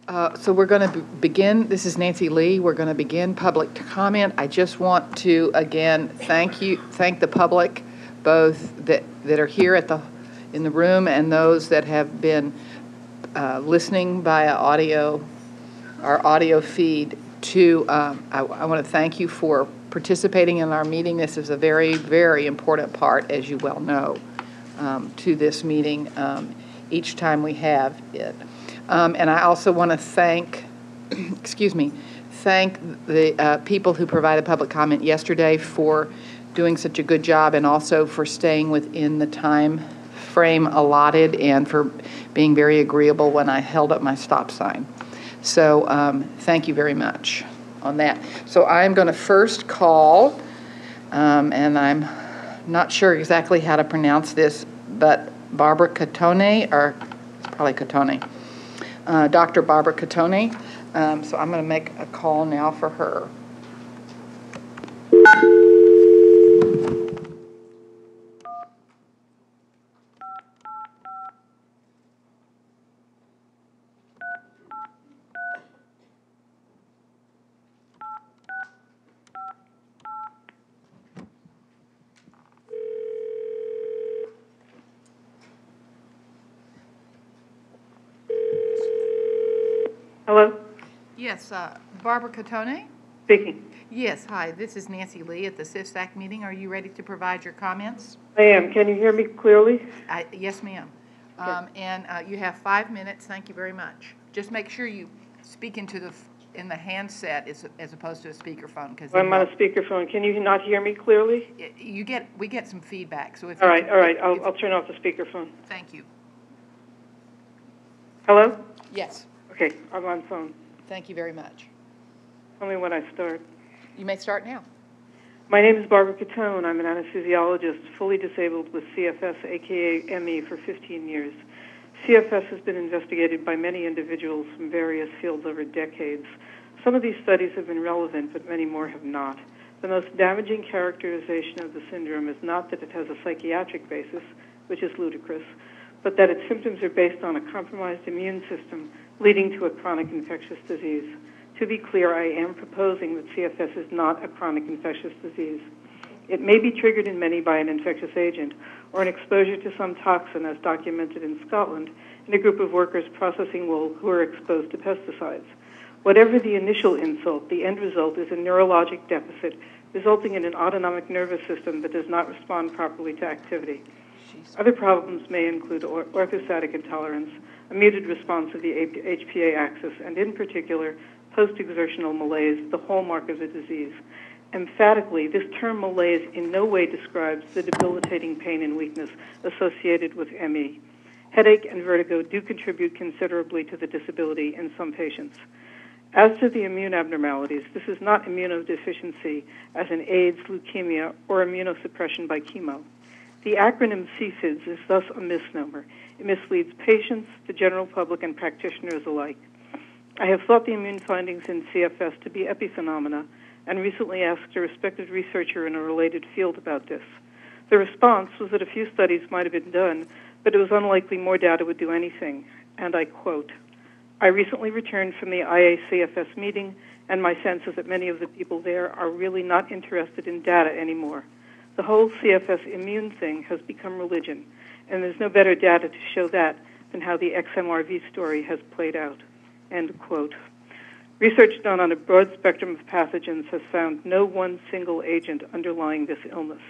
So we're going to begin. This is Nancy Lee. We're going to begin public comment. I just want to again thank the public, both that are here in the room and those that have been listening via our audio feed. I want to thank you for participating in our meeting. This is a very, very important part, as you well know, to this meeting each time we have it. And I also want to thank the people who provided public comment yesterday for doing such a good job, and also for staying within the time frame allotted and for being very agreeable when I held up my stop sign. So thank you very much on that. So I'm going to first call, and I'm not sure exactly how to pronounce this, but Barbara Catone, or it's probably Catone. Dr. Barbara Catone. So I'm going to make a call now for her. Hello? Yes, Barbara Catone? Speaking. Yes, hi, this is Nancy Lee at the CIFSAC meeting. Are you ready to provide your comments? I am. Can you hear me clearly? Yes, ma'am. Okay. And you have 5 minutes. Thank you very much. Just make sure you speak in the handset as opposed to a speakerphone. Because I'm on a speakerphone. Can you not hear me clearly? We get some feedback. So if all right. I'll turn off the speakerphone. Thank you. Hello? Yes. Okay, I'm on phone. Thank you very much. Tell me when I start. You may start now. My name is Barbara Catone. I'm an anesthesiologist, fully disabled with CFS, aka ME, for 15 years. CFS has been investigated by many individuals from various fields over decades. Some of these studies have been relevant, but many more have not. The most damaging characterization of the syndrome is not that it has a psychiatric basis, which is ludicrous, but that its symptoms are based on a compromised immune system leading to a chronic infectious disease. To be clear, I am proposing that CFS is not a chronic infectious disease. It may be triggered in many by an infectious agent or an exposure to some toxin, as documented in Scotland, in a group of workers processing wool who are exposed to pesticides. Whatever the initial insult, the end result is a neurologic deficit resulting in an autonomic nervous system that does not respond properly to activity. Other problems may include orthostatic intolerance, a muted response of the HPA axis, and in particular, post-exertional malaise, the hallmark of the disease. Emphatically, this term malaise in no way describes the debilitating pain and weakness associated with ME. Headache and vertigo do contribute considerably to the disability in some patients. As to the immune abnormalities, this is not immunodeficiency as in AIDS, leukemia, or immunosuppression by chemo. The acronym CFIDS is thus a misnomer. It misleads patients, the general public, and practitioners alike. I have thought the immune findings in CFS to be epiphenomena and recently asked a respected researcher in a related field about this. The response was that a few studies might have been done, but it was unlikely more data would do anything. And I quote, "I recently returned from the IACFS meeting, and my sense is that many of the people there are really not interested in data anymore. The whole CFS immune thing has become religion, and there's no better data to show that than how the XMRV story has played out." End quote. Research done on a broad spectrum of pathogens has found no one single agent underlying this illness.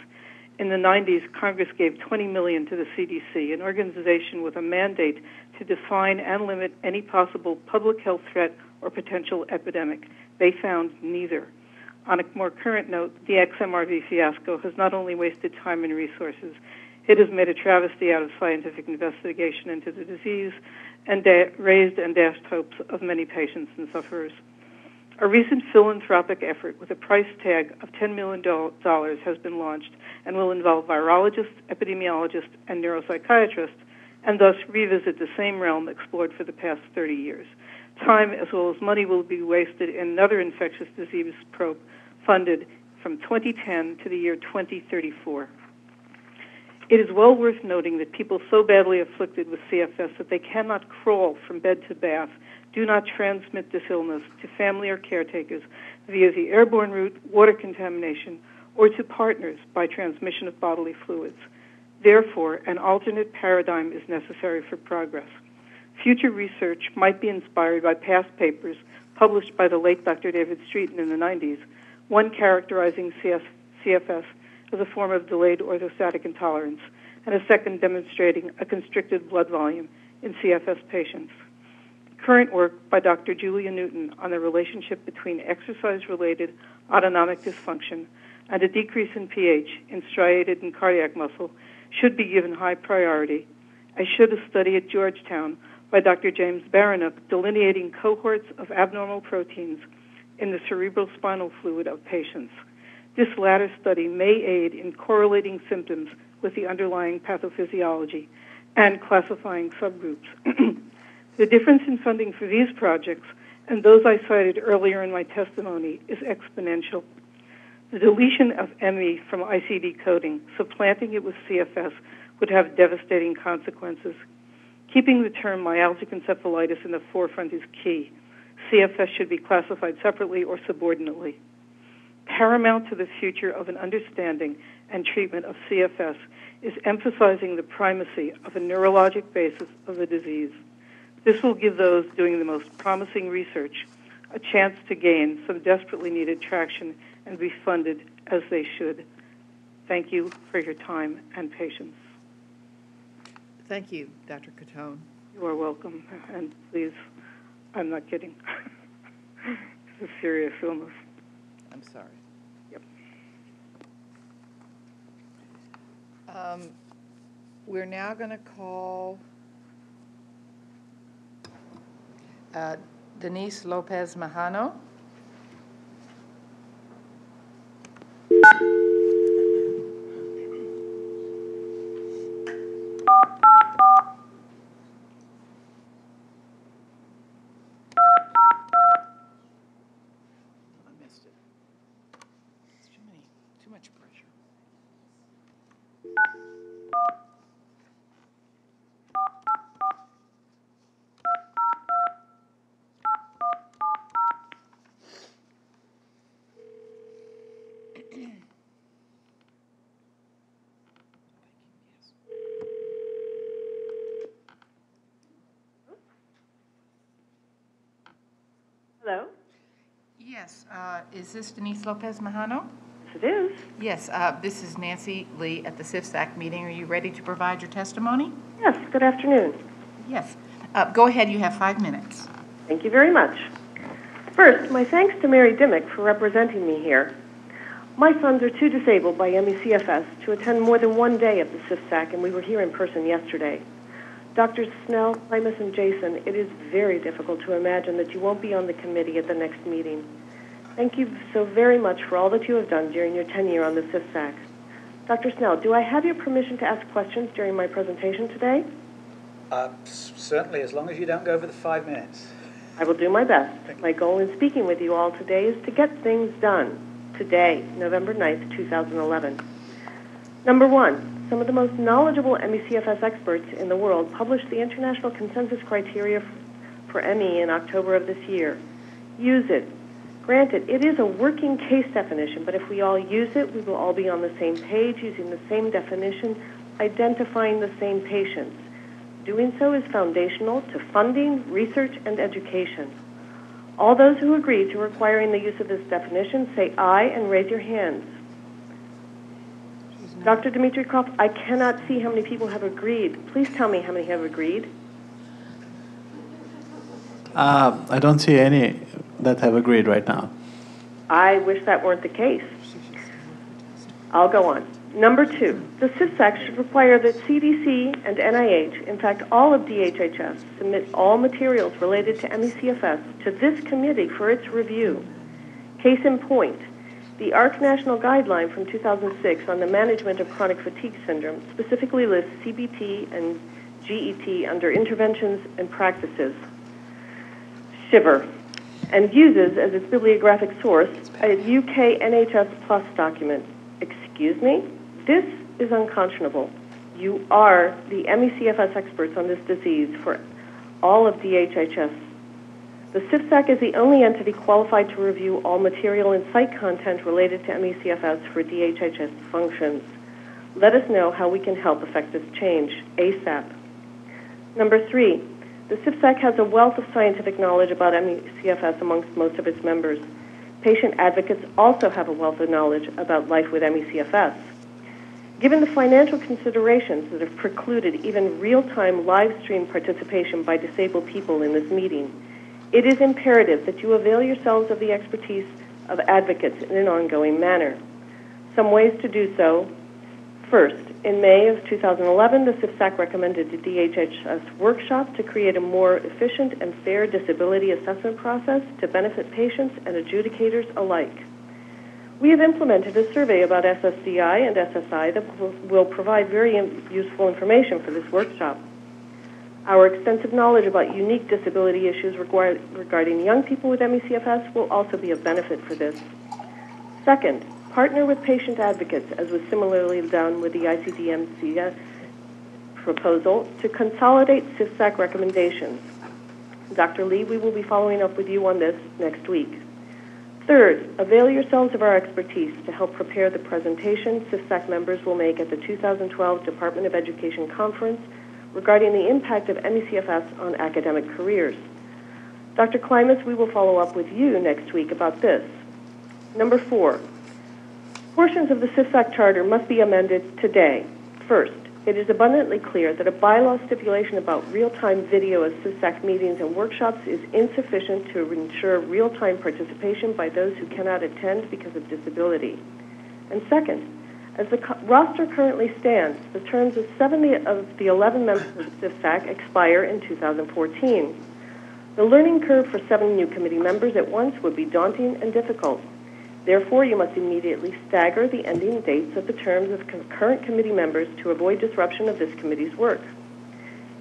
In the 90s, Congress gave $20 million to the CDC, an organization with a mandate to define and limit any possible public health threat or potential epidemic. They found neither. On a more current note, the XMRV fiasco has not only wasted time and resources, it has made a travesty out of scientific investigation into the disease and raised and dashed hopes of many patients and sufferers. A recent philanthropic effort with a price tag of $10 million has been launched and will involve virologists, epidemiologists, and neuropsychiatrists, and thus revisit the same realm explored for the past 30 years. Time as well as money will be wasted in another infectious disease probe funded from 2010 to the year 2034. It is well worth noting that people so badly afflicted with CFS that they cannot crawl from bed to bath do not transmit this illness to family or caretakers via the airborne route, water contamination, or to partners by transmission of bodily fluids. Therefore, an alternate paradigm is necessary for progress. Future research might be inspired by past papers published by the late Dr. David Streeton in the 90s, one characterizing CFS as a form of delayed orthostatic intolerance, and a second demonstrating a constricted blood volume in CFS patients. Current work by Dr. Julia Newton on the relationship between exercise-related autonomic dysfunction and a decrease in pH in striated and cardiac muscle should be given high priority, as should a study at Georgetown by Dr. James Baranuk delineating cohorts of abnormal proteins in the cerebrospinal fluid of patients. This latter study may aid in correlating symptoms with the underlying pathophysiology and classifying subgroups. The difference in funding for these projects and those I cited earlier in my testimony is exponential. The deletion of ME from ICD coding, supplanting it with CFS, would have devastating consequences. Keeping the term myalgic encephalitis in the forefront is key. CFS should be classified separately or subordinately. Paramount to the future of an understanding and treatment of CFS is emphasizing the primacy of a neurologic basis of the disease. This will give those doing the most promising research a chance to gain some desperately needed traction and be funded as they should. Thank you for your time and patience. Thank you, Dr. Catone. You are welcome. And please, I'm not kidding. It's a serious illness. I'm sorry. Yep. We're now going to call Denise Lopez Majano. Too much pressure. Hello? Yes, is this Denise Lopez Majano? Yes, it is. Yes, this is Nancy Lee at the CIFSAC meeting. Are you ready to provide your testimony? Yes, good afternoon. Yes. Go ahead, you have 5 minutes. Thank you very much. First, my thanks to Mary Dimmick for representing me here. My sons are too disabled by ME/CFS to attend more than one day of the CIFSAC, and we were here in person yesterday. Drs. Snell, Primus, and Jason, it is very difficult to imagine that you won't be on the committee at the next meeting. Thank you so very much for all that you have done during your tenure on the CIFSAC. Dr. Snell, do I have your permission to ask questions during my presentation today? Certainly, as long as you don't go over the 5 minutes. I will do my best. My goal in speaking with you all today is to get things done. Today, November 9th, 2011. Number one, some of the most knowledgeable ME/CFS experts in the world published the International Consensus Criteria for ME in October of this year. Use it. Granted, it is a working case definition, but if we all use it, we will all be on the same page, using the same definition, identifying the same patients. Doing so is foundational to funding, research, and education. All those who agree to requiring the use of this definition, say aye and raise your hands. Dr. Dimitrikov, I cannot see how many people have agreed. Please tell me how many have agreed. I don't see any that have agreed right now. I wish that weren't the case. I'll go on. Number two, the CIFSAC should require that CDC and NIH, in fact all of DHHS, submit all materials related to ME/CFS to this committee for its review. Case in point, the ARC National Guideline from 2006 on the management of chronic fatigue syndrome specifically lists CBT and GET under interventions and practices. Shiver. And uses as its bibliographic source a UK NHS Plus document. Excuse me? This is unconscionable. You are the ME/CFS experts on this disease for all of DHHS. The CIFSAC is the only entity qualified to review all material and site content related to ME/CFS for DHHS functions. Let us know how we can help affect this change ASAP. Number 3, the CIFSAC has a wealth of scientific knowledge about ME/CFS amongst most of its members. Patient advocates also have a wealth of knowledge about life with ME/CFS. Given the financial considerations that have precluded even real-time live stream participation by disabled people in this meeting, it is imperative that you avail yourselves of the expertise of advocates in an ongoing manner. Some ways to do so. First, in May of 2011, the CIFSAC recommended a DHHS workshop to create a more efficient and fair disability assessment process to benefit patients and adjudicators alike. We have implemented a survey about SSDI and SSI that will provide very useful information for this workshop. Our extensive knowledge about unique disability issues regarding young people with ME/CFS will also be of benefit for this. Second, partner with patient advocates, as was similarly done with the ICD-MCS proposal, to consolidate CIFSAC recommendations. Dr. Lee, we will be following up with you on this next week. Third, avail yourselves of our expertise to help prepare the presentation CIFSAC members will make at the 2012 Department of Education Conference regarding the impact of ME/CFS on academic careers. Dr. Klimas, we will follow up with you next week about this. Number 4, portions of the CIFSAC charter must be amended today. First, it is abundantly clear that a bylaw stipulation about real-time video of CIFSAC meetings and workshops is insufficient to ensure real-time participation by those who cannot attend because of disability. And second, as the roster currently stands, the terms of 7 of the 11 members of CIFSAC expire in 2014. The learning curve for 7 new committee members at once would be daunting and difficult. Therefore, you must immediately stagger the ending dates of the terms of current committee members to avoid disruption of this committee's work.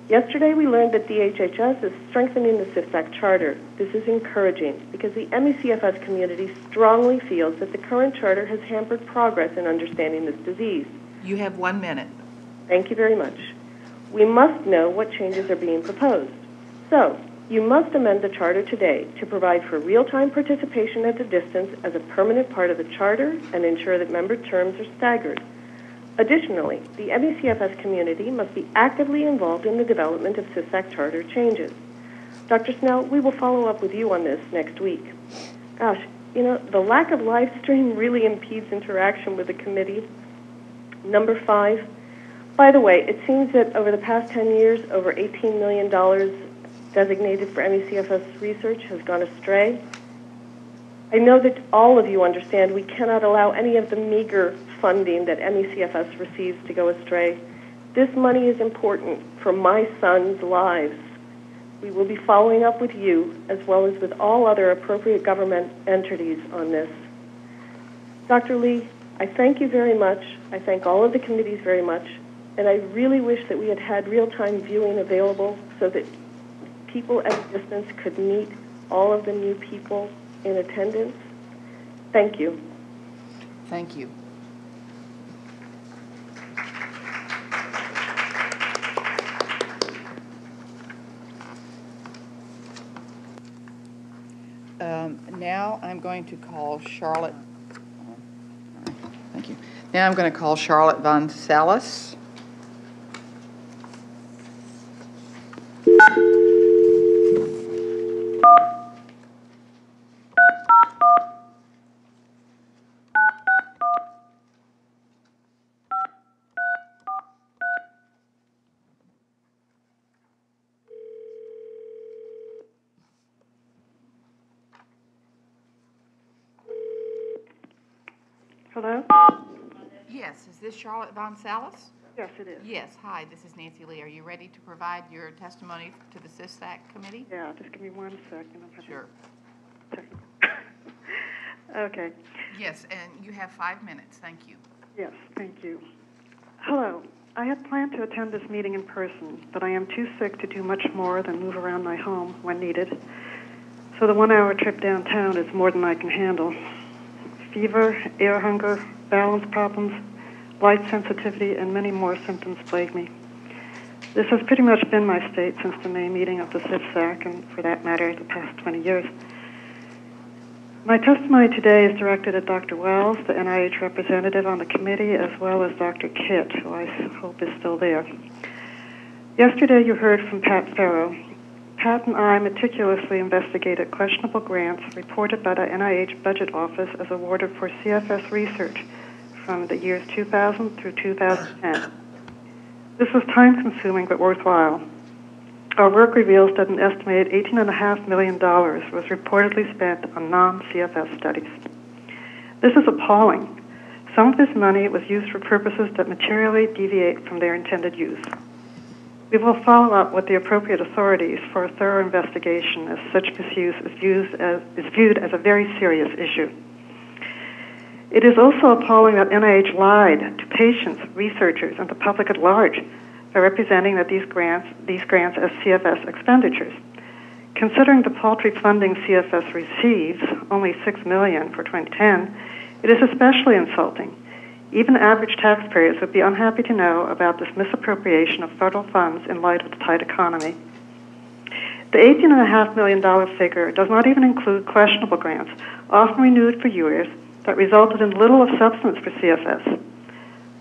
Yesterday, we learned that DHHS is strengthening the CIFSAC charter. This is encouraging because the ME/CFS community strongly feels that the current charter has hampered progress in understanding this disease. You have 1 minute. Thank you very much. We must know what changes are being proposed. So, you must amend the charter today to provide for real-time participation at a distance as a permanent part of the charter and ensure that member terms are staggered. Additionally, the ME/CFS community must be actively involved in the development of CIFSAC charter changes. Dr. Snell, we will follow up with you on this next week. Gosh, the lack of live stream really impedes interaction with the committee. Number 5, by the way, it seems that over the past 10 years, over $18 million designated for ME/CFS research has gone astray. I know that all of you understand we cannot allow any of the meager funding that ME/CFS receives to go astray. This money is important for my sons' lives. We will be following up with you as well as with all other appropriate government entities on this. Dr. Lee, I thank you very much. I thank all of the committees very much. And I really wish that we had had real-time viewing available so that people at a distance could meet all of the new people in attendance. Thank you. Thank you. Now I'm going to call Charlotte. Thank you. Now I'm going to call Charlotte Von Salas. Hello? Yes, is this Charlotte Von Salas? Yes, it is. Yes, hi, this is Nancy Lee. Are you ready to provide your testimony to the CIFSAC committee? Yeah, just give me 1 second. I'm having Sure. Okay. Yes, and you have 5 minutes. Thank you. Yes, thank you. Hello. I had planned to attend this meeting in person, but I am too sick to do much more than move around my home when needed. So the 1-hour trip downtown is more than I can handle. Fever, air hunger, balance problems. light sensitivity, and many more symptoms plague me. This has pretty much been my state since the May meeting of the CIFSAC, and for that matter, the past 20 years. My testimony today is directed at Dr. Wells, the NIH representative on the committee, as well as Dr. Kitt, who I hope is still there. Yesterday you heard from Pat Farrow. Pat and I meticulously investigated questionable grants reported by the NIH Budget Office as awarded for CFS research from the years 2000 through 2010. This was time-consuming but worthwhile. Our work reveals that an estimated $18.5 million was reportedly spent on non-CFS studies. This is appalling. Some of this money was used for purposes that materially deviate from their intended use. We will follow up with the appropriate authorities for a thorough investigation, as such misuse is viewed as a very serious issue. It is also appalling that NIH lied to patients, researchers, and the public at large by representing that these grants as CFS expenditures. Considering the paltry funding CFS receives, only $6 million for 2010, it is especially insulting. Even average taxpayers would be unhappy to know about this misappropriation of federal funds in light of the tight economy. The $18.5 million figure does not even include questionable grants, often renewed for years, that resulted in little of substance for CFS.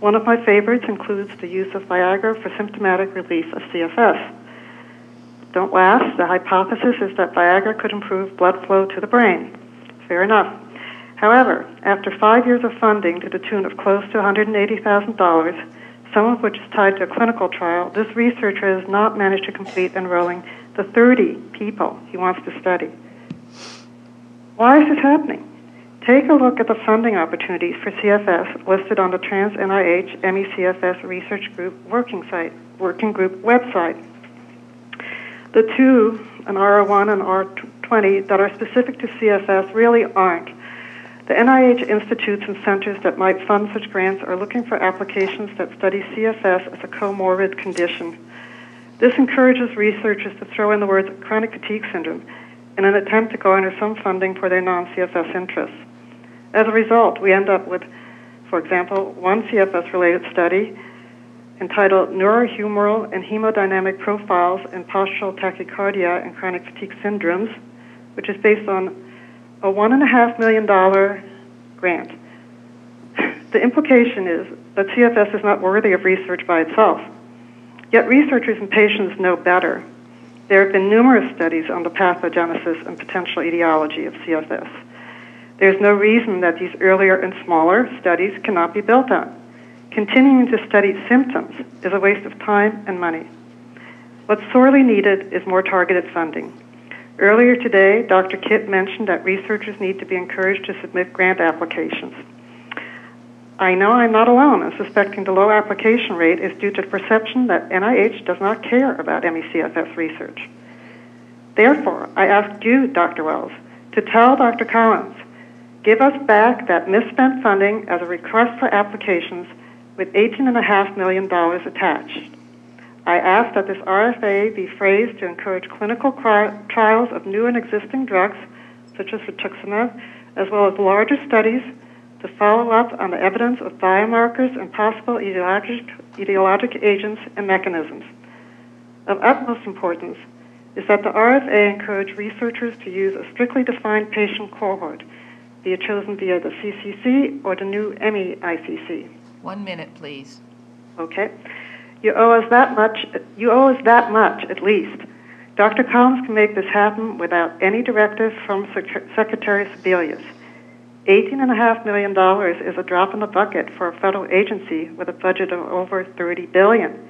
One of my favorites includes the use of Viagra for symptomatic relief of CFS. Don't laugh, the hypothesis is that Viagra could improve blood flow to the brain. Fair enough. However, after 5 years of funding to the tune of close to $180,000, some of which is tied to a clinical trial, this researcher has not managed to complete enrolling the 30 people he wants to study. Why is this happening? Take a look at the funding opportunities for CFS listed on the Trans-NIH ME-CFS Research Group working group website. The two, an R01 and R20, that are specific to CFS really aren't. The NIH institutes and centers that might fund such grants are looking for applications that study CFS as a comorbid condition. This encourages researchers to throw in the words chronic fatigue syndrome in an attempt to garner some funding for their non-CFS interests. As a result, we end up with, for example, one CFS-related study entitled Neurohumoral and Hemodynamic Profiles in Postural Tachycardia and Chronic Fatigue Syndromes, which is based on a $1.5 million grant. The implication is that CFS is not worthy of research by itself. Yet researchers and patients know better. There have been numerous studies on the pathogenesis and potential etiology of CFS. There's no reason that these earlier and smaller studies cannot be built on. Continuing to study symptoms is a waste of time and money. What's sorely needed is more targeted funding. Earlier today, Dr. Kitt mentioned that researchers need to be encouraged to submit grant applications. I know I'm not alone in suspecting the low application rate is due to the perception that NIH does not care about ME-CFS research. Therefore, I ask you, Dr. Wells, to tell Dr. Collins, give us back that misspent funding as a request for applications with $18.5 million attached. I ask that this RFA be phrased to encourage clinical trials of new and existing drugs, such as rituximab, as well as larger studies to follow up on the evidence of biomarkers and possible etiologic agents and mechanisms. Of utmost importance is that the RFA encourage researchers to use a strictly defined patient cohort, be it chosen via the CCC or the new ME-ICC. 1 minute, please. Okay. You owe us that much, at least. Dr. Collins can make this happen without any directive from Secretary Sebelius. $18.5 million is a drop in the bucket for a federal agency with a budget of over $30 billion.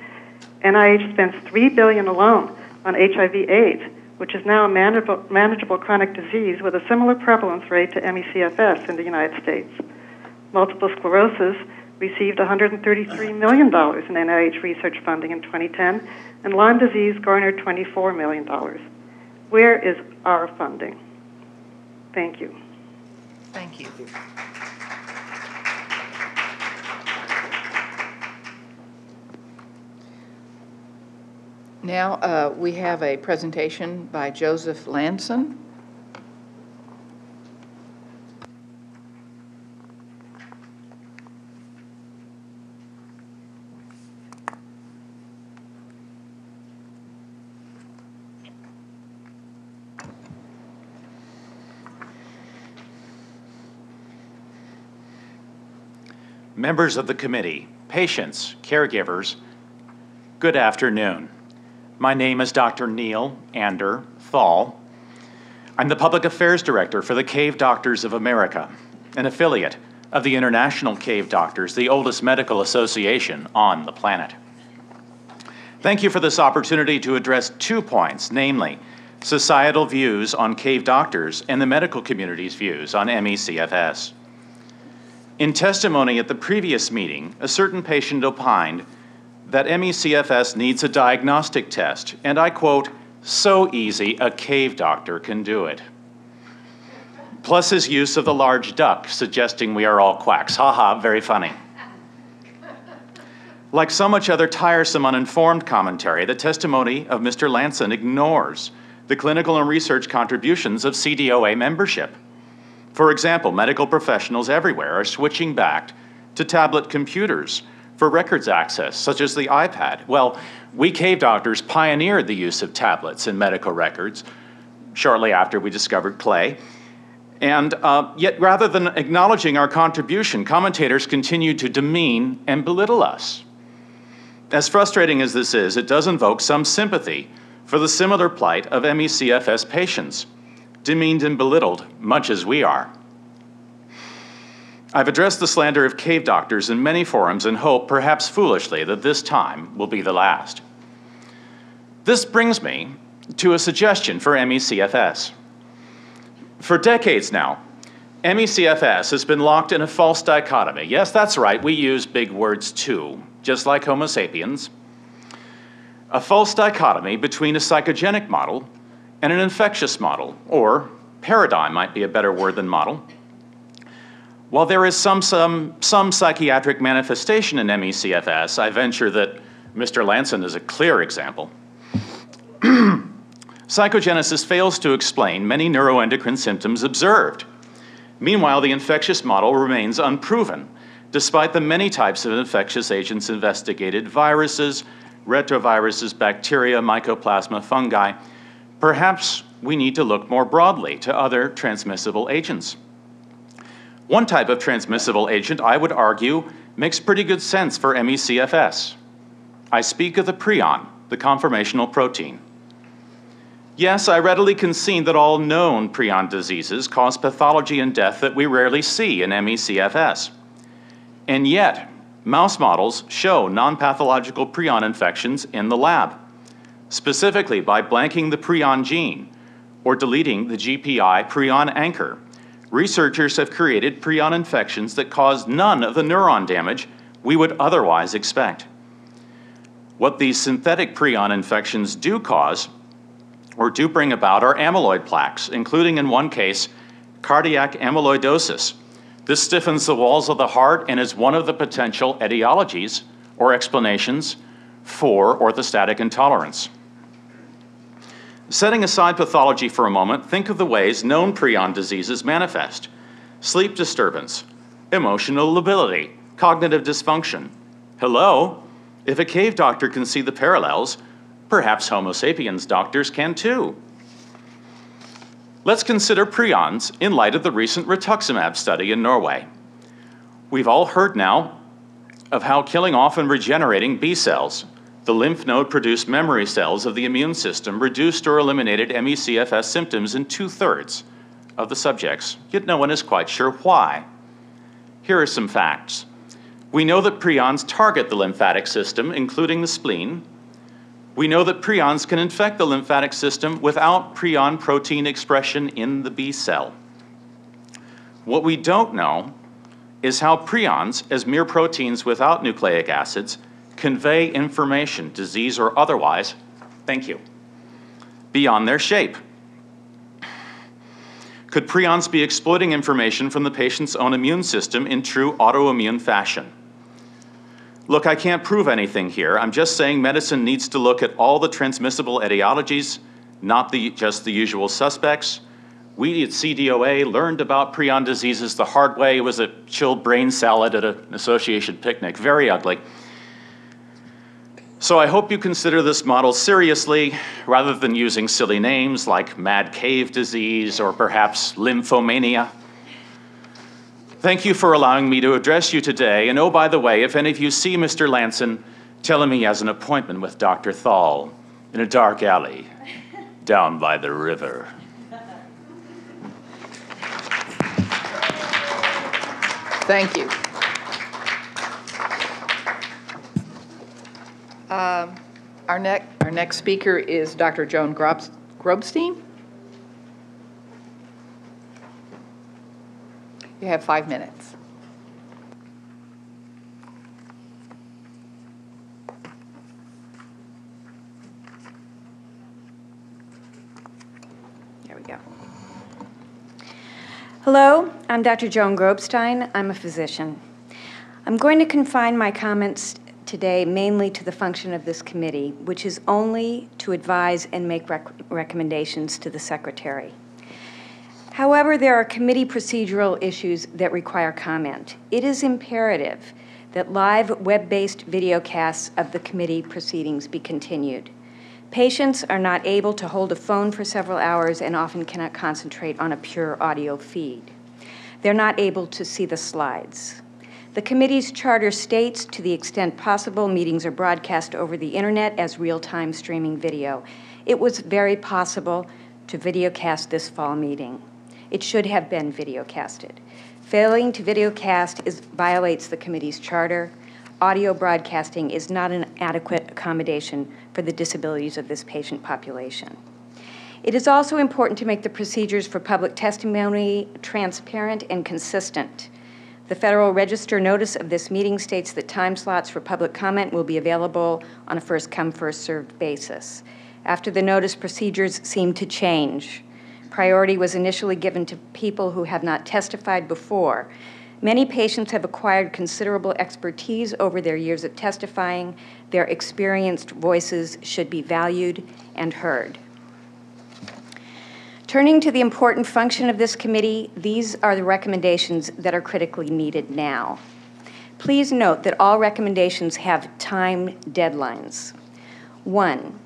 NIH spends $3 billion alone on HIV/AIDS, which is now a manageable chronic disease with a similar prevalence rate to ME-CFS in the United States. Multiple sclerosis received $133 million in NIH research funding in 2010, and Lyme disease garnered $24 million. Where is our funding? Thank you. Thank you. Now we have a presentation by Joseph Lanson. members of the committee, patients, caregivers, good afternoon. My name is Dr. Neil Ander Thal. I'm the Public Affairs Director for the Cave Doctors of America, an affiliate of the International Cave Doctors, the oldest medical association on the planet. Thank you for this opportunity to address 2 points, namely, societal views on cave doctors and the medical community's views on ME/CFS. In testimony at the previous meeting, a certain patient opined that ME/CFS needs a diagnostic test, and I quote, "So easy, a cave doctor can do it." Plus his use of the large duck, suggesting we are all quacks. Ha ha, very funny. Like so much other tiresome, uninformed commentary, the testimony of Mr. Lanson ignores the clinical and research contributions of CDOA membership. For example, medical professionals everywhere are switching back to tablet computers for records access, such as the iPad. Well, we cave doctors pioneered the use of tablets in medical records shortly after we discovered clay. And yet, rather than acknowledging our contribution, commentators continue to demean and belittle us. As frustrating as this is, it does invoke some sympathy for the similar plight of ME/CFS patients, demeaned and belittled, much as we are. I've addressed the slander of cave doctors in many forums and hope, perhaps foolishly, that this time will be the last. This brings me to a suggestion for ME/CFS. For decades now, ME/CFS has been locked in a false dichotomy. Yes, that's right, we use big words too, just like Homo sapiens. A false dichotomy between a psychogenic model and an infectious model, or paradigm might be a better word than model. While there is some psychiatric manifestation in ME/CFS, I venture that Mr. Lanson is a clear example. Psychogenesis fails to explain many neuroendocrine symptoms observed. Meanwhile, the infectious model remains unproven, despite the many types of infectious agents investigated: viruses, retroviruses, bacteria, mycoplasma, fungi. Perhaps we need to look more broadly to other transmissible agents. One type of transmissible agent, I would argue, makes pretty good sense for ME/CFS. I speak of the prion, the conformational protein. Yes, I readily concede that all known prion diseases cause pathology and death that we rarely see in ME/CFS. And yet, mouse models show non-pathological prion infections in the lab, specifically by blanking the prion gene or deleting the GPI prion anchor. Researchers have created prion infections that cause none of the neuron damage we would otherwise expect. What these synthetic prion infections do cause, or do bring about, are amyloid plaques, including in one case, cardiac amyloidosis. This stiffens the walls of the heart and is one of the potential etiologies or explanations for orthostatic intolerance. Setting aside pathology for a moment, think of the ways known prion diseases manifest: sleep disturbance, emotional lability, cognitive dysfunction. Hello? If a cave doctor can see the parallels, perhaps Homo sapiens doctors can too. Let's consider prions in light of the recent rituximab study in Norway. We've all heard now of how killing off and regenerating B cells, the lymph node-produced memory cells of the immune system, reduced or eliminated ME/CFS symptoms in 2/3 of the subjects, yet no one is quite sure why. Here are some facts. We know that prions target the lymphatic system, including the spleen. We know that prions can infect the lymphatic system without prion protein expression in the B cell. What we don't know is how prions, as mere proteins without nucleic acids, convey information, disease or otherwise, thank you, beyond their shape. Could prions be exploiting information from the patient's own immune system in true autoimmune fashion? Look, I can't prove anything here. I'm just saying medicine needs to look at all the transmissible etiologies, not just the usual suspects. We at CDOA learned about prion diseases the hard way. It was a chilled brain salad at an association picnic, very ugly. So I hope you consider this model seriously, rather than using silly names like mad cave disease or perhaps lymphomania. Thank you for allowing me to address you today. And oh, by the way, if any of you see Mr. Lanson, tell him he has an appointment with Dr. Thal in a dark alley down by the river. Thank you. Our next speaker is Dr. Joan Grobstein. You have 5 minutes. There we go. Hello, I'm Dr. Joan Grobstein. I'm a physician. I'm going to confine my comments today mainly to the function of this committee, which is only to advise and make recommendations to the Secretary. However, there are committee procedural issues that require comment. It is imperative that live web-based videocasts of the committee proceedings be continued. Patients are not able to hold a phone for several hours and often cannot concentrate on a pure audio feed. They're not able to see the slides. The committee's charter states, to the extent possible, meetings are broadcast over the internet as real-time streaming video. It was very possible to videocast this fall meeting. It should have been videocasted. Failing to videocast violates the committee's charter. Audio broadcasting is not an adequate accommodation for the disabilities of this patient population. It is also important to make the procedures for public testimony transparent and consistent. The Federal Register notice of this meeting states that time slots for public comment will be available on a first-come, first-served basis. After the notice, procedures seemed to change. Priority was initially given to people who have not testified before. Many patients have acquired considerable expertise over their years of testifying. Their experienced voices should be valued and heard. Turning to the important function of this committee, these are the recommendations that are critically needed now. Please note that all recommendations have time deadlines. 1,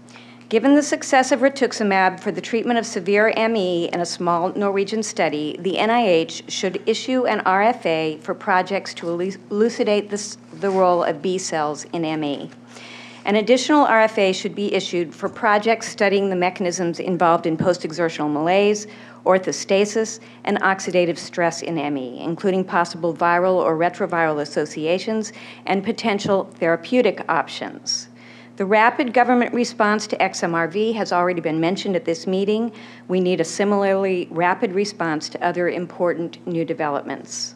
given the success of rituximab for the treatment of severe ME in a small Norwegian study, the NIH should issue an RFA for projects to elucidate the role of B cells in ME. An additional RFA should be issued for projects studying the mechanisms involved in post-exertional malaise, orthostasis, and oxidative stress in ME, including possible viral or retroviral associations and potential therapeutic options. The rapid government response to XMRV has already been mentioned at this meeting. We need a similarly rapid response to other important new developments.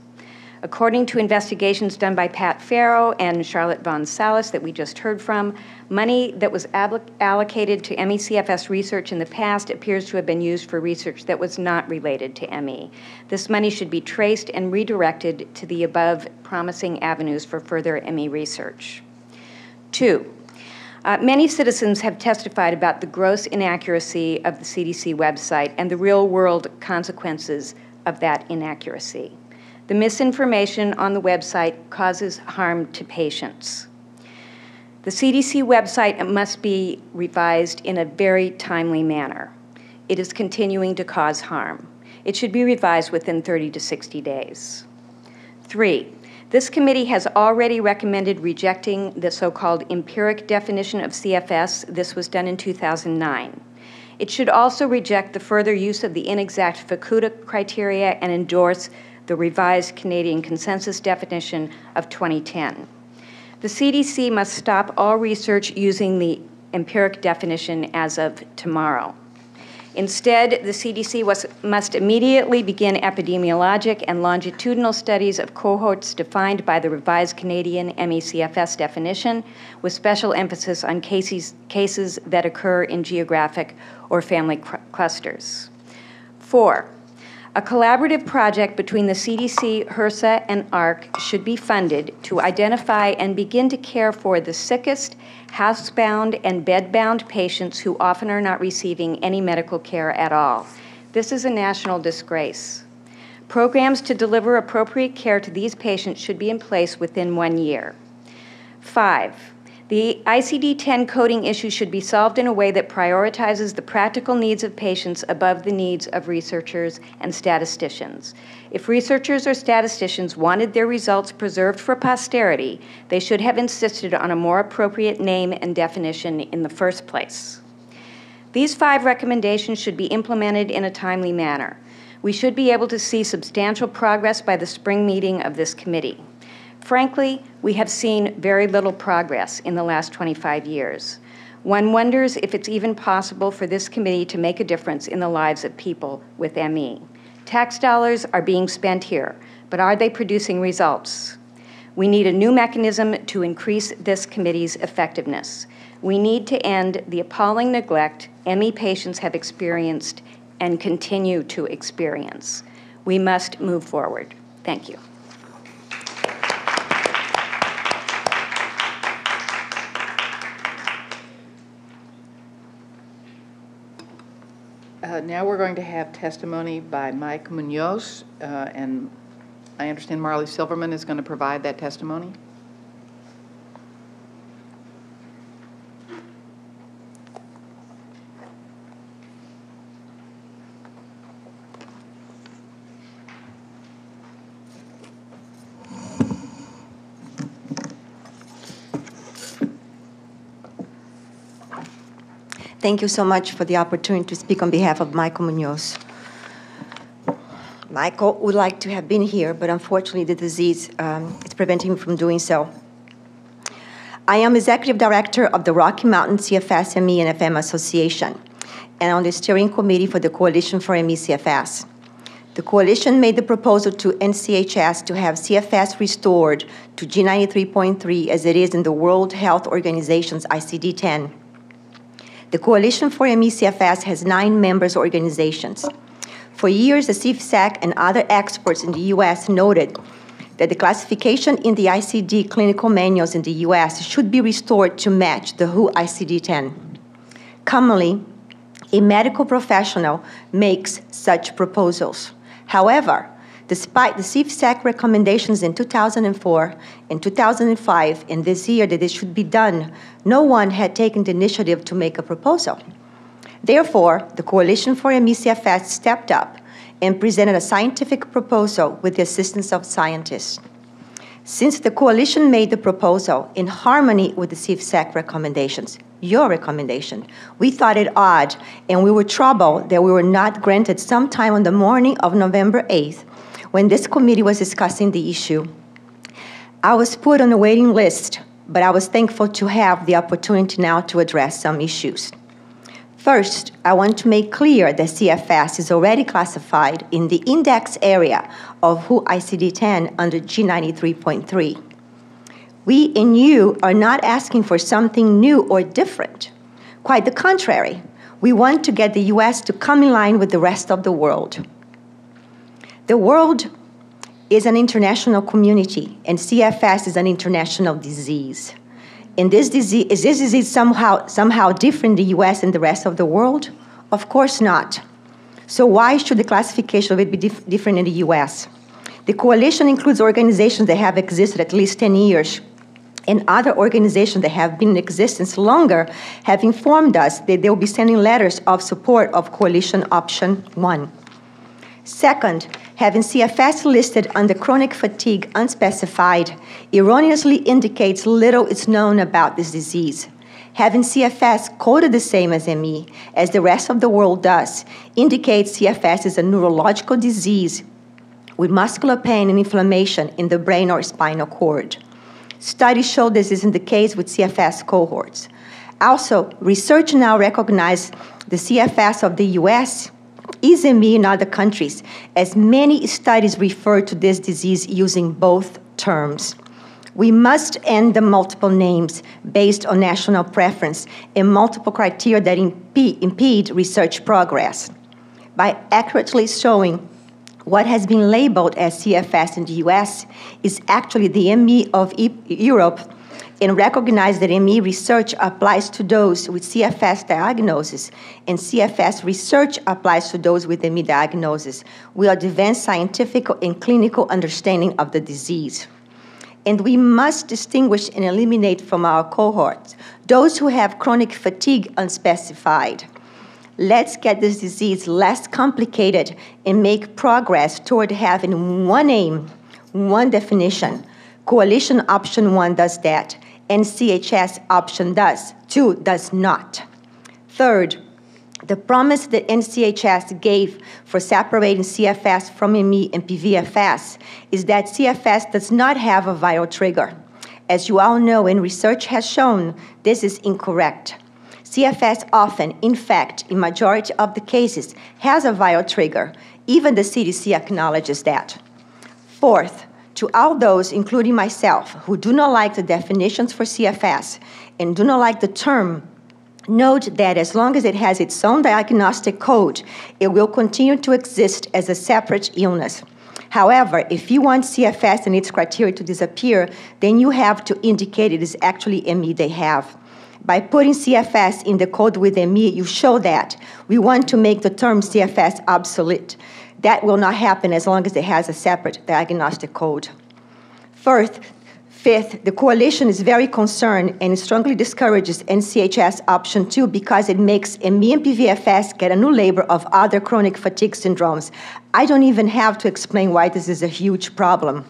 According to investigations done by Pat Farrow and Charlotte Von Salas that we just heard from, money that was allocated to ME/CFS research in the past appears to have been used for research that was not related to ME. This money should be traced and redirected to the above promising avenues for further ME research. 2, many citizens have testified about the gross inaccuracy of the CDC website and the real-world consequences of that inaccuracy. The misinformation on the website causes harm to patients. The CDC website must be revised in a very timely manner. It is continuing to cause harm. It should be revised within 30 to 60 days. 3, this committee has already recommended rejecting the so-called empiric definition of CFS. This was done in 2009. It should also reject the further use of the inexact Fukuda criteria and endorse the revised Canadian consensus definition of 2010. The CDC must stop all research using the empiric definition as of tomorrow. Instead, the CDC must immediately begin epidemiologic and longitudinal studies of cohorts defined by the revised Canadian ME/CFS definition, with special emphasis on cases that occur in geographic or family clusters. 4, a collaborative project between the CDC, HRSA, and AHRQ should be funded to identify and begin to care for the sickest, housebound, and bedbound patients who often are not receiving any medical care at all. This is a national disgrace. Programs to deliver appropriate care to these patients should be in place within 1 year. 5, The ICD-10 coding issue should be solved in a way that prioritizes the practical needs of patients above the needs of researchers and statisticians. If researchers or statisticians wanted their results preserved for posterity, they should have insisted on a more appropriate name and definition in the first place. These 5 recommendations should be implemented in a timely manner. We should be able to see substantial progress by the spring meeting of this committee. Frankly, we have seen very little progress in the last 25 years. One wonders if it's even possible for this committee to make a difference in the lives of people with ME. Tax dollars are being spent here, but are they producing results? We need a new mechanism to increase this committee's effectiveness. We need to end the appalling neglect ME patients have experienced and continue to experience. We must move forward. Thank you. Now we're going to have testimony by Mike Munoz, and I understand Marley Silverman is going to provide that testimony. Thank you so much for the opportunity to speak on behalf of Michael Munoz. Michael would like to have been here, but unfortunately the disease is preventing him from doing so. I am Executive Director of the Rocky Mountain CFS ME and FM Association, and on the steering committee for the Coalition for ME CFS. The coalition made the proposal to NCHS to have CFS restored to G93.3 as it is in the World Health Organization's ICD-10. The Coalition for ME CFS has 9 members organizations. For years, the CFSAC and other experts in the U.S. noted that the classification in the ICD clinical manuals in the U.S. should be restored to match the WHO ICD-10. Commonly, a medical professional makes such proposals. However, despite the CFSAC recommendations in 2004 and 2005, and this year that it should be done, no one had taken the initiative to make a proposal. Therefore, the Coalition for ME CFS stepped up and presented a scientific proposal with the assistance of scientists. Since the coalition made the proposal in harmony with the CFSAC recommendations, your recommendation, we thought it odd, and we were troubled that we were not granted sometime on the morning of November 8th, when this committee was discussing the issue. I was put on a waiting list, but I was thankful to have the opportunity now to address some issues. First, I want to make clear that CFS is already classified in the index area of WHO ICD-10 under G93.3. We and you are not asking for something new or different. Quite the contrary. We want to get the U.S. to come in line with the rest of the world. The world is an international community, and CFS is an international disease. And is this disease somehow different in the U.S. and the rest of the world? Of course not. So why should the classification of it be different in the U.S.? The coalition includes organizations that have existed at least 10 years, and other organizations that have been in existence longer have informed us that they will be sending letters of support of Coalition Option 1. Second, having CFS listed under chronic fatigue unspecified erroneously indicates little is known about this disease. Having CFS coded the same as ME, as the rest of the world does, indicates CFS is a neurological disease with muscular pain and inflammation in the brain or spinal cord. Studies show this isn't the case with CFS cohorts. Also, research now recognizes the CFS of the U.S. is ME in other countries, as many studies refer to this disease using both terms. We must end the multiple names based on national preference and multiple criteria that impede research progress. By accurately showing what has been labeled as CFS in the U.S. is actually the ME of Europe, and recognize that ME research applies to those with CFS diagnosis, and CFS research applies to those with ME diagnosis, will advance scientific and clinical understanding of the disease. and we must distinguish and eliminate from our cohorts those who have chronic fatigue unspecified. Let's get this disease less complicated and make progress toward having one aim, one definition. Coalition option 1 does that, and CHS option 2 does not. Third, the promise that NCHS gave for separating CFS from ME and PVFS is that CFS does not have a viral trigger. As you all know, and research has shown, this is incorrect. CFS often, in fact, in majority of the cases, has a viral trigger. Even the CDC acknowledges that. Fourth, to all those, including myself, who do not like the definitions for CFS and do not like the term, note that as long as it has its own diagnostic code, it will continue to exist as a separate illness. However, if you want CFS and its criteria to disappear, then you have to indicate it is actually ME they have. By putting CFS in the code with ME, you show that. We want to make the term CFS obsolete. That will not happen as long as it has a separate diagnostic code. Fifth, the coalition is very concerned and strongly discourages NCHS option 2 because it makes ME and PVFS get a new label of other chronic fatigue syndromes. I don't even have to explain why this is a huge problem.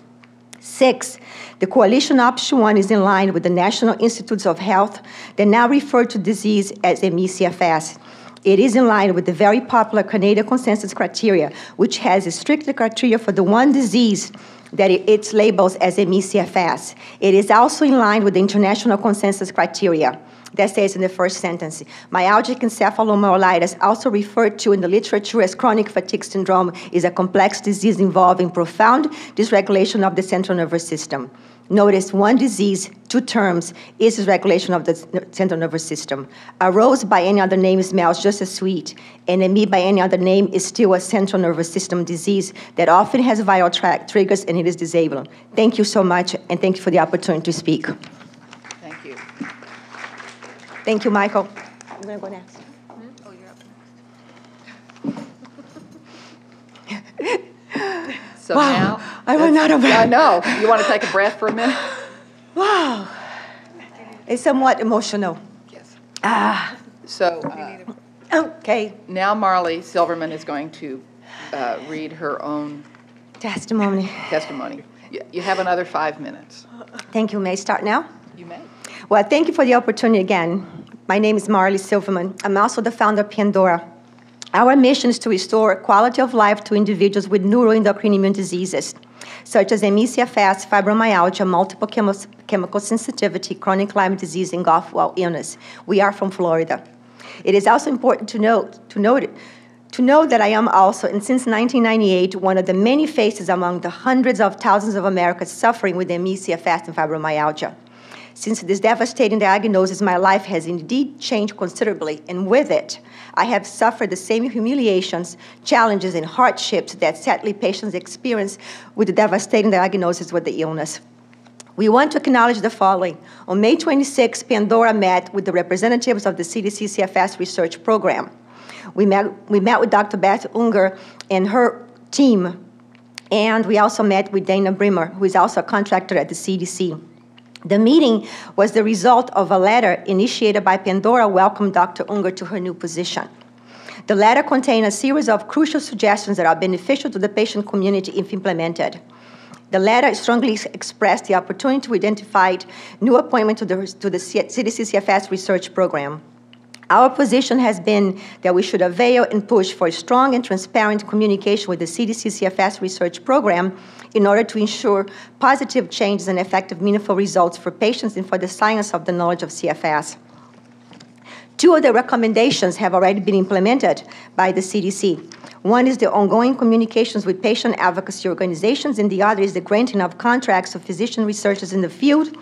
6, the coalition option 1 is in line with the National Institutes of Health that now refer to disease as ME-CFS. It is in line with the very popular Canadian consensus criteria, which has a strict criteria for the one disease that it labels as ME-CFS. It is also in line with the international consensus criteria that says in the first sentence, myalgic encephalomyelitis, also referred to in the literature as chronic fatigue syndrome, is a complex disease involving profound dysregulation of the central nervous system. Notice one disease, 2 terms, is dysregulation of the central nervous system. A rose by any other name smells just as sweet, and ME by any other name is still a central nervous system disease that often has viral triggers and it is disabling. Thank you so much, and thank you for the opportunity to speak. Thank you. Thank you, Michael. I'm going to go next. Oh, you're up next. So wow, now, I run out of breath. I know. You want to take a breath for a minute? Wow. It's somewhat emotional. Yes. Ah. So okay. Now Marley Silverman is going to read her own testimony. You have another 5 minutes. Thank you. May I start now? You may. Well, thank you for the opportunity again. My name is Marley Silverman. I'm also the founder of Pandora. Our mission is to restore quality of life to individuals with neuroendocrine immune diseases, such as ME-CFS, fibromyalgia, multiple chemical sensitivity, chronic Lyme disease, and Goff-Wall illness. We are from Florida. It is also important to know that I am also, and since 1998, one of the many faces among the hundreds of thousands of Americans suffering with ME-CFS and fibromyalgia. Since this devastating diagnosis, my life has indeed changed considerably, and with it, I have suffered the same humiliations, challenges, and hardships that sadly patients experience with the devastating diagnosis with the illness. We want to acknowledge the following. On May 26, Pandora met with the representatives of the CDC CFS research program. We met with Dr. Beth Unger and her team, and we also met with Dana Brimmer, who is also a contractor at the CDC. The meeting was the result of a letter initiated by Pandora welcoming Dr. Unger to her new position. The letter contained a series of crucial suggestions that are beneficial to the patient community if implemented. The letter strongly expressed the opportunity to identify new appointments to the CDC CFS research program. Our position has been that we should avail and push for strong and transparent communication with the CDC CFS research program in order to ensure positive changes and effective, meaningful results for patients and for the science of the knowledge of CFS. 2 of the recommendations have already been implemented by the CDC. One is the ongoing communications with patient advocacy organizations, and the other is the granting of contracts to physician researchers in the field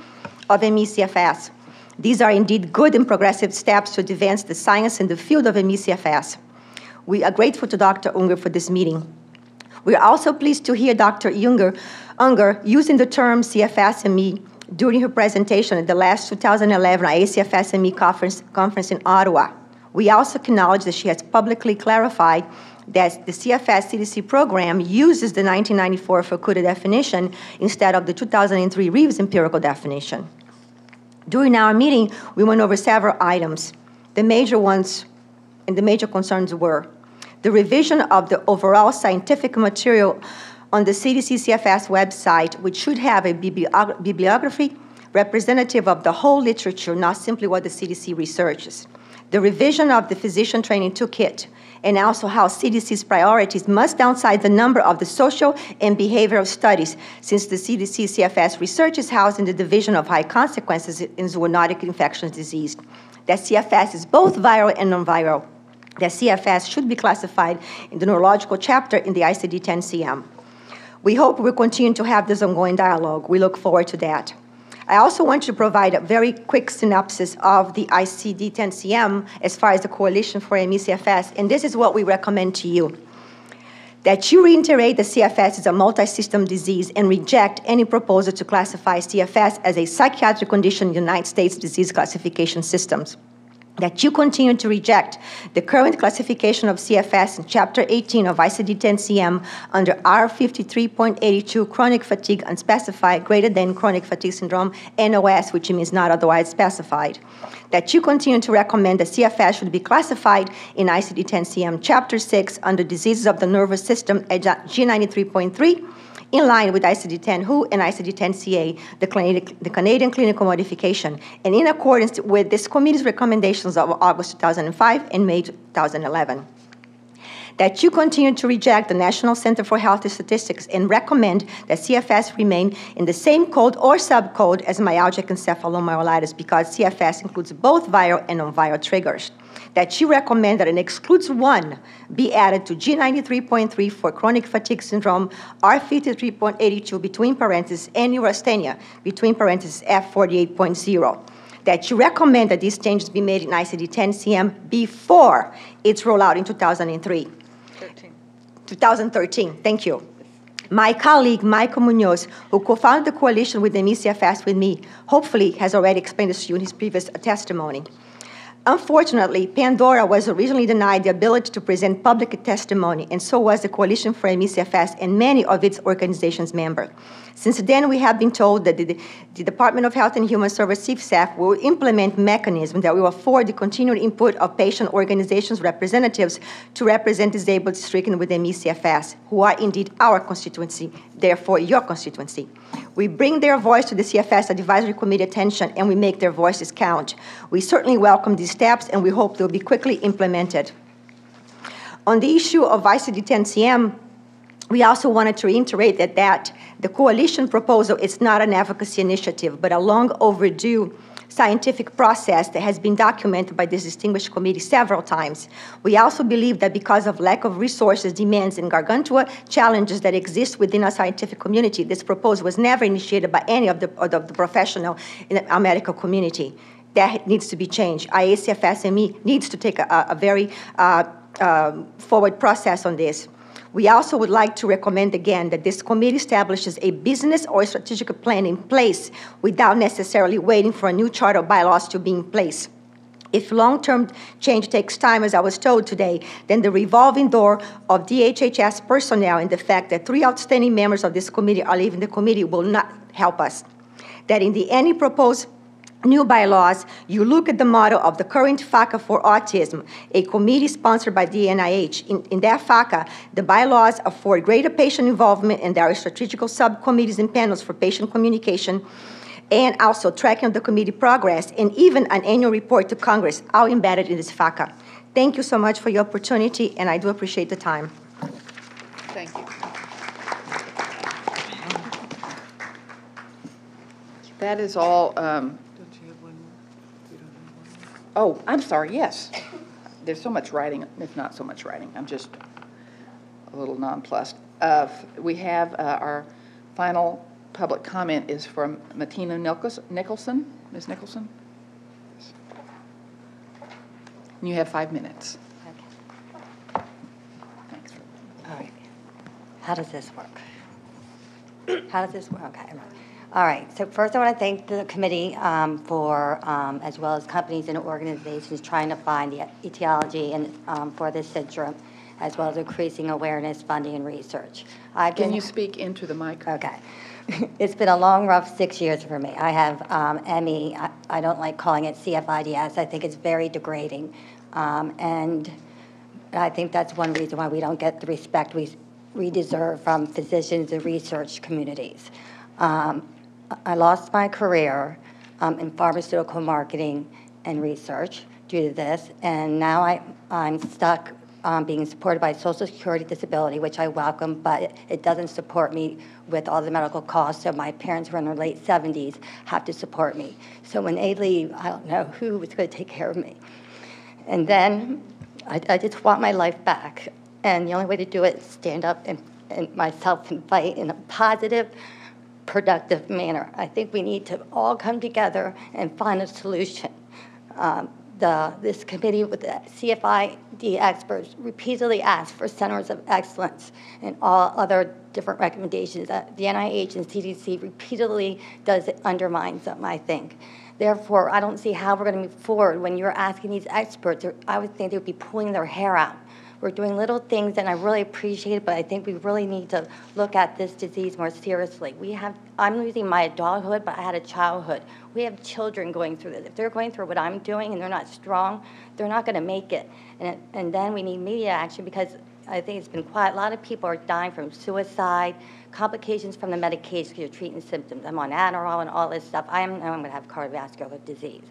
of ME-CFS. These are indeed good and progressive steps to advance the science in the field of ME-CFS. We are grateful to Dr. Unger for this meeting. We are also pleased to hear Dr. Unger using the term CFS-ME during her presentation at the last 2011 ACFS-ME conference in Ottawa. We also acknowledge that she has publicly clarified that the CFS CDC program uses the 1994 Fukuda definition instead of the 2003 Reeves empirical definition. During our meeting, we went over several items. The major ones and the major concerns were the revision of the overall scientific material on the CDC CFS website, which should have a bibliography representative of the whole literature, not simply what the CDC researches. The revision of the physician training toolkit, and also how CDC's priorities must downsize the number of the social and behavioral studies, since the CDC CFS research is housed in the Division of High Consequences in Zoonotic Infectious Disease. That CFS is both viral and non-viral. That CFS should be classified in the neurological chapter in the ICD-10-CM. We hope we'll continue to have this ongoing dialogue. We look forward to that. I also want to provide a very quick synopsis of the ICD-10-CM as far as the Coalition for ME-CFS, and this is what we recommend to you. That you reiterate that CFS is a multi-system disease and reject any proposal to classify CFS as a psychiatric condition in the United States disease classification systems. That you continue to reject the current classification of CFS in Chapter 18 of ICD-10-CM under R53.82, chronic fatigue unspecified greater than chronic fatigue syndrome, NOS, which means not otherwise specified. That you continue to recommend that CFS should be classified in ICD-10-CM Chapter 6 under diseases of the nervous system at G93.3, in line with ICD-10-WHO and ICD-10-CA, the Canadian clinical modification, and in accordance with this committee's recommendations of August 2005 and May 2011. That you continue to reject the National Center for Health Statistics and recommend that CFS remain in the same code or subcode as myalgic encephalomyelitis, because CFS includes both viral and non-viral triggers. That you recommend that an excludes 1 be added to G93.3 for chronic fatigue syndrome, R53.82 between parentheses, and neurasthenia between parentheses F48.0. That you recommend that these changes be made in ICD-10-CM before its rollout in 2013. Thank you. My colleague, Michael Munoz, who co-founded the coalition with the ME-CFS with me, hopefully has already explained this to you in his previous testimony. Unfortunately, Pandora was originally denied the ability to present public testimony, and so was the Coalition for ME-CFS and many of its organizations' members. Since then, we have been told that the Department of Health and Human Services, CFSAC, will implement mechanisms that will afford the continued input of patient organizations' representatives to represent disabled stricken with ME-CFS, who are indeed our constituency, therefore your constituency. We bring their voice to the CFS Advisory Committee attention, and we make their voices count. We certainly welcome these steps, and we hope they'll be quickly implemented. On the issue of ICD-10-CM, we also wanted to reiterate that the coalition proposal is not an advocacy initiative, but a long overdue scientific process that has been documented by this distinguished committee several times. We also believe that because of lack of resources, demands, and gargantua challenges that exist within our scientific community, this proposal was never initiated by any of the professional in our medical community. That needs to be changed. IACFS-ME needs to take a very forward process on this. We also would like to recommend again that this committee establishes a business or strategic plan in place without necessarily waiting for a new charter or bylaws to be in place. If long-term change takes time, as I was told today, then the revolving door of DHHS personnel and the fact that 3 outstanding members of this committee are leaving the committee will not help us. That in the any proposed new bylaws, you look at the model of the current FACA for Autism, a committee sponsored by the NIH. In that FACA, the bylaws afford greater patient involvement, and there are strategical subcommittees and panels for patient communication, and also tracking of the committee progress, and even an annual report to Congress, all embedded in this FACA. Thank you so much for your opportunity, and I do appreciate the time. Thank you. That is all. Oh, I'm sorry, yes. There's so much writing, if not so much writing. I'm just a little nonplussed. We have our final public comment is from Martina Nicholson. Ms. Nicholson? And you have 5 minutes. Okay. Thanks. All right. How does this work? How does this work? Okay. All right, so first I want to thank the committee for, as well as companies and organizations trying to find the etiology and, for this syndrome as well as increasing awareness, funding, and research. Can you speak into the mic? Okay. It's been a long, rough 6 years for me. I have ME. I don't like calling it CFIDS. I think it's very degrading. And I think that's one reason why we don't get the respect we deserve from physicians and research communities. I lost my career in pharmaceutical marketing and research due to this, and now I'm stuck being supported by Social Security Disability, which I welcome, but it doesn't support me with all the medical costs, so my parents who are in their late 70s have to support me. So when they leave, I don't know who is going to take care of me. And then I just want my life back, and the only way to do it is stand up and myself and fight in a positive, productive manner. I think we need to all come together and find a solution. This committee with the CFID experts repeatedly asked for centers of excellence and all other different recommendations that the NIH and CDC repeatedly undermines them, I think. Therefore, I don't see how we're going to move forward when you're asking these experts. I would think they would be pulling their hair out. We're doing little things, and I really appreciate it, but I think we really need to look at this disease more seriously. I'm losing my adulthood, but I had a childhood. We have children going through this. If they're going through what I'm doing and they're not strong, they're not going to make it. And then we need media action, because I think it's been quiet. A lot of people are dying from suicide, complications from the medication you're treating symptoms. I'm on Adderall and all this stuff. I know I'm going to have cardiovascular disease.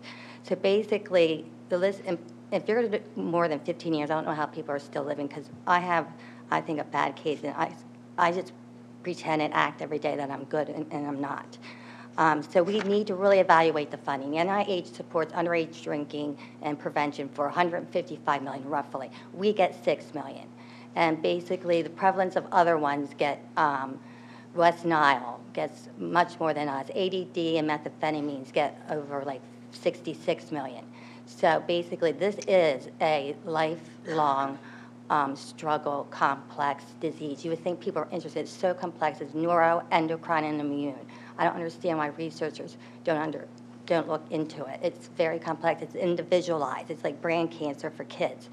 So basically, the list. If you're going to do more than 15 years, I don't know how people are still living, because I think, a bad case, and I just pretend and act every day that I'm good, and I'm not. So we need to really evaluate the funding. The NIH supports underage drinking and prevention for $155 million, roughly. We get $6 million. And basically, the prevalence of other ones get, West Nile gets much more than us. ADD and methamphetamines get over like 66 million. So basically, this is a lifelong struggle, complex disease. You would think people are interested. It's so complex. It's neuroendocrine and immune. I don't understand why researchers don't look into it. It's very complex. It's individualized. It's like brain cancer for kids.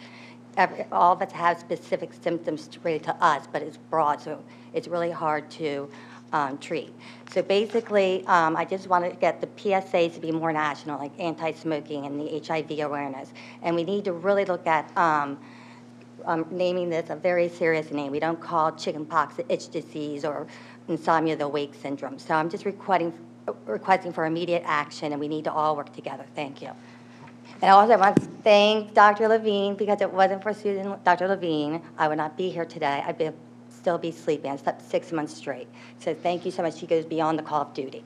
All of us have specific symptoms related to us, but it's broad, so it's really hard to treat. So basically, I just want to get the PSAs to be more national, like anti-smoking and the HIV awareness. And we need to really look at naming this a very serious name. We don't call chickenpox the itch disease or insomnia the wake syndrome. So I'm just requesting for immediate action, and we need to all work together. Thank you. And I also want to thank Dr. Levine, because it wasn't for Dr. Levine, I would not be here today. I'd still be sleeping. I slept 6 months straight. So thank you so much. She goes beyond the call of duty.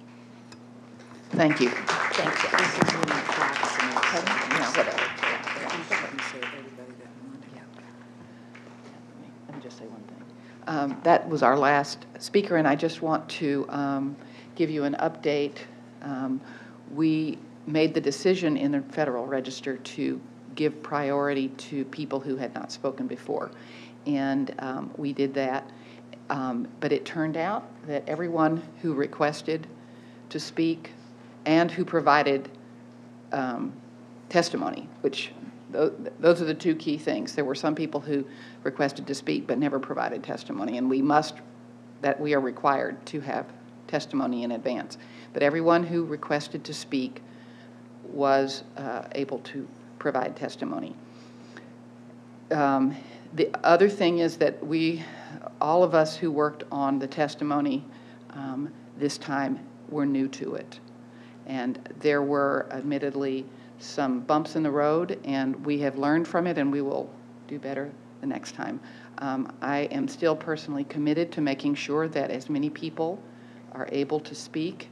Thank you. Thank you. Let me just say one thing. That was our last speaker, and I just want to give you an update. We made the decision in the Federal Register to give priority to people who had not spoken before. And we did that. But it turned out that everyone who requested to speak and who provided testimony, which those are the two key things. There were some people who requested to speak but never provided testimony, and we are required to have testimony in advance. But everyone who requested to speak was able to provide testimony. The other thing is that all of us who worked on the testimony this time were new to it. And there were admittedly some bumps in the road, and we have learned from it, and we will do better the next time. I am still personally committed to making sure that as many people are able to speak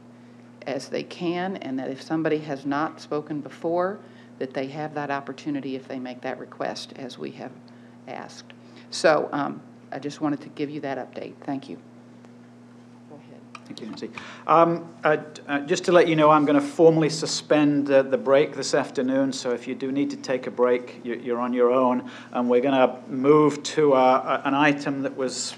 as they can, and that if somebody has not spoken before, that they have that opportunity if they make that request, as we have asked. So I just wanted to give you that update. Thank you. Go ahead. Thank you, Nancy. Just to let you know, I'm going to formally suspend the break this afternoon, so if you do need to take a break, you're on your own. And we're going to move to an item that was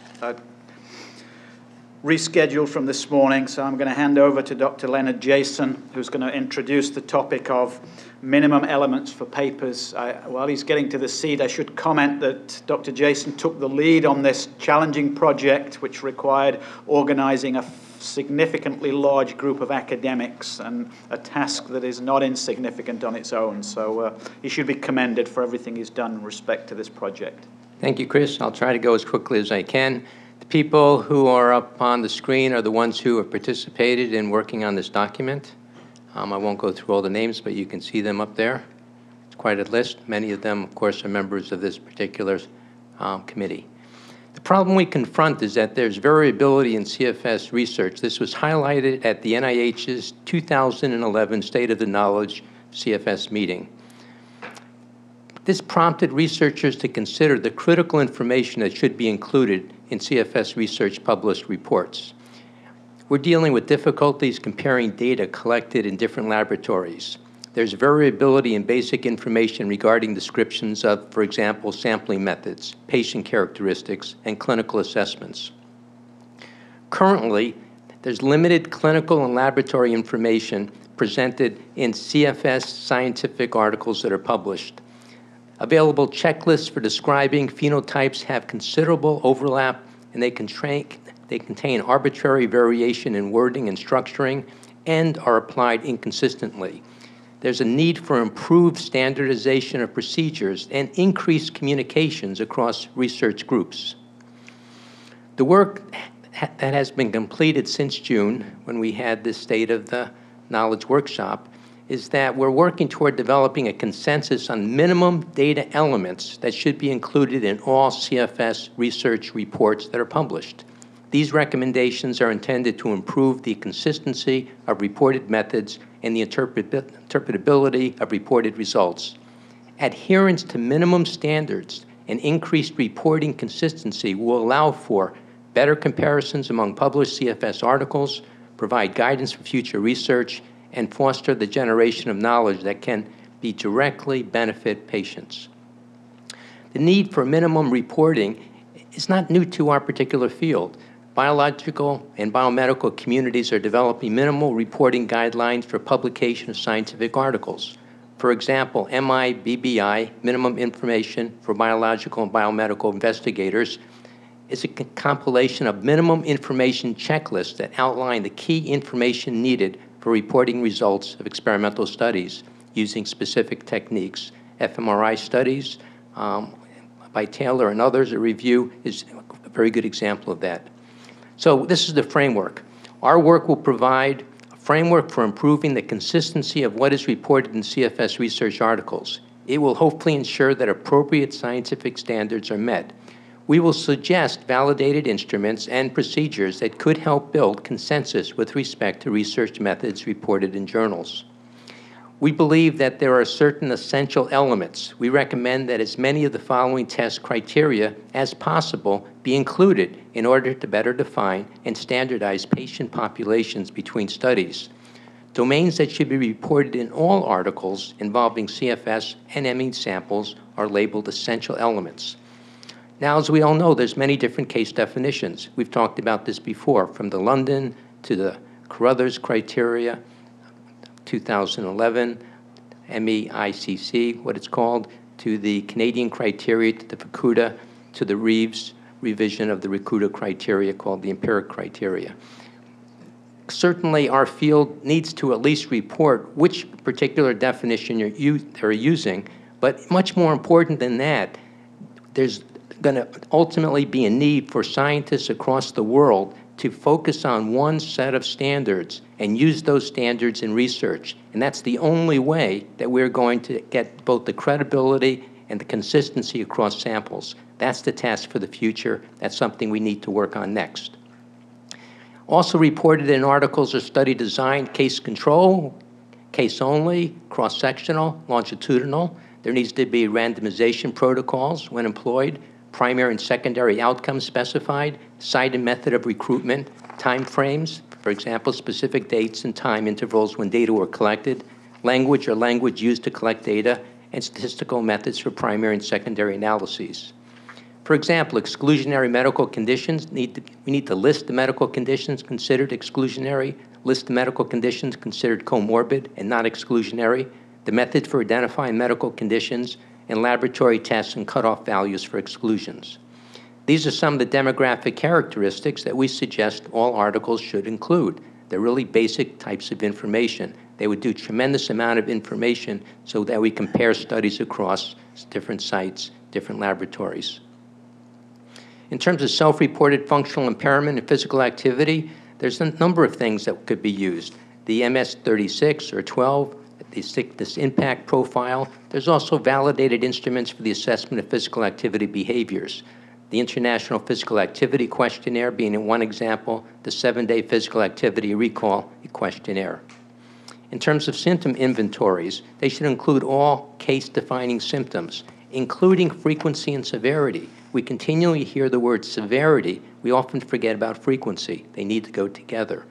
rescheduled from this morning, so I'm going to hand over to Dr. Leonard Jason, who's going to introduce the topic of minimum elements for papers. While he's getting to the seat, I should comment that Dr. Jason took the lead on this challenging project, which required organizing a significantly large group of academics, and a task that is not insignificant on its own. So he should be commended for everything he's done in respect to this project. Thank you, Chris. I'll try to go as quickly as I can. The people who are up on the screen are the ones who have participated in working on this document. I won't go through all the names, but you can see them up there. It's quite a list. Many of them, of course, are members of this particular committee. The problem we confront is that there's variability in CFS research. This was highlighted at the NIH's 2011 State of the Knowledge CFS meeting. This prompted researchers to consider the critical information that should be included in CFS research published reports. We're dealing with difficulties comparing data collected in different laboratories. There's variability in basic information regarding descriptions of, for example, sampling methods, patient characteristics, and clinical assessments. Currently, there's limited clinical and laboratory information presented in CFS scientific articles that are published. Available checklists for describing phenotypes have considerable overlap, and they contain arbitrary variation in wording and structuring and are applied inconsistently. There's a need for improved standardization of procedures and increased communications across research groups. The work that has been completed since June, when we had this State of the Knowledge workshop, is that we're working toward developing a consensus on minimum data elements that should be included in all CFS research reports that are published. These recommendations are intended to improve the consistency of reported methods and the interpretability of reported results. Adherence to minimum standards and increased reporting consistency will allow for better comparisons among published CFS articles, provide guidance for future research, and foster the generation of knowledge that can directly benefit patients. The need for minimum reporting is not new to our particular field. Biological and biomedical communities are developing minimal reporting guidelines for publication of scientific articles. For example, MIBBI, Minimum Information for Biological and Biomedical Investigators, is a compilation of minimum information checklists that outline the key information needed for reporting results of experimental studies using specific techniques. fMRI studies by Taylor and others, a review is a very good example of that. So this is the framework. Our work will provide a framework for improving the consistency of what is reported in CFS research articles. It will hopefully ensure that appropriate scientific standards are met. We will suggest validated instruments and procedures that could help build consensus with respect to research methods reported in journals. We believe that there are certain essential elements. We recommend that as many of the following test criteria as possible be included in order to better define and standardize patient populations between studies. Domains that should be reported in all articles involving CFS and ME samples are labeled essential elements. Now, as we all know, there's many different case definitions. We've talked about this before, from the London to the Carruthers criteria, 2011, MEICC, what it's called, to the Canadian criteria, to the Fukuda, to the Reeves revision of the Fukuda criteria called the empiric criteria. Certainly, our field needs to at least report which particular definition they're using, but much more important than that, there's going to ultimately be a need for scientists across the world to focus on one set of standards and use those standards in research. And that's the only way that we're going to get both the credibility and the consistency across samples. That's the task for the future. That's something we need to work on next. Also reported in articles are study design, case control, case only, cross-sectional, longitudinal. There needs to be randomization protocols when employed, primary and secondary outcomes specified, site and method of recruitment, time frames, for example, specific dates and time intervals when data were collected, language or language used to collect data, and statistical methods for primary and secondary analyses. For example, exclusionary medical conditions, we need to list the medical conditions considered exclusionary, list the medical conditions considered comorbid and not exclusionary, the methods for identifying medical conditions, and laboratory tests and cutoff values for exclusions. These are some of the demographic characteristics that we suggest all articles should include. They're really basic types of information. They would do tremendous amount of information so that we compare studies across different sites, different laboratories. In terms of self-reported functional impairment and physical activity, there's a number of things that could be used. The MS-36 or 12, this impact profile. There's also validated instruments for the assessment of physical activity behaviors. The International Physical Activity Questionnaire being one example, the 7-day Physical Activity Recall Questionnaire. In terms of symptom inventories, they should include all case-defining symptoms, including frequency and severity. We continually hear the word severity. We often forget about frequency. They need to go together.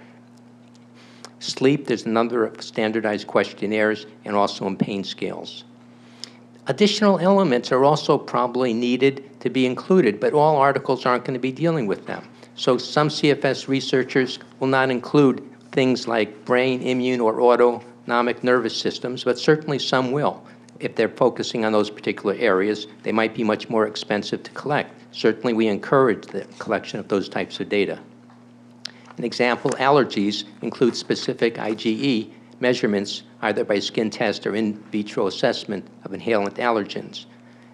Sleep, there's a number of standardized questionnaires and also in pain scales. Additional elements are also probably needed to be included, but all articles aren't going to be dealing with them. So some CFS researchers will not include things like brain, immune, or autonomic nervous systems, but certainly some will. If they're focusing on those particular areas, they might be much more expensive to collect. Certainly we encourage the collection of those types of data. An example, allergies include specific IgE measurements either by skin test or in vitro assessment of inhalant allergens.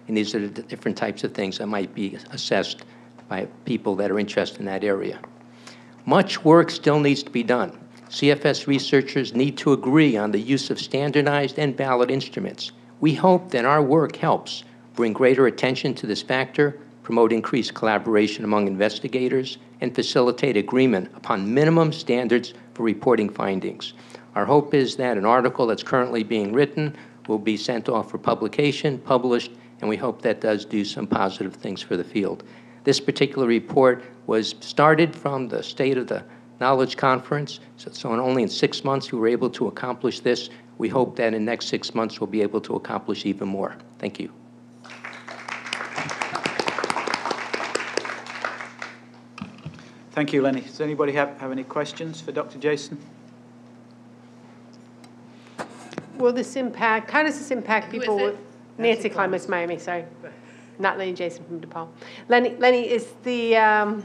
And these are the different types of things that might be assessed by people that are interested in that area. Much work still needs to be done. CFS researchers need to agree on the use of standardized and valid instruments. We hope that our work helps bring greater attention to this factor, promote increased collaboration among investigators, and facilitate agreement upon minimum standards for reporting findings. Our hope is that an article that's currently being written will be sent off for publication, published, and we hope that does do some positive things for the field. This particular report was started from the State of the Knowledge Conference, so only in 6 months we were able to accomplish this. We hope that in the next 6 months we'll be able to accomplish even more. Thank you. Thank you, Lenny. Does anybody have any questions for Dr. Jason? Will this impact, how does this impact people with Nancy Klimas, Miami, sorry. Not Lenny Jason from DePaul. Lenny, is the,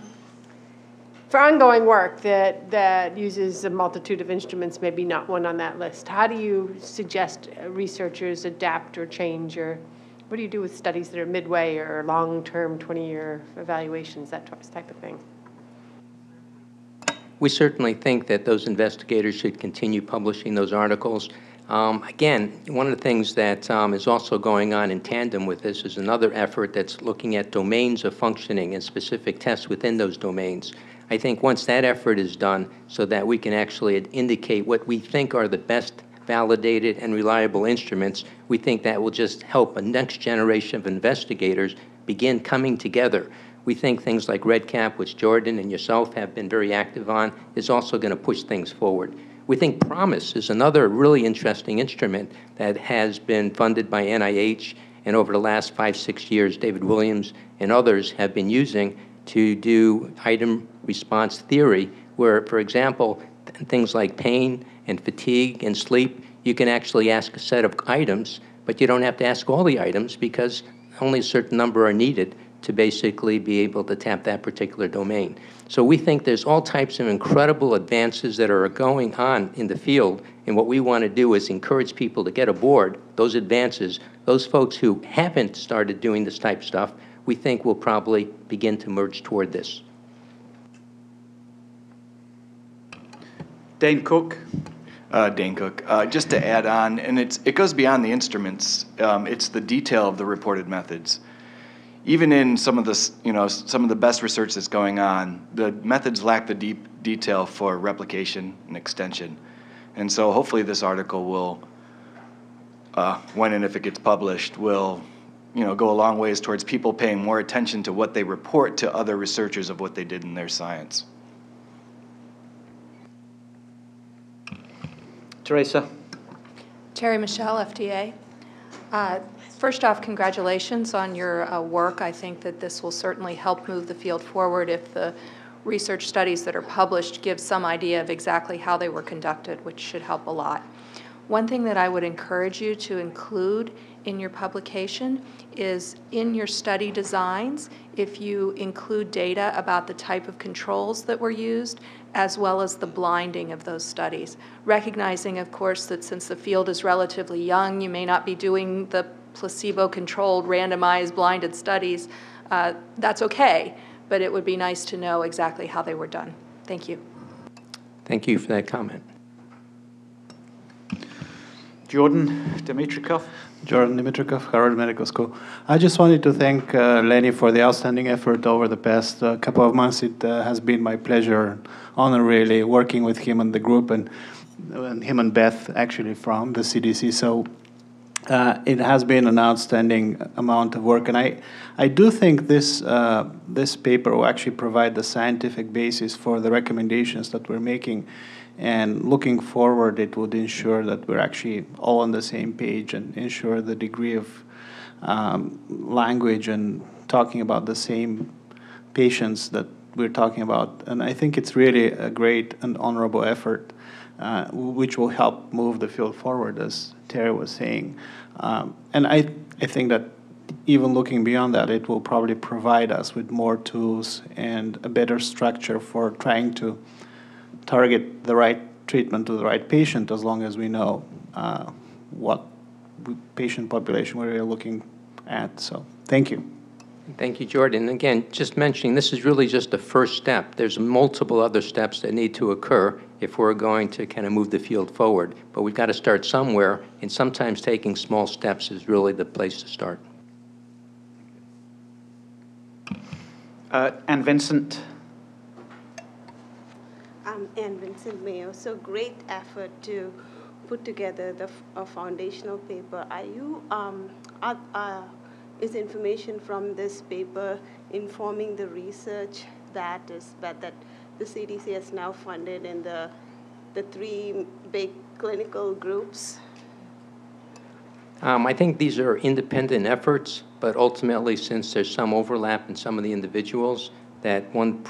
for ongoing work that uses a multitude of instruments, maybe not one on that list, how do you suggest researchers adapt or change, or what do you do with studies that are midway or long-term 20-year evaluations, that type of thing? We certainly think that those investigators should continue publishing those articles. Again, one of the things that is also going on in tandem with this is another effort that's looking at domains of functioning and specific tests within those domains. I think once that effort is done so that we can actually indicate what we think are the best validated and reliable instruments, we think that will just help a next generation of investigators begin coming together. We think things like REDCap, which Jordan and yourself have been very active on, is also going to push things forward. We think PROMIS is another really interesting instrument that has been funded by NIH, and over the last 5-6 years, David Williams and others have been using to do item response theory, where, for example, things like pain and fatigue and sleep, you can actually ask a set of items, but you don't have to ask all the items because only a certain number are needed to basically be able to tap that particular domain. So we think there's all types of incredible advances that are going on in the field, and what we want to do is encourage people to get aboard those advances. Those folks who haven't started doing this type of stuff, we think will probably begin to merge toward this. Dane Cook. Dane Cook. Just to add on, and it goes beyond the instruments. It's the detail of the reported methods. Even in some of the some of the best research that's going on, the methods lack the deep detail for replication and extension. And so hopefully this article will, when and if it gets published, will go a long ways towards people paying more attention to what they report to other researchers of what they did in their science. Teresa. Terry Michelle, FDA. First off, congratulations on your work. I think that this will certainly help move the field forward if the research studies that are published give some idea of exactly how they were conducted, which should help a lot. One thing that I would encourage you to include in your publication is in your study designs, if you include data about the type of controls that were used, as well as the blinding of those studies. Recognizing, of course, that since the field is relatively young, you may not be doing the placebo-controlled, randomized, blinded studies. That's okay, but it would be nice to know exactly how they were done. Thank you. Thank you for that comment. Jordan Dimitrikov. Jordan Dimitrikov, Harvard Medical School. I just wanted to thank Lenny for the outstanding effort over the past couple of months. It has been my pleasure, honor really, working with him and the group, and him and Beth actually from the CDC. So it has been an outstanding amount of work, and I do think this this paper will actually provide the scientific basis for the recommendations that we're making. And looking forward, it would ensure that we're actually all on the same page and ensure the degree of language and talking about the same patients that we're talking about. And I think it's really a great and honorable effort, which will help move the field forward, as Terry was saying. And I think that even looking beyond that, it will probably provide us with more tools and a better structure for trying to target the right treatment to the right patient, as long as we know what patient population we're looking at. So thank you. Thank you, Jordan. Again, just mentioning, this is really just the first step. There's multiple other steps that need to occur if we're going to kind of move the field forward. But we've got to start somewhere, and sometimes taking small steps is really the place to start. And Vincent. And Vincent Mayo. So great effort to put together a foundational paper. Are you, is information from this paper informing the research that the CDC has now funded in the three big clinical groups? I think these are independent efforts, but ultimately, since there's some overlap in some of the individuals, that one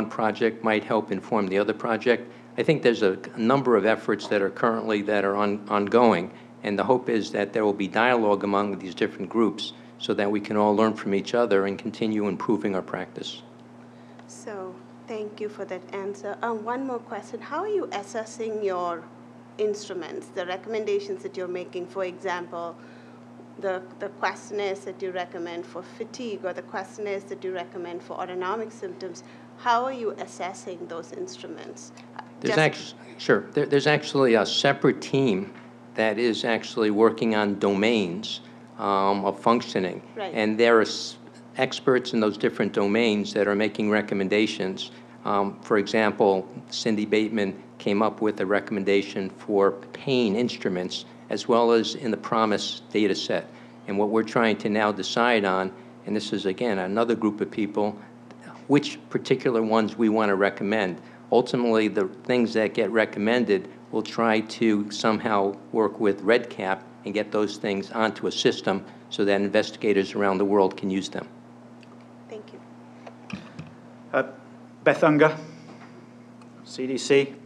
project might help inform the other project. I think there's a number of efforts that are currently ongoing, and the hope is that there will be dialogue among these different groups so that we can all learn from each other and continue improving our practice. So thank you for that answer. One more question. How are you assessing your instruments, the recommendations that you're making? For example, the questionnaires that you recommend for fatigue or the questionnaires that you recommend for autonomic symptoms, how are you assessing those instruments? There's actually a separate team that is actually working on domains of functioning. Right. And there are experts in those different domains that are making recommendations. For example, Cindy Bateman came up with a recommendation for pain instruments as well as in the PROMIS data set. And what we're trying to now decide on, and this is, again, another group of people, which particular ones we want to recommend. Ultimately, the things that get recommended, we'll try to somehow work with REDCap and get those things onto a system so that investigators around the world can use them. Thank you. Beth Unger, CDC.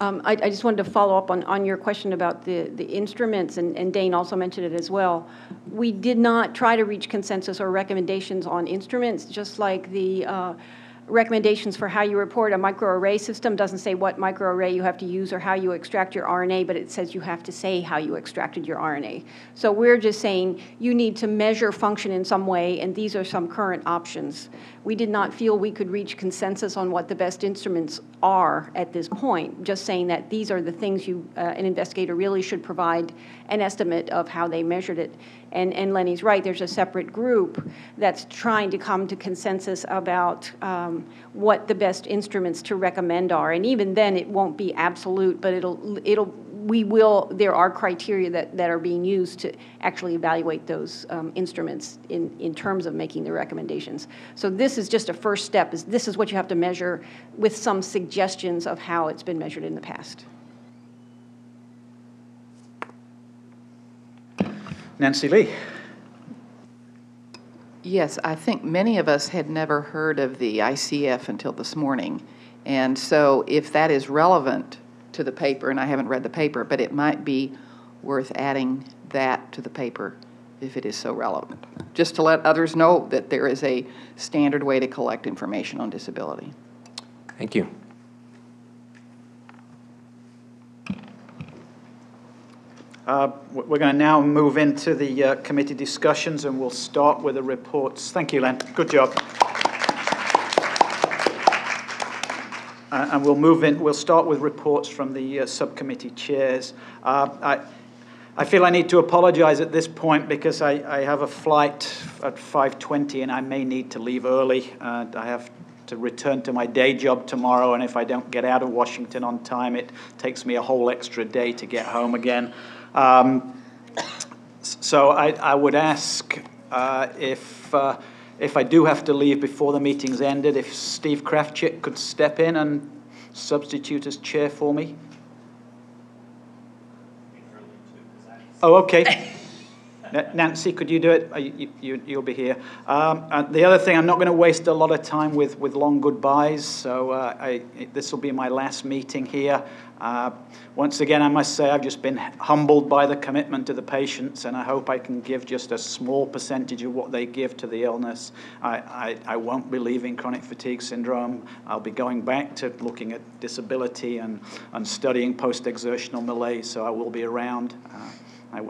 I just wanted to follow up on your question about the instruments, and Dane also mentioned it as well. We did not try to reach consensus or recommendations on instruments, just like the recommendations for how you report a microarray system doesn't say what microarray you have to use or how you extract your RNA, but it says you have to say how you extracted your RNA. So we're just saying you need to measure function in some way, and these are some current options. We did not feel we could reach consensus on what the best instruments are at this point, just saying that these are the things an investigator really should provide an estimate of how they measured it. And Lenny's right, there's a separate group that's trying to come to consensus about what the best instruments to recommend are. And even then, it won't be absolute, but there are criteria that are being used to actually evaluate those instruments in terms of making the recommendations. So this is just a first step. This is what you have to measure with some suggestions of how it's been measured in the past. Nancy Lee. Yes, I think many of us had never heard of the ICF until this morning. And so if that is relevant to the paper, and I haven't read the paper, but it might be worth adding that to the paper if it is so relevant, just to let others know that there is a standard way to collect information on disability. Thank you. We're going to now move into the committee discussions, and we'll start with the reports. Thank you, Len. Good job. And we'll move in. We'll start with reports from the subcommittee chairs. I feel I need to apologize at this point because I have a flight at 5:20 and I may need to leave early. I have to return to my day job tomorrow, and if I don't get out of Washington on time, it takes me a whole extra day to get home again. So I would ask if I do have to leave before the meeting's ended, if Steve Krafchick could step in and substitute as chair for me. Oh, okay. Nancy, could you do it? You'll be here. And the other thing, I'm not going to waste a lot of time with long goodbyes, so this will be my last meeting here. Once again, I must say I've just been humbled by the commitment to the patients, and I hope I can give just a small percentage of what they give to the illness. I won't be leaving chronic fatigue syndrome. I'll be going back to looking at disability and studying post-exertional malaise, so I will be around.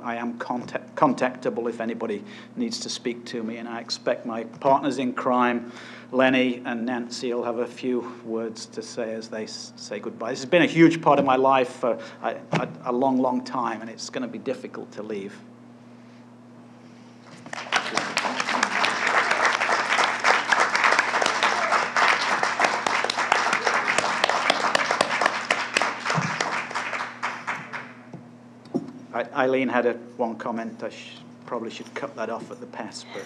I am contactable if anybody needs to speak to me, and I expect my partners in crime, Lenny and Nancy, will have a few words to say as they say goodbye. This has been a huge part of my life for a long, long time, and it's going to be difficult to leave. Eileen had one comment. I probably should cut that off at the pass. But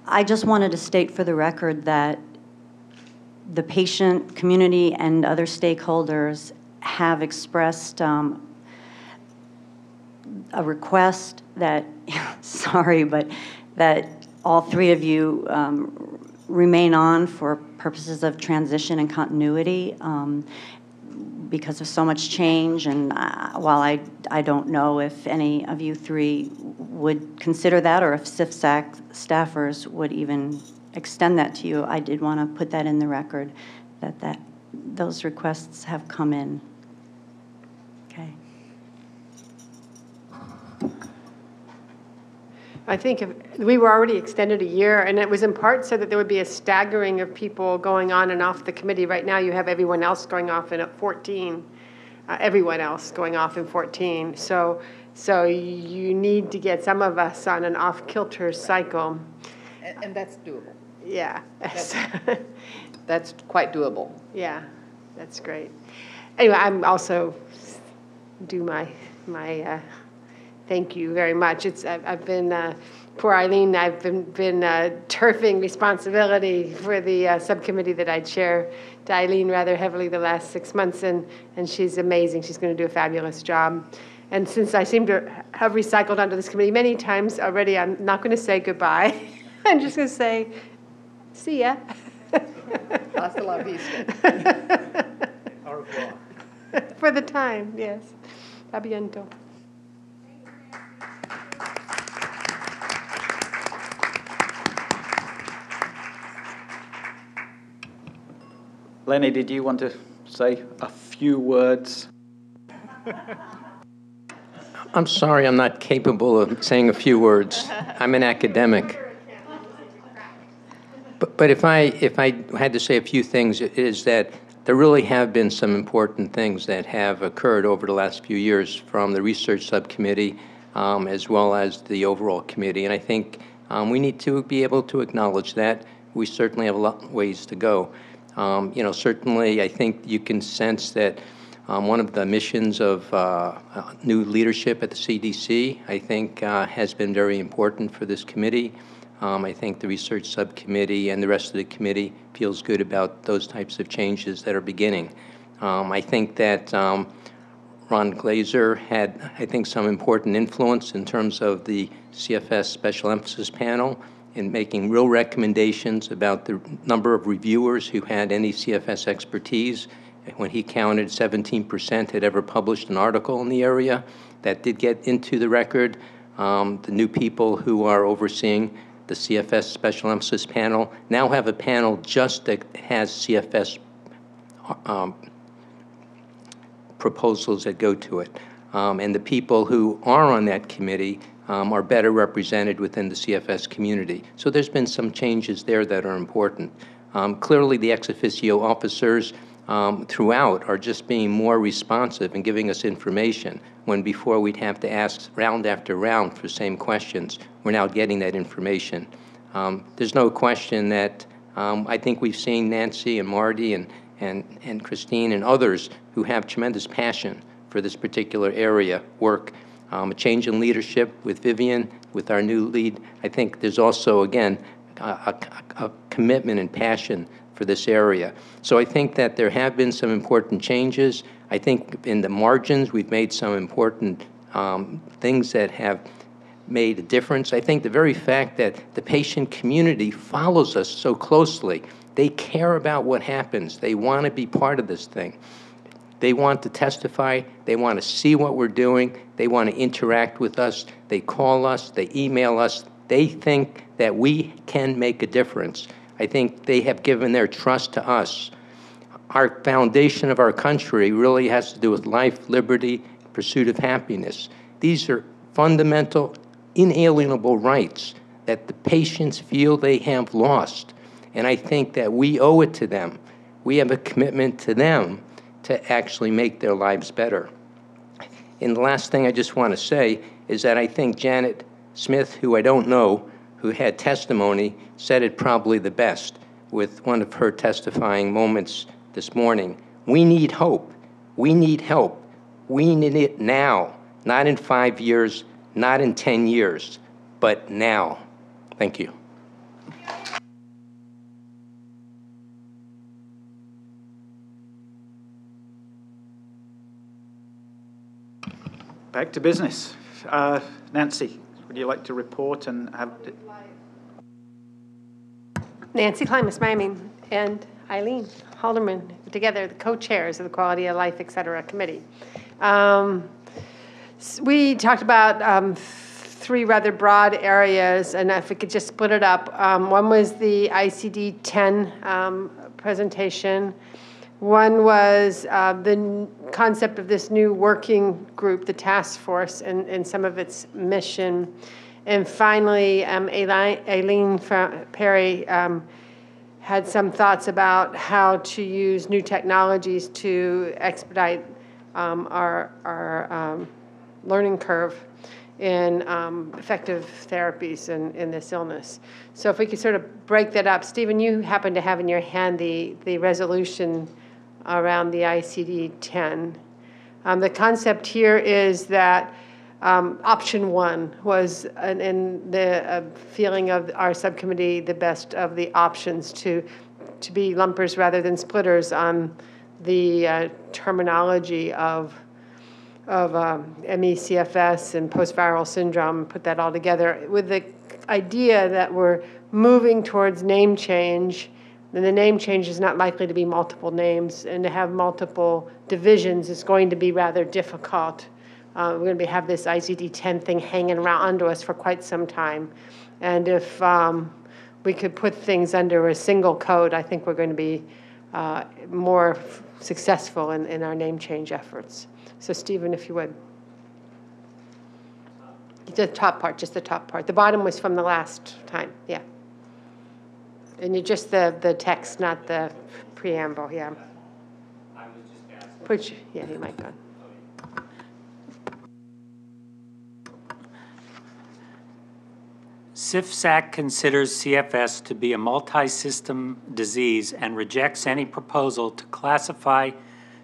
I just wanted to state for the record that the patient community and other stakeholders have expressed a request that, sorry, but that all three of you remain on for purposes of transition and continuity. Because of so much change, and while I don't know if any of you three would consider that, or if CFSAC staffers would even extend that to you, I did want to put that in the record, that those requests have come in. Okay. I think we were already extended a year, and it was in part so that there would be a staggering of people going on and off the committee. Right now, you have everyone else going off in 14, everyone else going off in 14. So you need to get some of us on an off-kilter cycle. And that's doable. Yeah. That's quite doable. Yeah, that's great. Anyway, I'm also do my thank you very much. I've been, poor Eileen, I've been turfing responsibility for the subcommittee that I chair to Eileen rather heavily the last 6 months, and she's amazing. She's going to do a fabulous job. And since I seem to have recycled onto this committee many times already, I'm not going to say goodbye. I'm just going to say, see ya. Hasta la vista. Au revoir. For the time, yes. A biento. Lenny, did you want to say a few words? I'm sorry, I'm not capable of saying a few words. I'm an academic. But if I had to say a few things, it is that there really have been some important things that have occurred over the last few years from the research subcommittee as well as the overall committee. And I think we need to be able to acknowledge that. We certainly have a lot of ways to go. Certainly I think you can sense that one of the missions of new leadership at the CDC, I think, has been very important for this committee. I think the research subcommittee and the rest of the committee feels good about those types of changes that are beginning. I think that Ron Glazer had, I think, some important influence in terms of the CFS Special Emphasis Panel in making real recommendations about the number of reviewers who had any CFS expertise. When he counted, 17% had ever published an article in the area. That did get into the record. The new people who are overseeing the CFS Special Emphasis Panel now have a panel just that has CFS proposals that go to it. And the people who are on that committee are better represented within the CFS community. So there's been some changes there that are important. Clearly, the ex officio officers throughout are just being more responsive and giving us information, when before we'd have to ask round after round for the same questions. We're now getting that information. There's no question that I think we've seen Nancy and Marty and Christine and others who have tremendous passion for this particular area work. A change in leadership with Vivian, with our new lead. I think there's also, again, a commitment and passion for this area. So I think that there have been some important changes. I think in the margins we've made some important things that have made a difference. I think the very fact that the patient community follows us so closely, they care about what happens. They want to be part of this thing. They want to testify. They want to see what we're doing. They want to interact with us. They call us. They email us. They think that we can make a difference. I think they have given their trust to us. Our foundation of our country really has to do with life, liberty, pursuit of happiness. These are fundamental, inalienable rights that the patients feel they have lost. And I think that we owe it to them. We have a commitment to them to actually make their lives better. And the last thing I just want to say is that I think Janet Smith, who I don't know, who had testimony, said it probably the best with one of her testifying moments this morning. We need hope. We need help. We need it now, not in 5 years, not in 10 years, but now. Thank you. Back to business. Nancy, would you like to report and have... Nancy Klimas, Miami, and Eileen Halderman, together the co-chairs of the Quality of Life, et cetera, committee. We talked about three rather broad areas, and if we could just split it up. One was the ICD-10 presentation. One was the concept of this new working group, the task force, and some of its mission. And finally, Aileen Perry had some thoughts about how to use new technologies to expedite our learning curve in effective therapies in this illness. So if we could sort of break that up. Stephen, you happen to have in your hand the resolution around the ICD-10. The concept here is that option one was, in the feeling of our subcommittee, the best of the options to be lumpers rather than splitters on the terminology of ME/CFS and post-viral syndrome, put that all together with the idea that we're moving towards name change. And the name change is not likely to be multiple names, and to have multiple divisions is going to be rather difficult. We're going to have this ICD-10 thing hanging around onto us for quite some time. And if we could put things under a single code, I think we're going to be more successful in our name change efforts. So Stephen, if you would. The top part, just the top part. The bottom was from the last time, yeah. And you just the text, not the preamble, yeah. I was just asking. Yeah, you might go. CFSAC considers CFS to be a multi-system disease and rejects any proposal to classify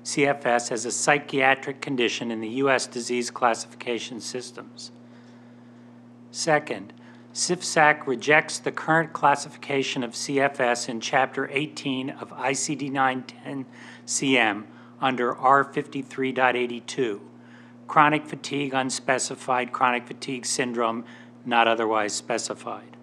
CFS as a psychiatric condition in the U.S. disease classification systems. Second, CFSAC rejects the current classification of CFS in Chapter 18 of ICD-910-CM under R53.82 chronic fatigue unspecified, chronic fatigue syndrome not otherwise specified.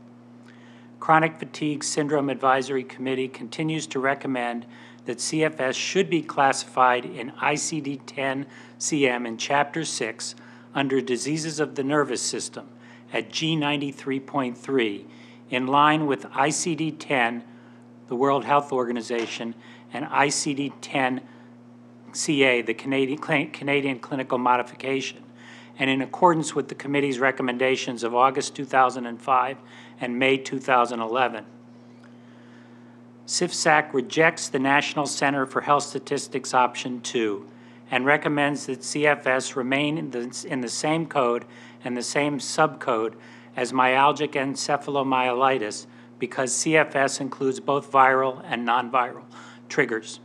Chronic Fatigue Syndrome Advisory Committee continues to recommend that CFS should be classified in ICD-10-CM in Chapter 6 under Diseases of the Nervous System at G93.3, in line with ICD-10, the World Health Organization, and ICD-10-CA, the Canadian Clinical Modification, and in accordance with the committee's recommendations of August 2005 and May 2011. CFSAC rejects the National Center for Health Statistics Option 2 and recommends that CFS remain in the same code and the same subcode as myalgic encephalomyelitis because CFS includes both viral and non-viral triggers.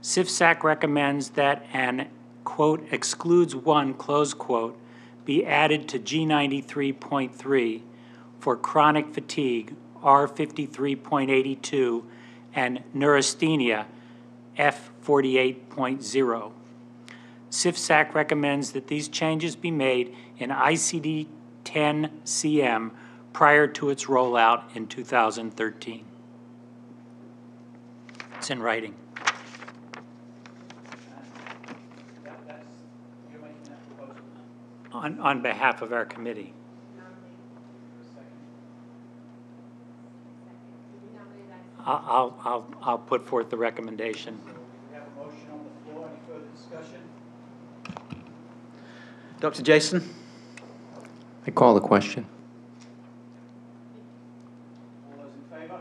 CFSAC recommends that an, quote, excludes one, close quote, be added to G93.3 for chronic fatigue, R53.82, and neurasthenia, F48.0. CFSAC recommends that these changes be made in ICD-10-CM prior to its rollout in 2013. It's in writing. On behalf of our committee. I'll put forth the recommendation. We have a motion on the floor. Any further discussion? Dr. Jason? I call the question. All those in favor?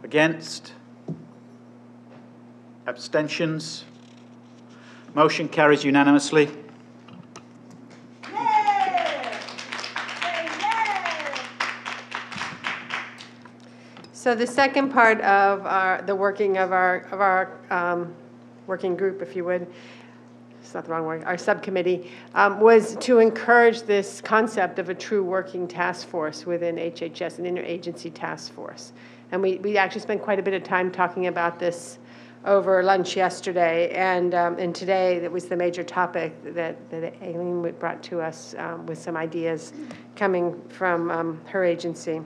Against? Abstentions? Motion carries unanimously. So the second part of the working of our working group, if you would, it's not the wrong word, our subcommittee, was to encourage this concept of a true working task force within HHS, an interagency task force. And we actually spent quite a bit of time talking about this over lunch yesterday, and today that was the major topic that Aileen brought to us with some ideas coming from her agency.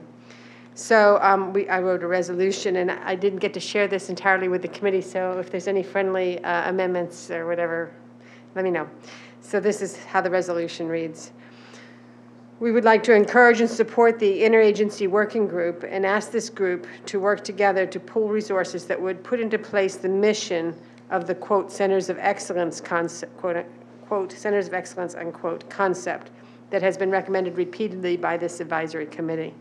So I wrote a resolution, and I didn't get to share this entirely with the committee, so if there's any friendly amendments or whatever, let me know. So this is how the resolution reads. We would like to encourage and support the interagency working group and ask this group to work together to pool resources that would put into place the mission of the, quote, Centers of Excellence concept, quote, Centers of Excellence, unquote, concept that has been recommended repeatedly by this advisory committee.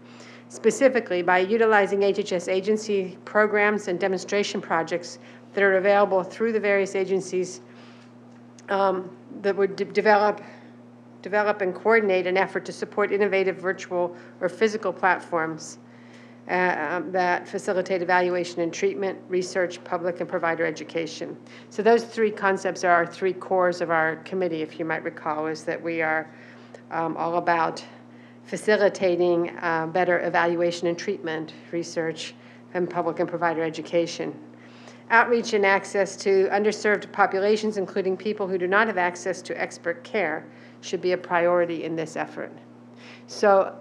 Specifically, by utilizing HHS agency programs and demonstration projects that are available through the various agencies that would develop and coordinate an effort to support innovative virtual or physical platforms that facilitate evaluation and treatment, research, public and provider education. So those three concepts are our three cores of our committee, if you might recall, is that we are all about facilitating better evaluation and treatment, research, and public and provider education. Outreach and access to underserved populations, including people who do not have access to expert care, should be a priority in this effort. So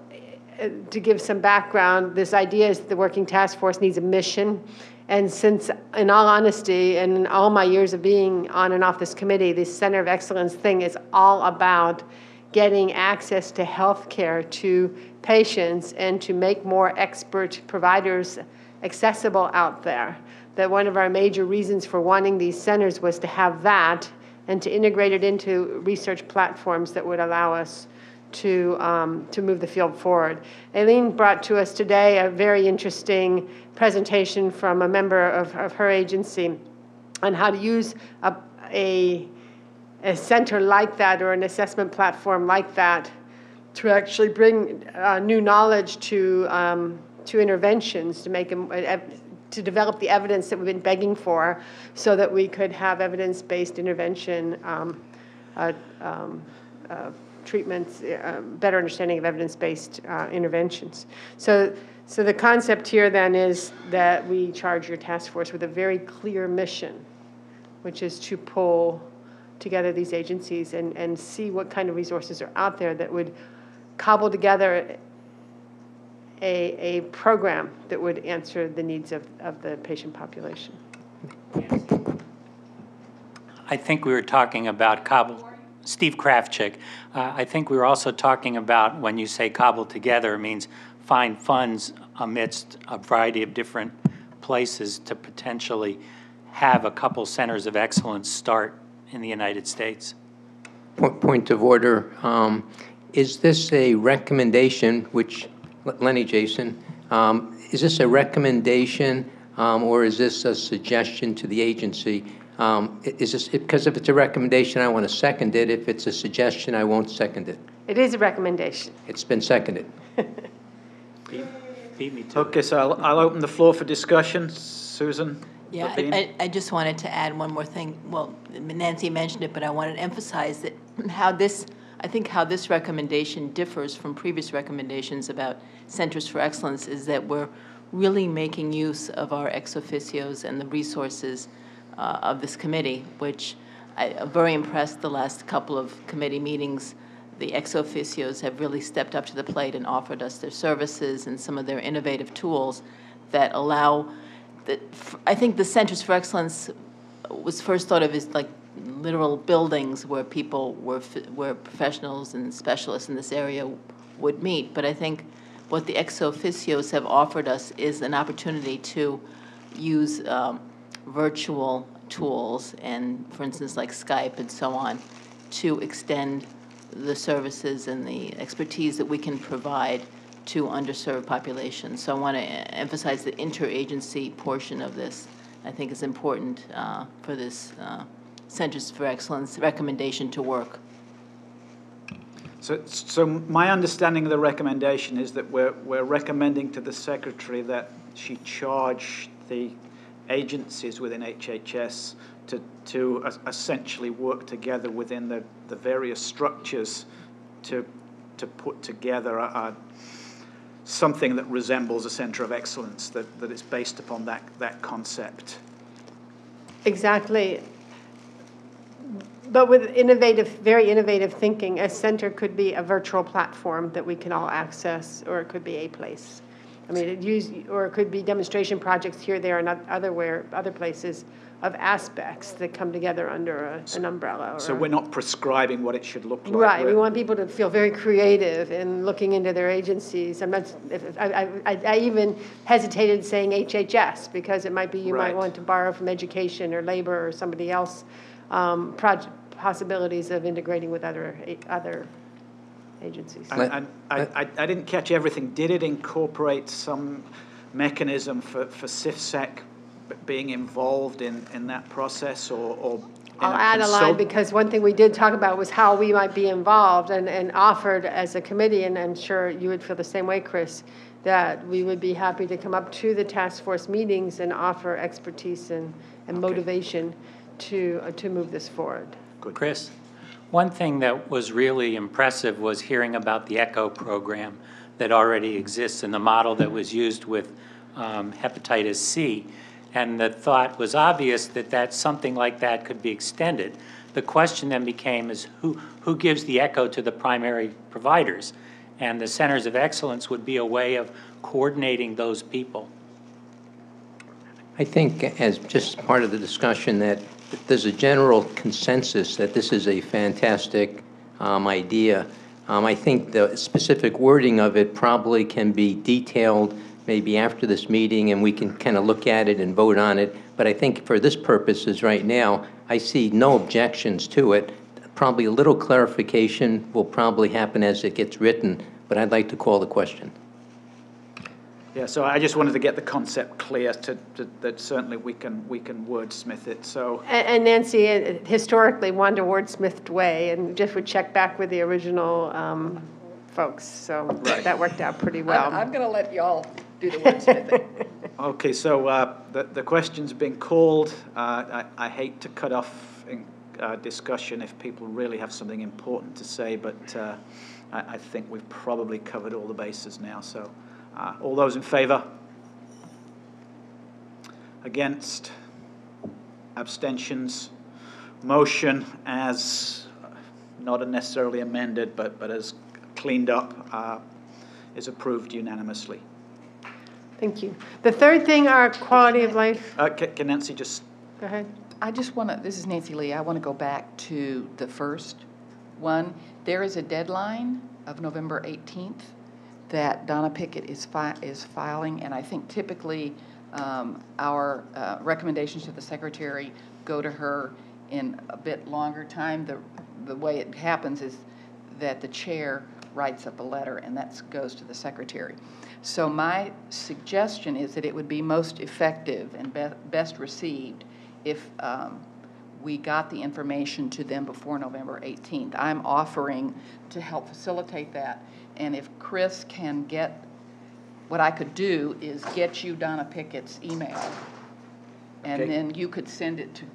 to give some background, this idea is that the Working Task Force needs a mission. And since, in all honesty, and in all my years of being on and off this committee, this Center of Excellence thing is all about getting access to health care to patients and to make more expert providers accessible out there. That one of our major reasons for wanting these centers was to have that and to integrate it into research platforms that would allow us to move the field forward. Aileen brought to us today a very interesting presentation from a member of her agency on how to use a center like that or an assessment platform like that to actually bring new knowledge to interventions, to make them to develop the evidence that we've been begging for so that we could have evidence-based intervention treatments, better understanding of evidence-based interventions. So the concept here then is that we charge your task force with a very clear mission which is to pull together these agencies and see what kind of resources are out there that would cobble together a program that would answer the needs of the patient population. I think we were talking about cobble. Steve Kravchik. I think we were also talking about when you say cobble together, it means find funds amidst a variety of different places to potentially have a couple centers of excellence start in the United States. Point of order. Is this a recommendation, which, Lenny, Jason, is this a recommendation or is this a suggestion to the agency? Is this, because if it's a recommendation, I want to second it. If it's a suggestion, I won't second it. It is a recommendation. It's been seconded. Beat me to Okay, so I'll open the floor for discussion. Susan? Yeah, I just wanted to add one more thing. Well, Nancy mentioned it, but I wanted to emphasize that I think how this recommendation differs from previous recommendations about Centers for Excellence is that we're really making use of our ex officios and the resources of this committee, which I'm very impressed the last couple of committee meetings. The ex officios have really stepped up to the plate and offered us their services and some of their innovative tools that allow I think the Centers for Excellence was first thought of as like literal buildings where people where professionals and specialists in this area would meet. But I think what the ex officios have offered us is an opportunity to use virtual tools and, for instance, like Skype and so on, to extend the services and the expertise that we can provide to underserved populations. So I want to emphasize the interagency portion of this. I think is important for this Centers for Excellence recommendation to work. So my understanding of the recommendation is that we're recommending to the Secretary that she charge the agencies within HHS to essentially work together within the various structures to put together something that resembles a center of excellence, that is based upon that concept. Exactly. But with very innovative thinking, a center could be a virtual platform that we can all access, or it could be a place. I mean, it could be demonstration projects here, there, and other places of aspects that come together under an umbrella. So we're not prescribing what it should look like. Right. We want people to feel very creative in looking into their agencies. I even hesitated saying HHS because it might be you might want to borrow from education or labor or somebody else. Possibilities of integrating with other agencies. And I didn't catch everything. Did it incorporate some mechanism for CIFSEC being involved in that process, or I'll add a line, because one thing we did talk about was how we might be involved, and offered as a committee, and I'm sure you would feel the same way, Chris, that we would be happy to come up to the task force meetings and offer expertise and motivation to move this forward. Good. Chris, one thing that was really impressive was hearing about the ECHO program that already exists and the model that was used with hepatitis C. And the thought was obvious that something like that could be extended. The question then became is who gives the ECHO to the primary providers? And the Centers of Excellence would be a way of coordinating those people. I think as just part of the discussion that there's a general consensus that this is a fantastic idea. I think the specific wording of it probably can be detailed maybe after this meeting, and we can kind of look at it and vote on it. But I think for this purposes right now, I see no objections to it. Probably a little clarification will probably happen as it gets written, but I'd like to call the question. Yeah, so I just wanted to get the concept clear that certainly we can wordsmith it. So and Nancy historically wanted a wordsmithed way, and just would check back with the original folks. So that worked out pretty well. I'm going to let y'all do the wordsmithing. Okay, so the question's been called. I hate to cut off discussion if people really have something important to say, but I think we've probably covered all the bases now. So. All those in favor? Against? Abstentions? Motion as not necessarily amended, but as cleaned up, is approved unanimously. Thank you. The third thing, our quality of life. Can Nancy just... Go ahead. I just want to, this is Nancy Lee, I want to go back to the first one. There is a deadline of November 18th that Donna Pickett is filing, and I think typically our recommendations to the secretary go to her in a bit longer time. The way it happens is that the chair writes up a letter, and that goes to the secretary. So my suggestion is that it would be most effective and best received if we got the information to them before November 18th. I'm offering to help facilitate that, and if Chris can get, what I could do is get you Donna Pickett's email, and then you could send it to,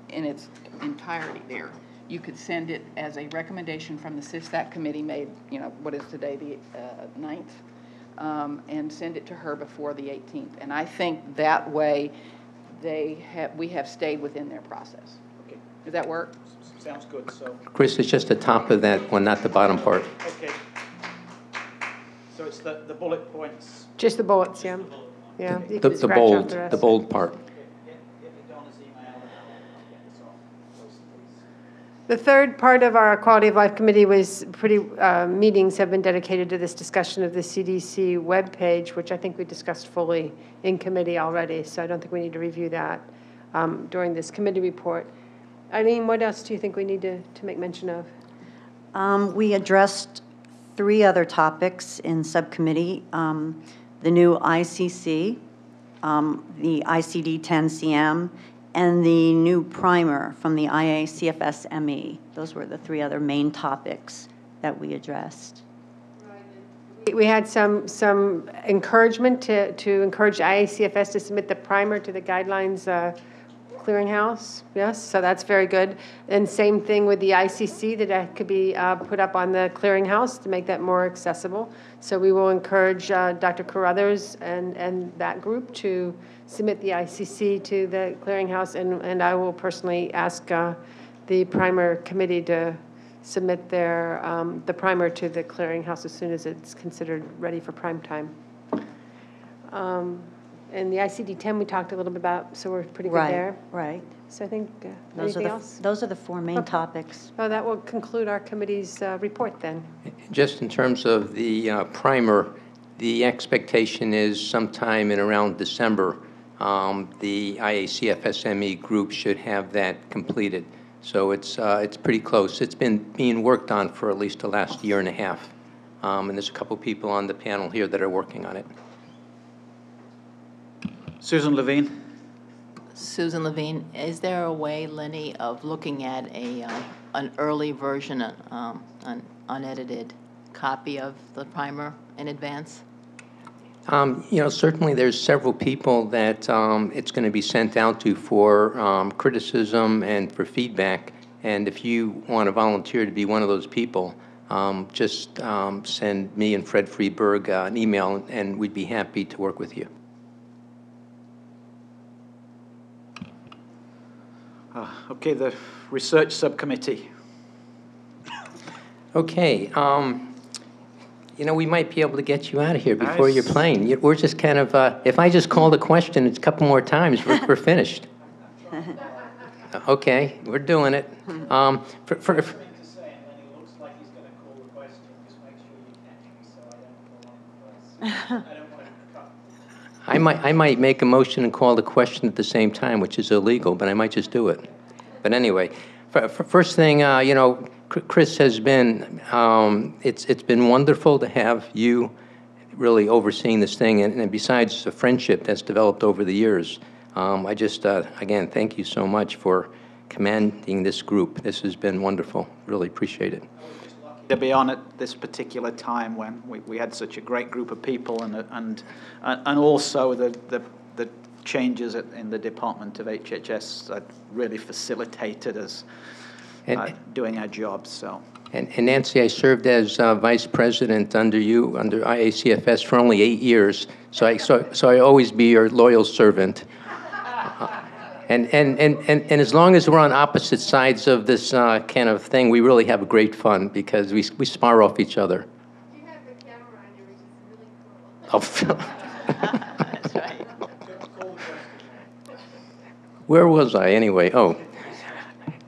in its entirety there. You could send it as a recommendation from the CIFSAC committee made, what is today, the 9th, and send it to her before the 18th. And I think that way we have stayed within their process. Okay. Does that work? Sounds good. So, Chris, it's just the top of that one, not the bottom part. okay. So it's the bullet points. Just the bullets, yeah. Yeah. You The can scratch off the rest. bold part. The third part of our Quality of Life Committee was meetings have been dedicated to this discussion of the CDC webpage, which I think we discussed fully in committee already, so I don't think we need to review that during this committee report. Eileen, what else do you think we need to make mention of? We addressed 3 other topics in subcommittee. The new ICC, the ICD-10-CM, and the new primer from the IA-CFS-ME. Those were the 3 other main topics that we addressed. We had some encouragement to encourage IA-CFS to submit the primer to the guidelines clearinghouse. Yes, so that's very good. And same thing with the ICC, that could be put up on the clearinghouse to make that more accessible. So we will encourage Dr. Carruthers and that group to submit the ICC to the clearinghouse, and I will personally ask the primer committee to submit the primer to the clearinghouse as soon as it's considered ready for prime time. And the ICD-10 we talked a little bit about, so we're pretty good there. Right. So I think, Those anything else? Those are the 4 main topics. Oh, that will conclude our committee's report then. Just in terms of the primer, the expectation is sometime in around December, the IA-CFS-ME group should have that completed. So it's pretty close. It's been being worked on for at least the last year and a half. And there's a couple people on the panel here that are working on it. Susan Levine. Susan Levine, is there a way, Lenny, of looking at an early version, an unedited copy of the primer in advance? Certainly there's several people that it's going to be sent out to for criticism and for feedback. And if you want to volunteer to be one of those people, just send me and Fred Freeberg an email, and we'd be happy to work with you. Okay, the research subcommittee. Okay. We might be able to get you out of here before your plane. We're just kind of, if I just call the question a couple more times, we're finished. Okay, we're doing it. I might make a motion and call the question at the same time, which is illegal, but I might just do it. But anyway, first thing, Chris has been, it's been wonderful to have you really overseeing this thing, and besides the friendship that's developed over the years, I just, again, thank you so much for commanding this group. This has been wonderful. Really appreciate it. To be on at this particular time when we had such a great group of people, and also the changes in the Department of HHS really facilitated us doing our jobs. So. And Nancy, I served as vice president under you, under IACFS, for only 8 years, so I always be your loyal servant. And as long as we're on opposite sides of this kind of thing, we really have great fun because we spar off each other. You have the camera on you, which is really cool. Oh, That's right. where was I anyway? Oh.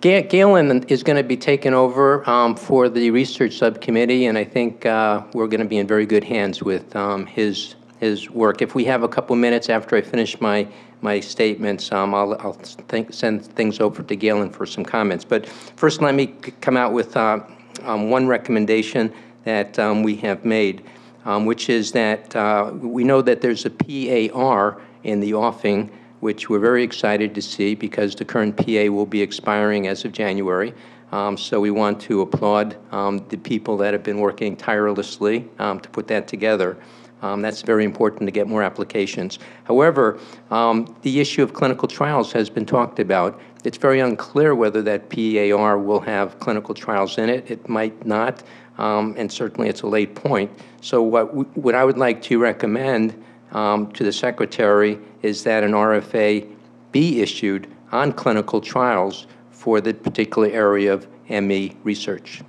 Galen is going to be taking over for the research subcommittee, and I think we're going to be in very good hands with his work. If we have a couple minutes after I finish my statements, I'll send things over to Galen for some comments. But first, let me come out with one recommendation that we have made, which is that we know that there's a PAR in the offing, which we're very excited to see because the current PA will be expiring as of January. So we want to applaud the people that have been working tirelessly to put that together. That's very important to get more applications. However, the issue of clinical trials has been talked about. It's very unclear whether that PAR will have clinical trials in it. It might not, and certainly it's a late point. So what I would like to recommend to the Secretary is that an RFA be issued on clinical trials for the particular area of ME research.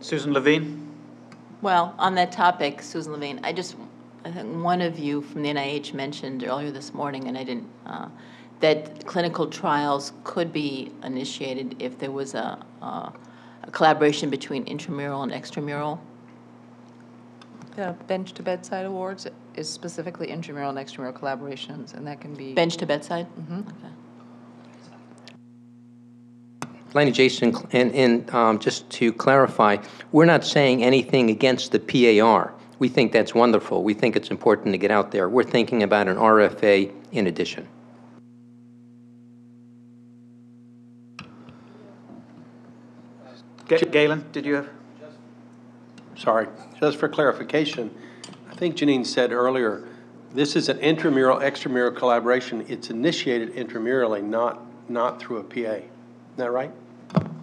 Susan Levine. Well, on that topic, Susan Levine, I think one of you from the NIH mentioned earlier this morning, and I didn't, that clinical trials could be initiated if there was a collaboration between intramural and extramural. The Bench to Bedside Awards is specifically intramural and extramural collaborations, and that can be... Bench to bedside? Mm-hmm. Okay. Lenny, Jason, and just to clarify, we're not saying anything against the PAR. We think that's wonderful. We think it's important to get out there. We're thinking about an RFA in addition. Galen, did you have? Sorry, just for clarification, I think Janine said earlier, this is an intramural, extramural collaboration. It's initiated intramurally, not through a PA. Isn't that right?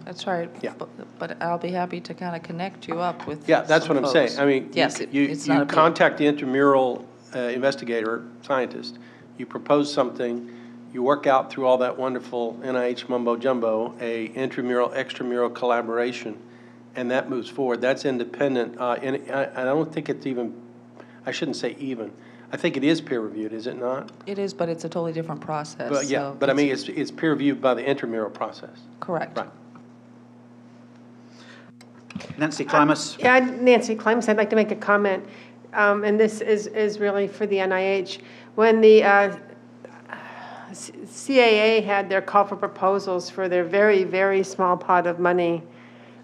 That's right. Yeah. But I'll be happy to kind of connect you up with. Yeah, that's what I'm folks. saying. I mean, yes, you contact the intramural investigator, scientist, you propose something, you work out through all that wonderful NIH mumbo jumbo, a intramural, extramural collaboration, and that moves forward. That's independent. And I don't think it's even, I shouldn't say even, I think it is peer reviewed, is it not? It is, but it's a totally different process. But yeah, so but I mean, it's peer reviewed by the intramural process. Correct. Right. Nancy Klimas. Yeah, Nancy Klimas. I'd like to make a comment, and this is really for the NIH. When the CAA had their call for proposals for their very, very small pot of money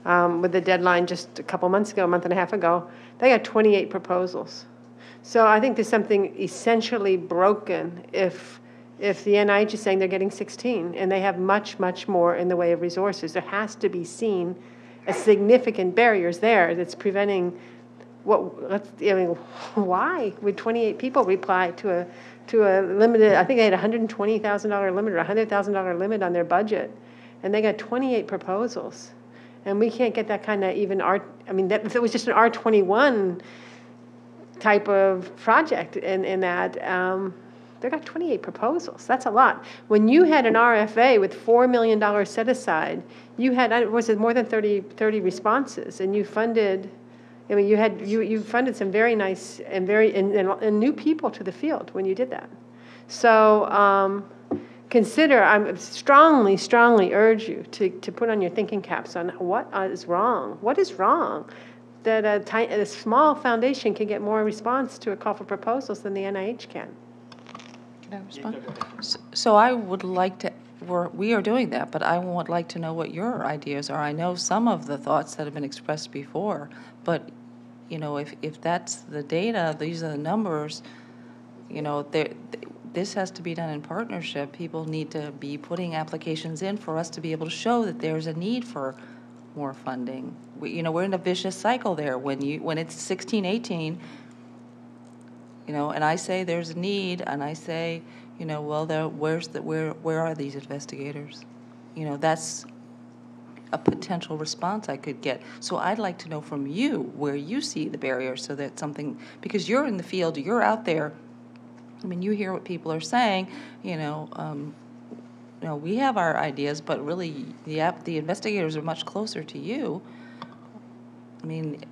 with the deadline just a couple months ago, a month and a half ago, they got 28 proposals. So I think there's something essentially broken if the NIH is saying they're getting 16 and they have much, much more in the way of resources. There has to be seen as significant barriers there that's preventing why would 28 people reply to a limited, I think they had $120,000 limit or $100,000 limit on their budget, and they got 28 proposals. And we can't get that kind of even that was just an R21 type of project in that. They got 28 proposals. That's a lot. When you had an RFA with $4 million set aside, you had, was it more than 30 responses, and you funded, you funded some very nice and and new people to the field when you did that. So I strongly urge you to put on your thinking caps on what is wrong. What is wrong that a small foundation can get more response to a call for proposals than the NIH can? Can I respond? So I would like to, we are doing that, but I would like to know what your ideas are. I know some of the thoughts that have been expressed before, but if that's the data, these are the numbers, this has to be done in partnership. People need to be putting applications in for us to be able to show that there's a need for more funding. We're in a vicious cycle there. When it's 16, 18, and I say there's a need, and I say, well, where are these investigators? That's a potential response I could get. So I'd like to know from you where you see the barriers, so that something, because you're in the field, you're out there. I mean, you hear what people are saying. We have our ideas, but really, the investigators are much closer to you. I mean,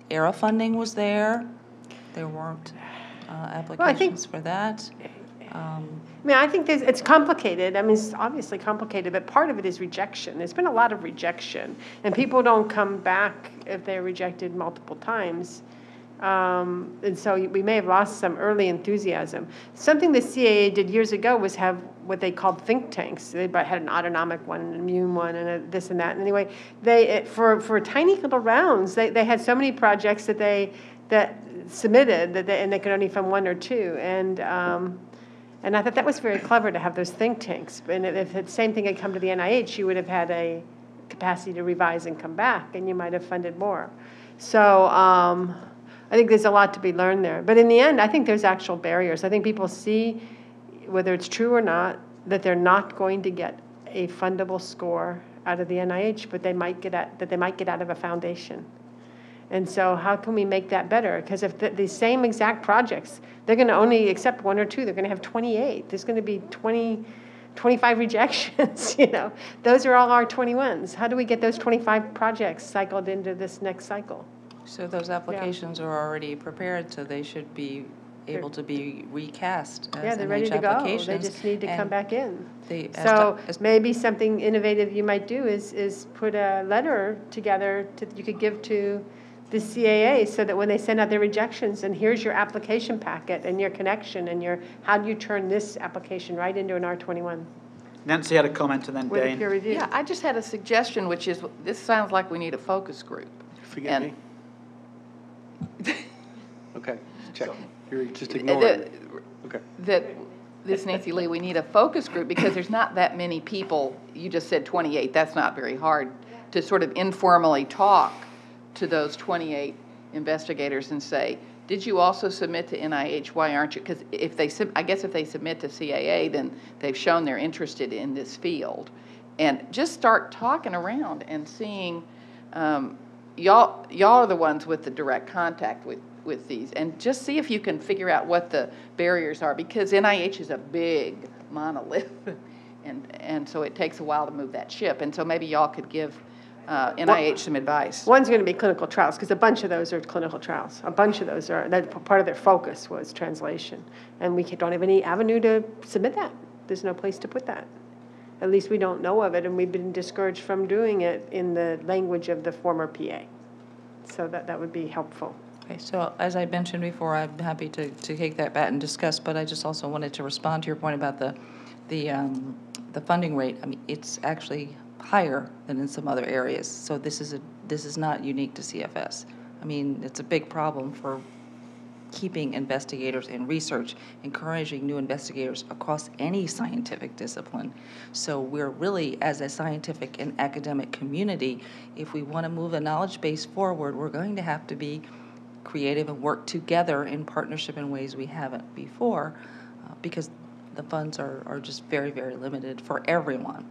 ERA funding was there. There weren't applications for that. I think it's complicated. I mean, it's obviously complicated, but part of it is rejection. There's been a lot of rejection, and people don't come back if they're rejected multiple times. And so we may have lost some early enthusiasm. Something the CAA did years ago was have what they called think tanks. They had an autonomic one, an immune one, and this and that. And anyway, for tiny little rounds, they had so many projects that submitted and they could only fund one or two. And I thought that was very clever to have those think tanks. And if the same thing had come to the NIH, you would have had a capacity to revise and come back, and you might have funded more. So I think there's a lot to be learned there. But in the end, I think there's actual barriers. I think people see, whether it's true or not, that they're not going to get a fundable score out of the NIH, but they might get out of a foundation. And so how can we make that better? Because if the same exact projects, they're going to only accept one or two, they're going to have 28. There's going to be 25 rejections, Those are all our 21s. How do we get those 25 projects cycled into this next cycle? So those applications are already prepared, so they should be able to be recast as they're ready to go. applications. They just need to come back in. So maybe something innovative you might do is put a letter together you could give to the CAA, so that when they send out their rejections, and here's your application packet and your connection and how do you turn this application right into an R21? Nancy had a comment, and then With a Dane. peer review. Yeah, I just had a suggestion, which is, this sounds like we need a focus group. Forgive me. Okay, check. You're just ignoring it. Okay. That this, Nancy Lee, we need a focus group, because there's not that many people. You just said 28. That's not very hard to sort of informally talk to those 28 investigators and say, did you also submit to NIH? Why aren't you? Because I guess if they submit to CAA, then they've shown they're interested in this field. And just start talking around and seeing, y'all are the ones with the direct contact with these, and just see if you can figure out what the barriers are, because NIH is a big monolith, and so it takes a while to move that ship. And so maybe y'all could give NIH some advice. One's going to be clinical trials, because a bunch of those are clinical trials. A bunch of those part of their focus was translation. And we don't have any avenue to submit that. There's no place to put that. At least we don't know of it, and we've been discouraged from doing it in the language of the former PA. So that would be helpful. Okay, so as I mentioned before, I'm happy to take that back and discuss, but I just also wanted to respond to your point about the funding rate. I mean, it's actually higher than in some other areas. So this is not unique to CFS. I mean, it's a big problem for keeping investigators in research, encouraging new investigators across any scientific discipline. So we're really, as a scientific and academic community, if we want to move a knowledge base forward, we're going to have to be creative and work together in partnership in ways we haven't before, because the funds are just very, very limited for everyone.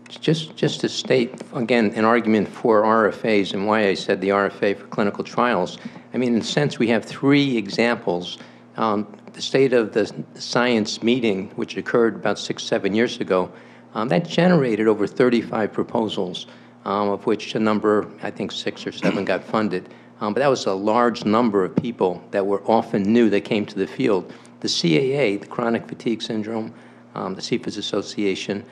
Just to state, again, an argument for RFAs and why I said the RFA for clinical trials. I mean, in a sense, we have three examples. The State of the Science meeting, which occurred about 7 years ago, that generated over 35 proposals, of which a number, I think 6 or 7 got funded. But that was a large number of people that were often new that came to the field. The CAA, the Chronic Fatigue Syndrome, the CFAS Association,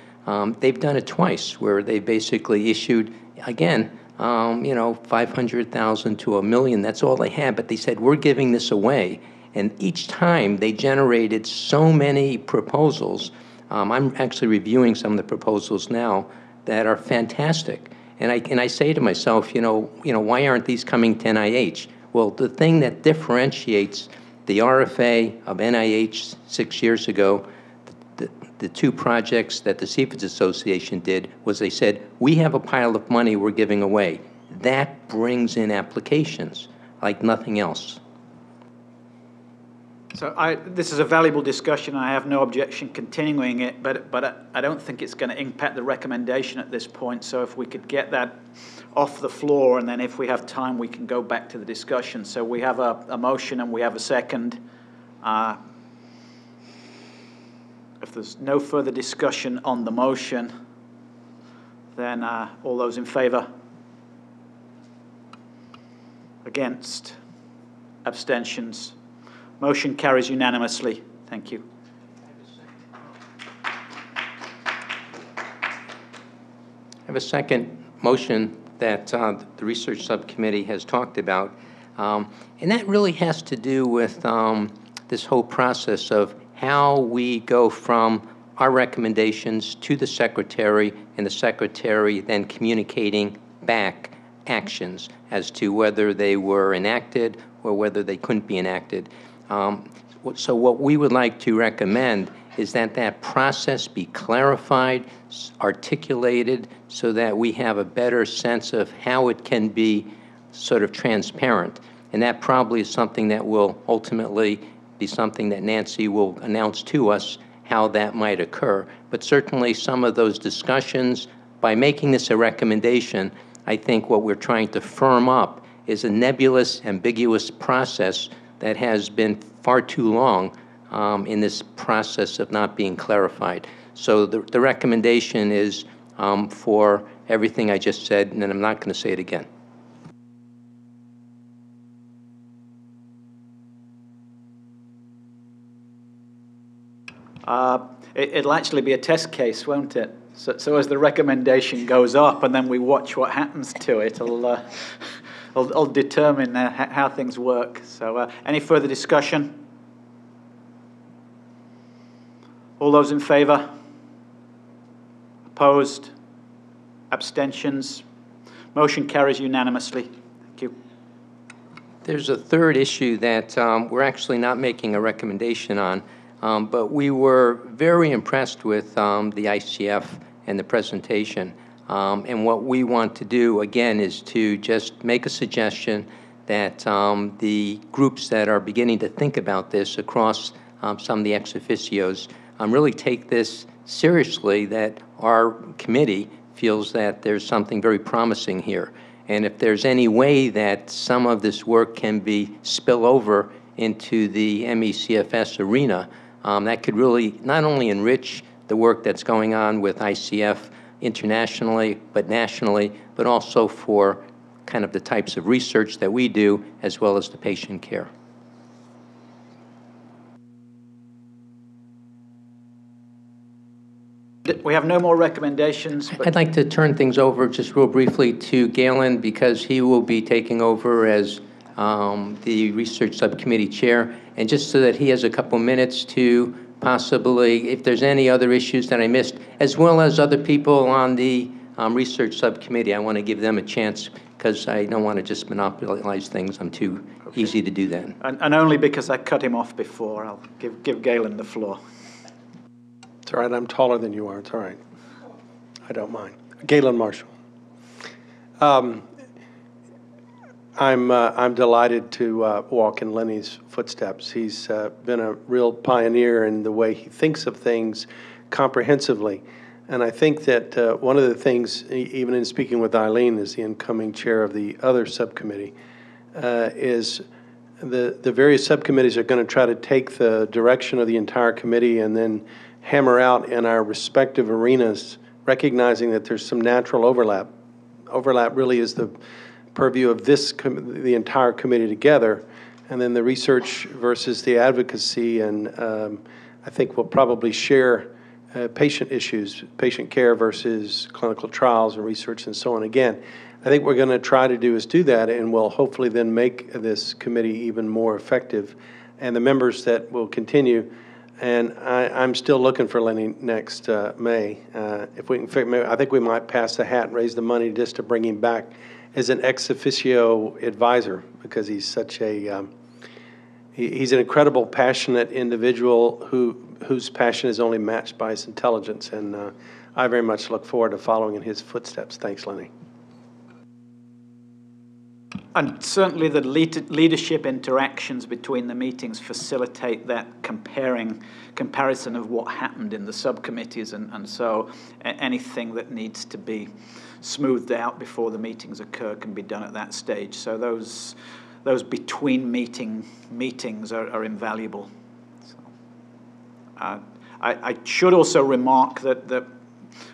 they've done it twice, where they basically issued, again, 500,000 to $1 million. That's all they had, but they said, we're giving this away. And each time they generated so many proposals. I'm actually reviewing some of the proposals now that are fantastic. And I say to myself, why aren't these coming to NIH? Well, the thing that differentiates the RFA of NIH 6 years ago, the two projects that the CFAS Association did, was they said, we have a pile of money we're giving away. That brings in applications like nothing else. So this is a valuable discussion. I have no objection continuing it, but I don't think it's going to impact the recommendation at this point. So if we could get that off the floor, and then if we have time, we can go back to the discussion. So we have a motion and we have a second. If there's no further discussion on the motion, then all those in favour? Against? Abstentions? Motion carries unanimously. Thank you. I have a second motion that the Research Subcommittee has talked about, and that really has to do with this whole process of how we go from our recommendations to the Secretary, and the Secretary then communicating back actions as to whether they were enacted or whether they couldn't be enacted. So what we would like to recommend is that that process be clarified, articulated, so that we have a better sense of how it can be sort of transparent. And that probably is something that will ultimately be something that Nancy will announce to us how that might occur. But certainly some of those discussions, by making this a recommendation, I think what we're trying to firm up is a nebulous, ambiguous process that has been far too long in this process of not being clarified. So the recommendation is for everything I just said, and then I'm not going to say it again. It'll actually be a test case, won't it? So as the recommendation goes up, and then we watch what happens to it, it'll determine how things work. So any further discussion? All those in favour? Opposed? Abstentions? Motion carries unanimously. Thank you. There's a third issue that we're actually not making a recommendation on, but we were very impressed with the ICF and the presentation. And what we want to do, again, is to just make a suggestion that the groups that are beginning to think about this across some of the ex officios really take this seriously, that our committee feels that there's something very promising here. And if there's any way that some of this work can be spill over into the MECFS arena, that could really not only enrich the work that's going on with ICF internationally, but nationally, but also for kind of the types of research that we do, as well as the patient care. We have no more recommendations. I'd like to turn things over just real briefly to Galen, because he will be taking over as the Research Subcommittee Chair, and just so that he has a couple minutes to possibly, if there's any other issues that I missed, as well as other people on the Research Subcommittee, I want to give them a chance, because I don't want to just monopolize things. I'm too easy to do that. And only because I cut him off before, I'll give Galen the floor. It's all right. I'm taller than you are. It's all right. I don't mind. Galen Marshall. I'm delighted to walk in Lenny's footsteps. He's been a real pioneer in the way he thinks of things comprehensively. And I think that one of the things, even in speaking with Eileen as the incoming chair of the other subcommittee, is the various subcommittees are going to try to take the direction of the entire committee and then hammer out in our respective arenas, recognizing that there's some natural overlap. Overlap really is the purview of the entire committee together, and then the research versus the advocacy, and I think we'll probably share patient issues, patient care versus clinical trials and research and so on. Again, I think what we're going to try to do is do that, and we'll hopefully then make this committee even more effective, and the members that will continue. And I'm still looking for Lenny next May. If we can, I think we might pass the hat and raise the money just to bring him back as an ex officio advisor, because he's such a he's an incredible, passionate individual whose passion is only matched by his intelligence, and I very much look forward to following in his footsteps. Thanks, Lenny. And certainly the leadership interactions between the meetings facilitate that comparison of what happened in the subcommittees, and so anything that needs to be smoothed out before the meetings occur can be done at that stage. So those between meetings are invaluable. So, I should also remark that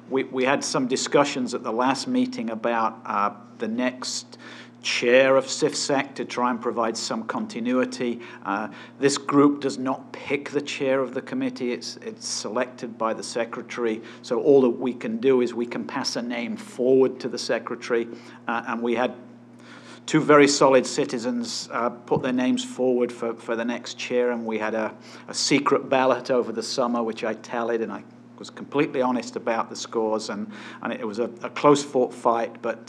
we had some discussions at the last meeting about the next chair of CIFSEC to try and provide some continuity. This group does not pick the chair of the committee. It's selected by the secretary. So all that we can do is we can pass a name forward to the secretary. And we had two very solid citizens put their names forward for the next chair. And we had a secret ballot over the summer, which I tallied, and I was completely honest about the scores, and it was a close-fought fight, but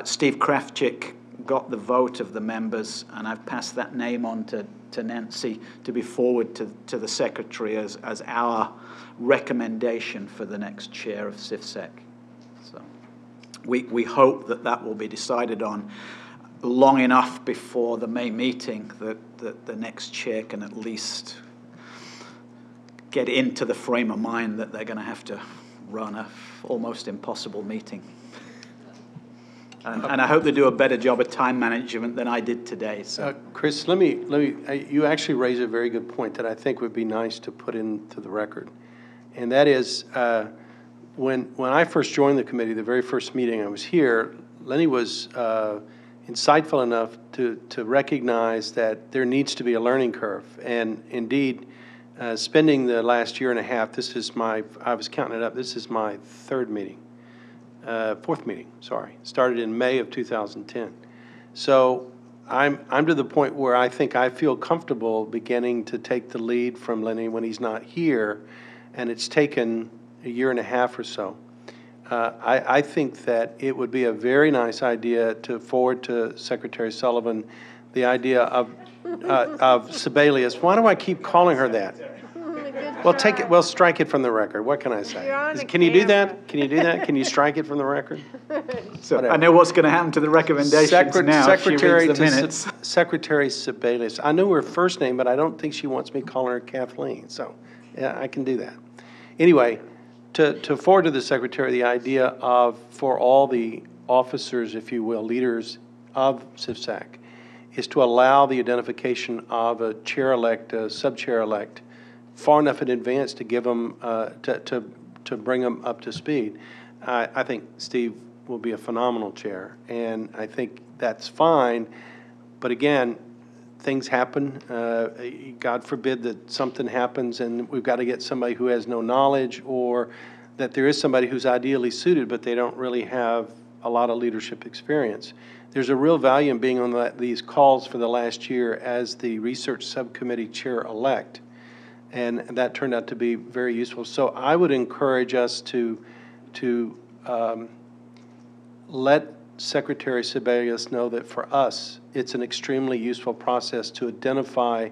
Steve Krafchick got the vote of the members, and I've passed that name on to Nancy to be forward to the secretary as our recommendation for the next chair of CIFSEC. So we hope that will be decided on long enough before the May meeting that the next chair can at least get into the frame of mind that they're going to have to run a almost impossible meeting. And I hope they do a better job of time management than I did today. So, Chris, you actually raise a very good point that I think would be nice to put into the record. And that is, when I first joined the committee, the very first meeting I was here, Lenny was insightful enough to recognize that there needs to be a learning curve. And indeed, spending the last year and a half, I was counting it up, this is my fourth meeting, started in May of 2010. So I'm to the point where I think I feel comfortable beginning to take the lead from Lenny when he's not here, and it's taken a year and a half or so. I think that it would be a very nice idea to forward to Secretary Sullivan the idea of Sebelius. Why do I keep calling her that? Well, take it. Well, strike it from the record. What can I say? Can you do that? Can you do that? Can you strike it from the record? So I know what's going to happen to the recommendations now. Secretary if she reads the minutes. Secretary Sebelius. I know her first name, but I don't think she wants me calling her Kathleen. So, yeah, I can do that. Anyway, to forward to the Secretary the idea of, for all the officers, if you will, leaders of CIFSAC, is to allow the identification of a chair-elect, a sub-chair-elect, far enough in advance to give them, to bring them up to speed. I think Steve will be a phenomenal chair, and I think that's fine. But again, things happen. God forbid that something happens and we've got to get somebody who has no knowledge, or that there is somebody who's ideally suited, but they don't really have a lot of leadership experience. There's a real value in being on these calls for the last year as the research subcommittee chair-elect, and that turned out to be very useful. So I would encourage us to let Secretary Sebelius know that for us, it's an extremely useful process to identify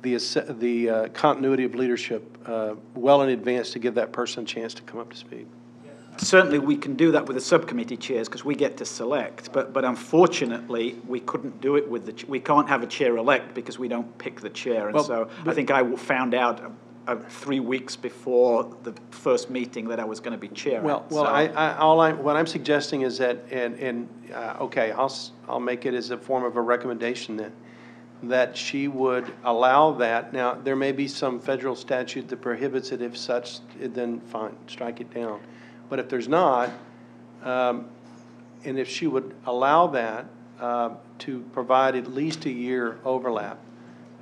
the continuity of leadership well in advance to give that person a chance to come up to speed. Certainly we can do that with the subcommittee chairs because we get to select, but unfortunately we couldn't do it with we can't have a chair-elect because we don't pick the chair. And I think I found out 3 weeks before the first meeting that I was going to be chair. What I'm suggesting is that, okay, I'll make it as a form of a recommendation then, that she would allow that. Now, there may be some federal statute that prohibits it. If such, then fine, strike it down. But if there's not, and if she would allow that to provide at least a year overlap,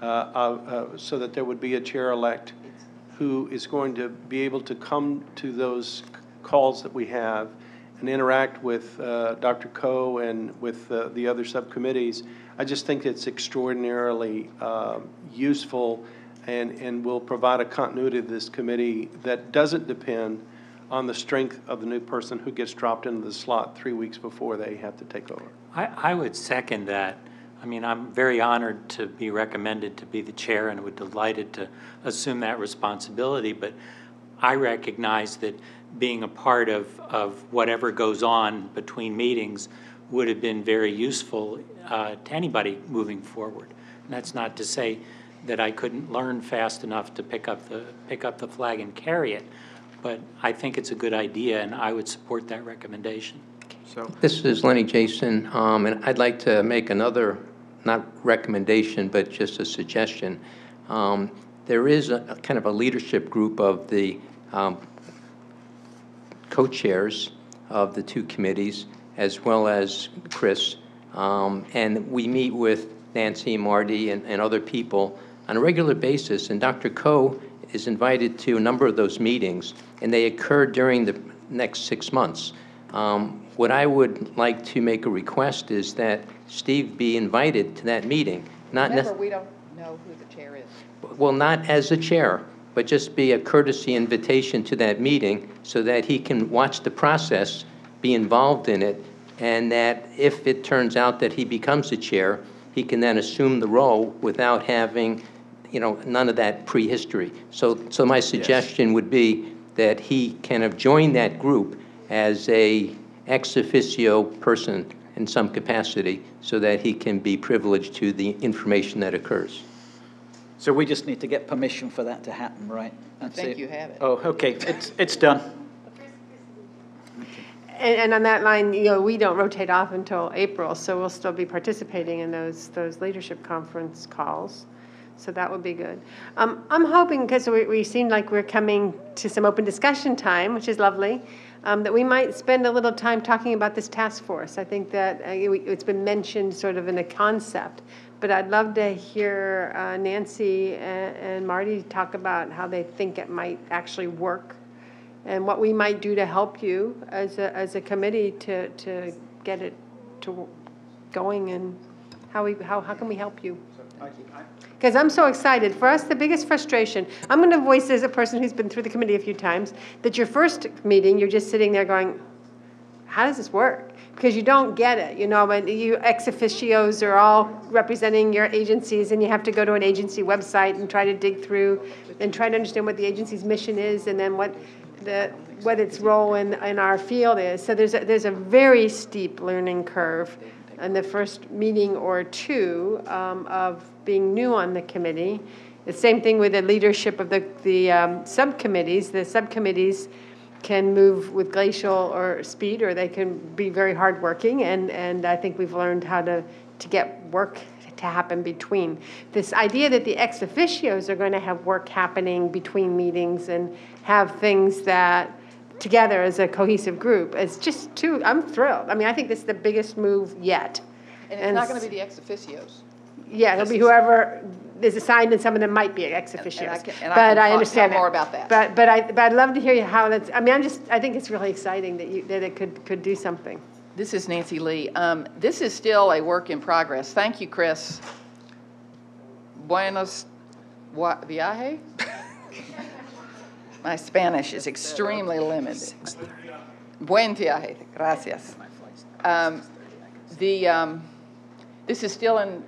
so that there would be a chair-elect who is going to be able to come to those calls that we have and interact with Dr. Coe and with the other subcommittees, I just think it's extraordinarily useful and will provide a continuity to this committee that doesn't depend on the strength of the new person who gets dropped into the slot 3 weeks before they have to take over. I would second that. I mean, I'm very honored to be recommended to be the chair and would be delighted to assume that responsibility, but I recognize that being a part of whatever goes on between meetings would have been very useful to anybody moving forward. And that's not to say that I couldn't learn fast enough to pick up the flag and carry it, but I think it's a good idea, and I would support that recommendation. So this is Lenny Jason, and I'd like to make another, not recommendation, but just a suggestion. There is a kind of a leadership group of the co-chairs of the two committees, as well as Chris, and we meet with Nancy, Marty, and other people on a regular basis, and Dr. Coe is invited to a number of those meetings, and they occur during the next 6 months. What I would like to make a request is that Steve be invited to that meeting. Remember, we don't know who the chair is. Well, not as a chair, but just be a courtesy invitation to that meeting so that he can watch the process, be involved in it, and that if it turns out that he becomes the chair, he can then assume the role without having, none of that prehistory. So my suggestion would be that he kind of join that group as a ex officio person in some capacity so that he can be privileged to the information that occurs. So we just need to get permission for that to happen, right? That's I think you have it. Oh, okay. It's done. And on that line, we don't rotate off until April, so we'll still be participating in those leadership conference calls. So that would be good. I'm hoping, because we seem like we're coming to some open discussion time, which is lovely, that we might spend a little time talking about this task force. I think that it's been mentioned sort of in a concept, but I'd love to hear Nancy and Marty talk about how they think it might actually work and what we might do to help you as a committee to get it to going, and how can we help you? Because I'm so excited. For us, the biggest frustration, I'm going to voice as a person who's been through the committee a few times, that your first meeting, you're just sitting there going, how does this work? Because you don't get it. When you ex officios are all representing your agencies, and you have to go to an agency website and try to dig through and try to understand what the agency's mission is, and then what its role in our field is. So there's a very steep learning curve in the first meeting or two of being new on the committee. The same thing with the leadership of the subcommittees. The subcommittees can move with glacial or speed, or they can be very hardworking, and I think we've learned how to get work to happen between. This idea that the ex officios are going to have work happening between meetings and have things that together as a cohesive group is just I'm thrilled. I mean, I think this is the biggest move yet. And it's not going to be the ex officios. Yeah, it'll be whoever is assigned, and some of them might be ex officios. But I understand more about that. But I'd love to hear how that's. I mean, I think it's really exciting that it could do something. This is Nancy Lee. This is still a work in progress. Thank you, Chris. Buenos viaje? My Spanish is extremely limited. Buen viaje. Gracias. This is still in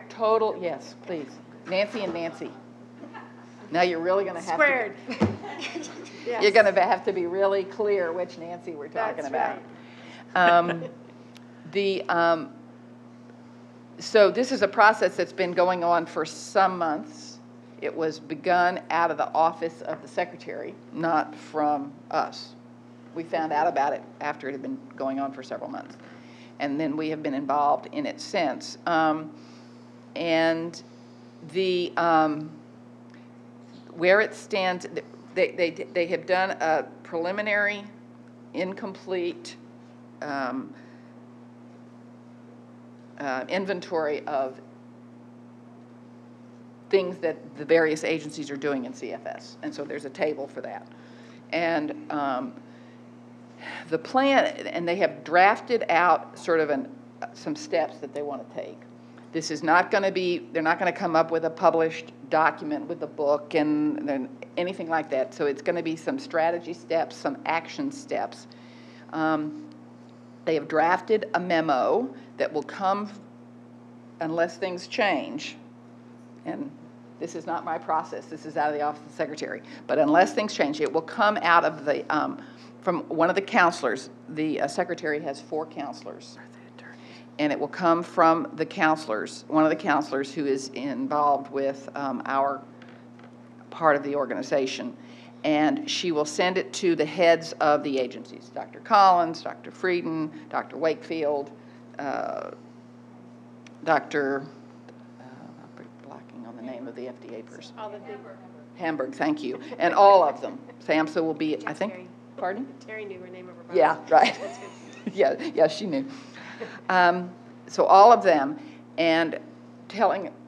total. Yes, please. Nancy and Nancy. Now you're really going to have squared. Yes. You're going to have to be really clear which Nancy we're talking about. Right. So this is a process that's been going on for some months. It was begun out of the office of the secretary, not from us. We found out about it after it had been going on for several months. And then we have been involved in it since. And where it stands, they have done a preliminary, incomplete inventory of things that the various agencies are doing in CFS. And so there's a table for that. And the plan, and they have drafted out sort of some steps that they want to take. This is not going to be, they're not going to come up with a published document with a book and anything like that. So it's going to be some strategy steps, some action steps. They have drafted a memo that will come, unless things change, and This is not my process. This is out of the Office of the Secretary. But unless things change, it will come out of the, from one of the counselors. The Secretary has 4 counselors. And it will come from the counselors, one of the counselors who is involved with our part of the organization. And she will send it to the heads of the agencies, Dr. Collins, Dr. Frieden, Dr. Wakefield, Dr. blocking on the name of the FDA person. Hamburg, thank you. And all of them. SAMHSA will be, I think, pardon? Terry knew her name of her phone. Yeah, right. yeah, she knew. So all of them, and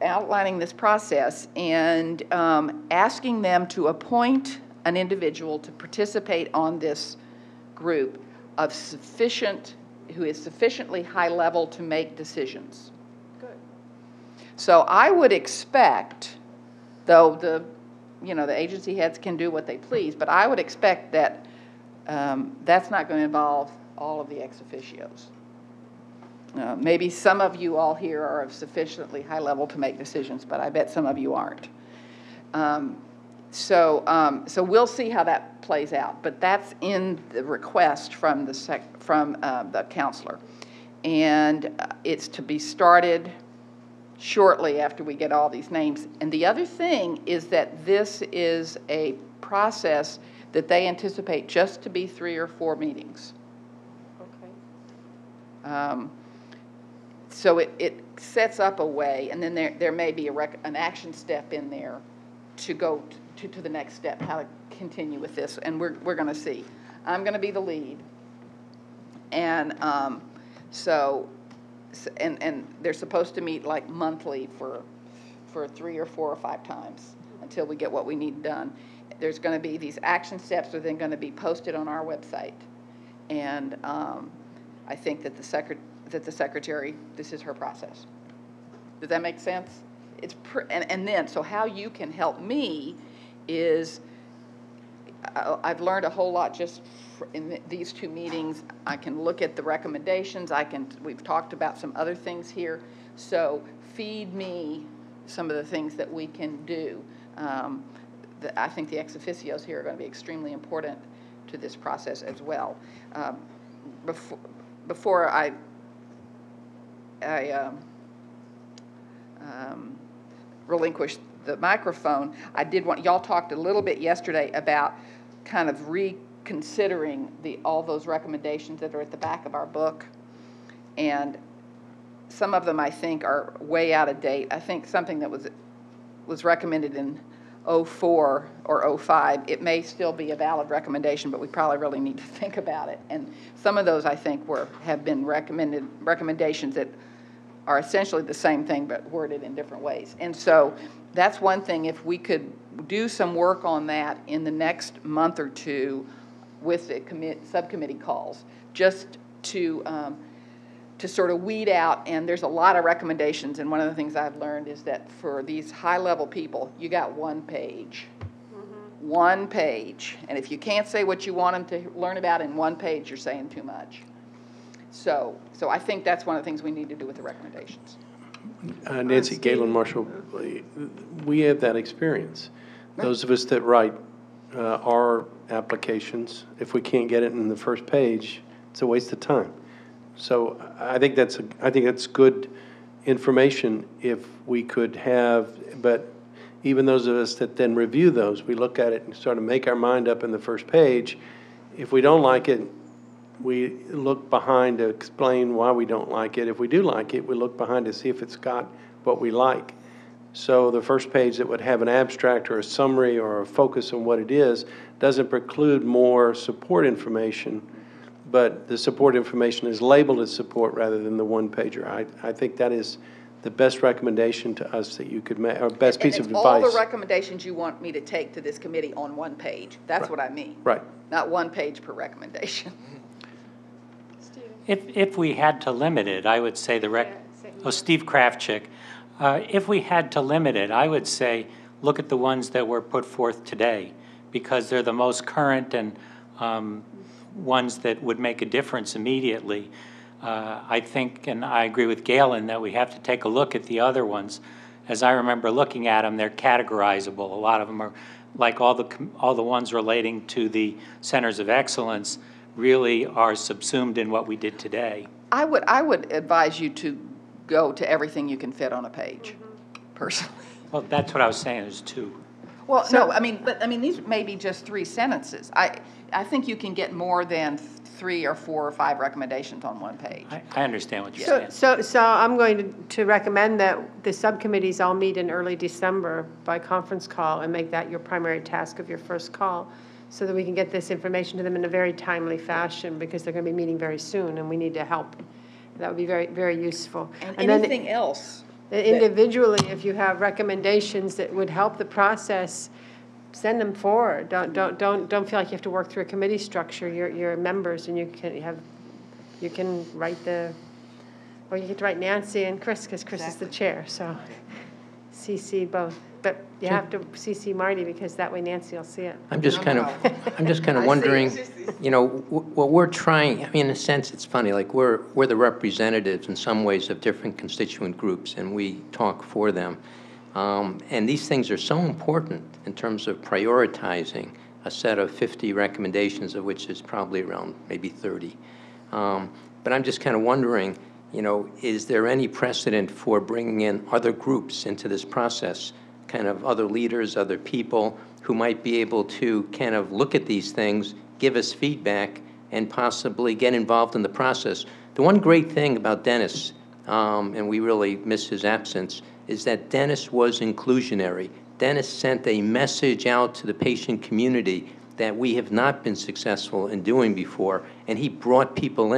outlining this process, and asking them to appoint an individual to participate on this group of who is sufficiently high level to make decisions. Good. So I would expect, though the agency heads can do what they please, but I would expect that that's not going to involve all of the ex officios. Maybe some of you all here are of sufficiently high level to make decisions, but I bet some of you aren't. So we'll see how that plays out. But that's in the request from the counselor, and it's to be started shortly after we get all these names. And the other thing is that this is a process that they anticipate just to be 3 or 4 meetings. Okay. So it sets up a way, and then there may be an action step in there to go to the next step, how to continue with this, and we're going to see. I'm going to be the lead, and and they're supposed to meet like monthly for 3 or 4 or 5 times until we get what we need done. There's going to be these action steps are then going to be posted on our website, and I think that the secretary, this is her process. Does that make sense? And then, so how you can help me is, I've learned a whole lot just in these 2 meetings. I can look at the recommendations. We've talked about some other things here. So feed me some of the things that we can do. I think the ex officios here are going to be extremely important to this process as well. Before I relinquish the microphone, I did want, y'all talked a little bit yesterday about kind of reconsidering all those recommendations that are at the back of our book. And some of them I think are way out of date. I think something that was recommended in 04 or 05, it may still be a valid recommendation, but we probably really need to think about it. And some of those I think have been recommendations that are essentially the same thing but worded in different ways. And so that's one thing, if we could do some work on that in the next month or 2 with the subcommittee calls, just to sort of weed out, and there's a lot of recommendations, and one of the things I've learned is that for these high-level people, you got 1 page. 1 page. And if you can't say what you want them to learn about in 1 page, you're saying too much. So I think that's one of the things we need to do with the recommendations. Nancy, Galen, Marshall, we have that experience. Those of us that write our applications, if we can't get it in the first page, it's a waste of time. So I think that's good information if we could have, but even those of us that then review those, we look at it and sort of make our mind up in the first page. If we don't like it, we look behind to explain why we don't like it. If we do like it, we look behind to see if it's got what we like. So the first page that would have an abstract or a summary or a focus on what it is doesn't preclude more support information, but the support information is labeled as support rather than the 1-pager. I think that is the best recommendation to us that you could make, or best piece of advice. All the recommendations you want me to take to this committee on 1 page. That's what I mean. Right. Not 1 page per recommendation. If we had to limit it, I would say Steve Kravchik. If we had to limit it, I would say look at the ones that were put forth today, because they're the most current and ones that would make a difference immediately. I think, and I agree with Galen, that we have to take a look at the other ones as I remember looking at them, they're categorizable. A lot of them are, like all the ones relating to the centers of excellence really are subsumed in what we did today. I would advise you to go to everything you can fit on a page, personally. Well, that's what I was saying, there's 2. Well, no, I mean, these may be just 3 sentences. I think you can get more than 3 or 4 or 5 recommendations on one page. I understand what you're saying. So I'm going to recommend that the subcommittees all meet in early December by conference call and make that your primary task of your first call, so that we can get this information to them in a very timely fashion, because they're going to be meeting very soon and we need to help. That would be very, very useful. And anything else? Individually, if you have recommendations that would help the process, send them forward. Don't feel like you have to work through a committee structure. You're members, and you can write or you get to write Nancy and Chris, because Chris is the chair. So CC both, but you have to CC Marty, because that way Nancy will see it. I'm just kind of wondering, you know, what we're trying. I mean, in a sense, it's funny. Like we're the representatives in some ways of different constituent groups, and we talk for them. And these things are so important in terms of prioritizing a set of 50 recommendations, of which is probably around maybe 30. But I'm just kind of wondering, you know, is there any precedent for bringing in other groups into this process, kind of other leaders, other people who might be able to kind of look at these things, give us feedback, and possibly get involved in the process? The one great thing about Dennis, and we really miss his absence, is that Dennis was inclusionary. Dennis sent a message out to the patient community that we have not been successful in doing before, and he brought people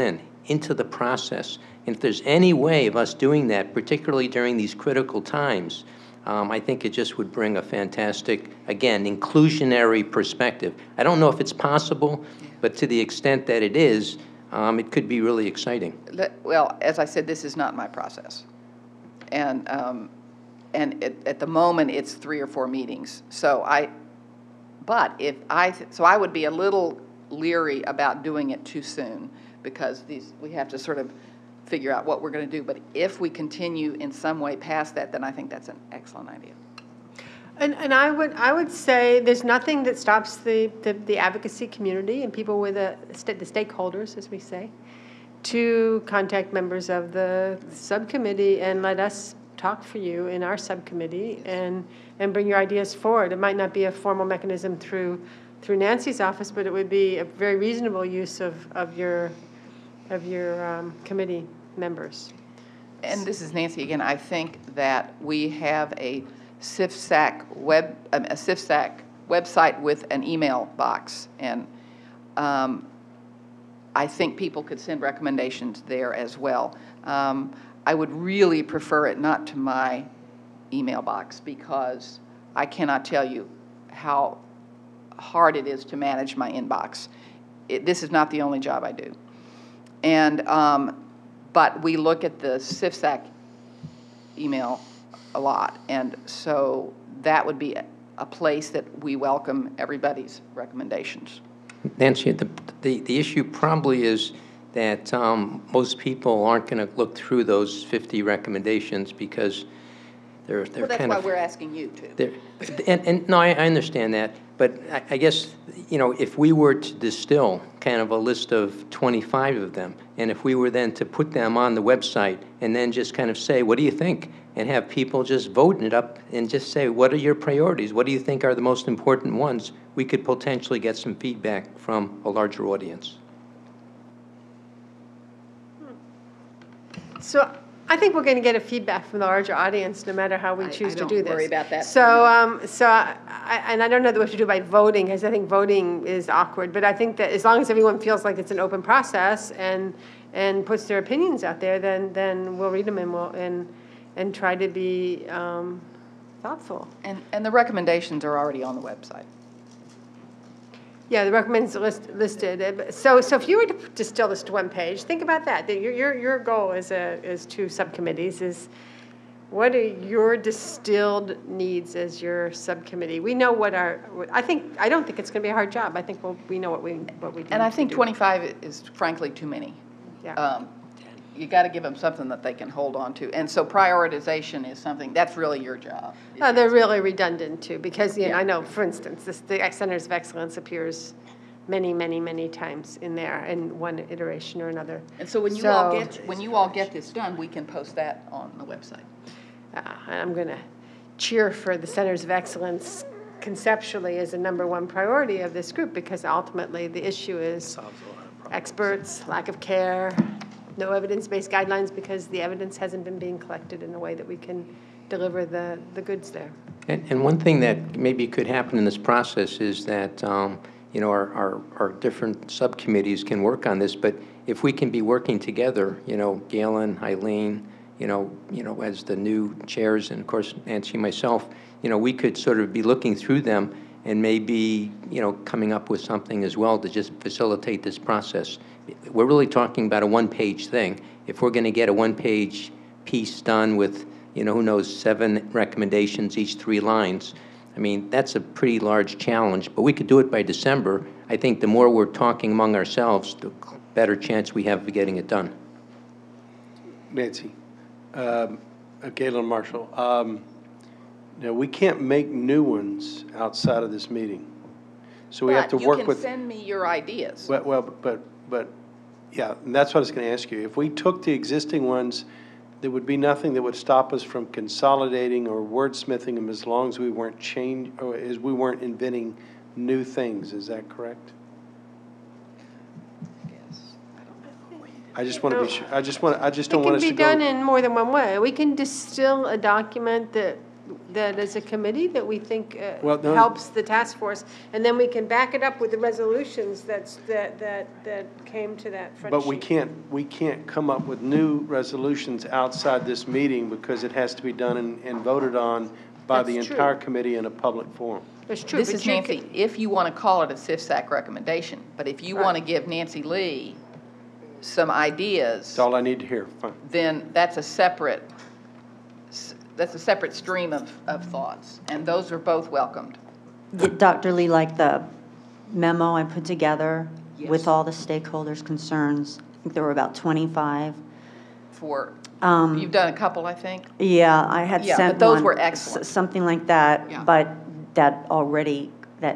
into the process. And if there's any way of us doing that, particularly during these critical times, I think it just would bring a fantastic, again, inclusionary perspective. I don't know if it's possible, but to the extent that it is, it could be really exciting. Well, as I said, this is not my process. And at the moment, it's 3 or 4 meetings. So I would be a little leery about doing it too soon, because we have to sort of figure out what we're going to do. But if we continue in some way past that, then I think that's an excellent idea. And I would say there's nothing that stops the advocacy community and people with the stakeholders, as we say, to contact members of the subcommittee and let us talk for you in our subcommittee and bring your ideas forward. It might not be a formal mechanism through Nancy's office, but it would be a very reasonable use of your committee members. And this is Nancy again. I think that we have a CIFSAC website with an email box, and I think people could send recommendations there as well. I would really prefer it not to my email box, because I cannot tell you how hard it is to manage my inbox. This is not the only job I do. And, but we look at the CIFSAC email a lot, and so that would be a place that we welcome everybody's recommendations. Nancy, the issue probably is that most people aren't going to look through those 50 recommendations, because they're well, that's kind why of, we're asking you to. And no, I understand that, but I guess, you know, if we were to distill kind of a list of 25 of them, and if we were then to put them on the website and then just kind of say, what do you think? And have people just vote it up and just say, what are your priorities? What do you think are the most important ones? We could potentially get some feedback from a larger audience. So I think we're going to get a feedback from the larger audience, no matter how we choose to do this. Don't worry about that. So, and I don't know what to do by voting, because I think voting is awkward. But I think that as long as everyone feels like it's an open process and puts their opinions out there, then we'll read them and try to be thoughtful. And the recommendations are already on the website. Yeah, the recommendations listed. So if you were to distill this to one page, think about that. Your goal as two subcommittees is, what are your distilled needs as your subcommittee? We know what I don't think it's going to be a hard job. I think we know what we do. And I think 25 is frankly too many. Yeah. you got to give them something that they can hold on to. And so prioritization is something, that's really your job. They're really redundant too, because I know, for instance, the Centers of Excellence appears many times in there in one iteration or another. And so when you all get this done, we can post that on the website. And I'm going to cheer for the Centers of Excellence conceptually as a #1 priority of this group, because ultimately the issue is experts, lack of care, no evidence-based guidelines, because the evidence hasn't been being collected in a way that we can deliver the goods there. And one thing that maybe could happen in this process is that you know, our different subcommittees can work on this, but if we can be working together, you know, Galen, Eileen, you know, as the new chairs, and of course Nancy and myself, you know, we could sort of be looking through them and maybe, you know, coming up with something as well to just facilitate this process. We're really talking about a one-page thing. If we're going to get a one-page piece done with, you know, who knows, 7 recommendations, each 3 lines, I mean, that's a pretty large challenge, but we could do it by December. I think the more we're talking among ourselves, the better chance we have of getting it done. Nancy, Galen Marshall, now we can't make new ones outside of this meeting. So we have to work with. You can send me your ideas. But yeah, and that's what I was going to ask you. If we took the existing ones, there would be nothing that would stop us from consolidating or wordsmithing them as long as we weren't inventing new things. Is that correct? I just want to be sure. I just don't want us to go. It can be done in more than one way. We can distill a document that as a committee that we think helps the task force, and then we can back it up with the resolutions that came to that front But sheet. we can't come up with new resolutions outside this meeting because it has to be done and voted on by the entire committee in a public forum. That's true. This is Nancy. If you want to call it a CFSAC recommendation, but if you want to give Nancy Lee some ideas, That's all I need to hear. Fine. then that's a separate stream of thoughts, and those are both welcomed. Dr. Lee, like the memo I put together Yes. with all the stakeholders' concerns, I think there were about 25. You've done a couple, I think? Yeah, I had sent but those one, were excellent. something like that, Yeah. but that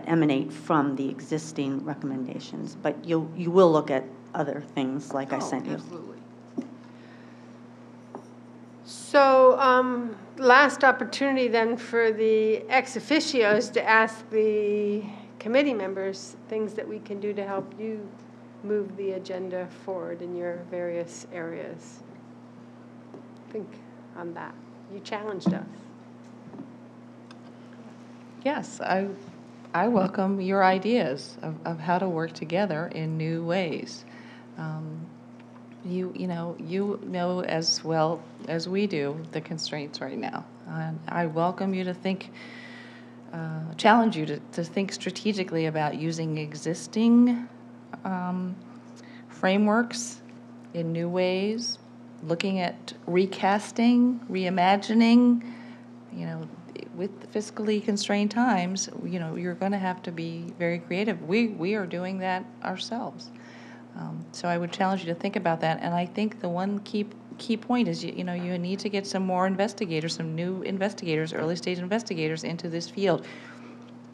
emanate from the existing recommendations. But you will look at other things like I sent you. Absolutely. So last opportunity then for the ex officios to ask the committee members things that we can do to help you move the agenda forward in your various areas. Think on that. You challenged us. Yes, I welcome your ideas of how to work together in new ways. You know as well as we do the constraints right now. And I welcome you to think, challenge you to think strategically about using existing frameworks in new ways, looking at recasting, reimagining. You know, with fiscally constrained times, you know, you're going to have to be very creative. We are doing that ourselves. So I would challenge you to think about that. And I think the one key point is, you know, you need to get some more investigators, some new investigators, early stage investigators into this field.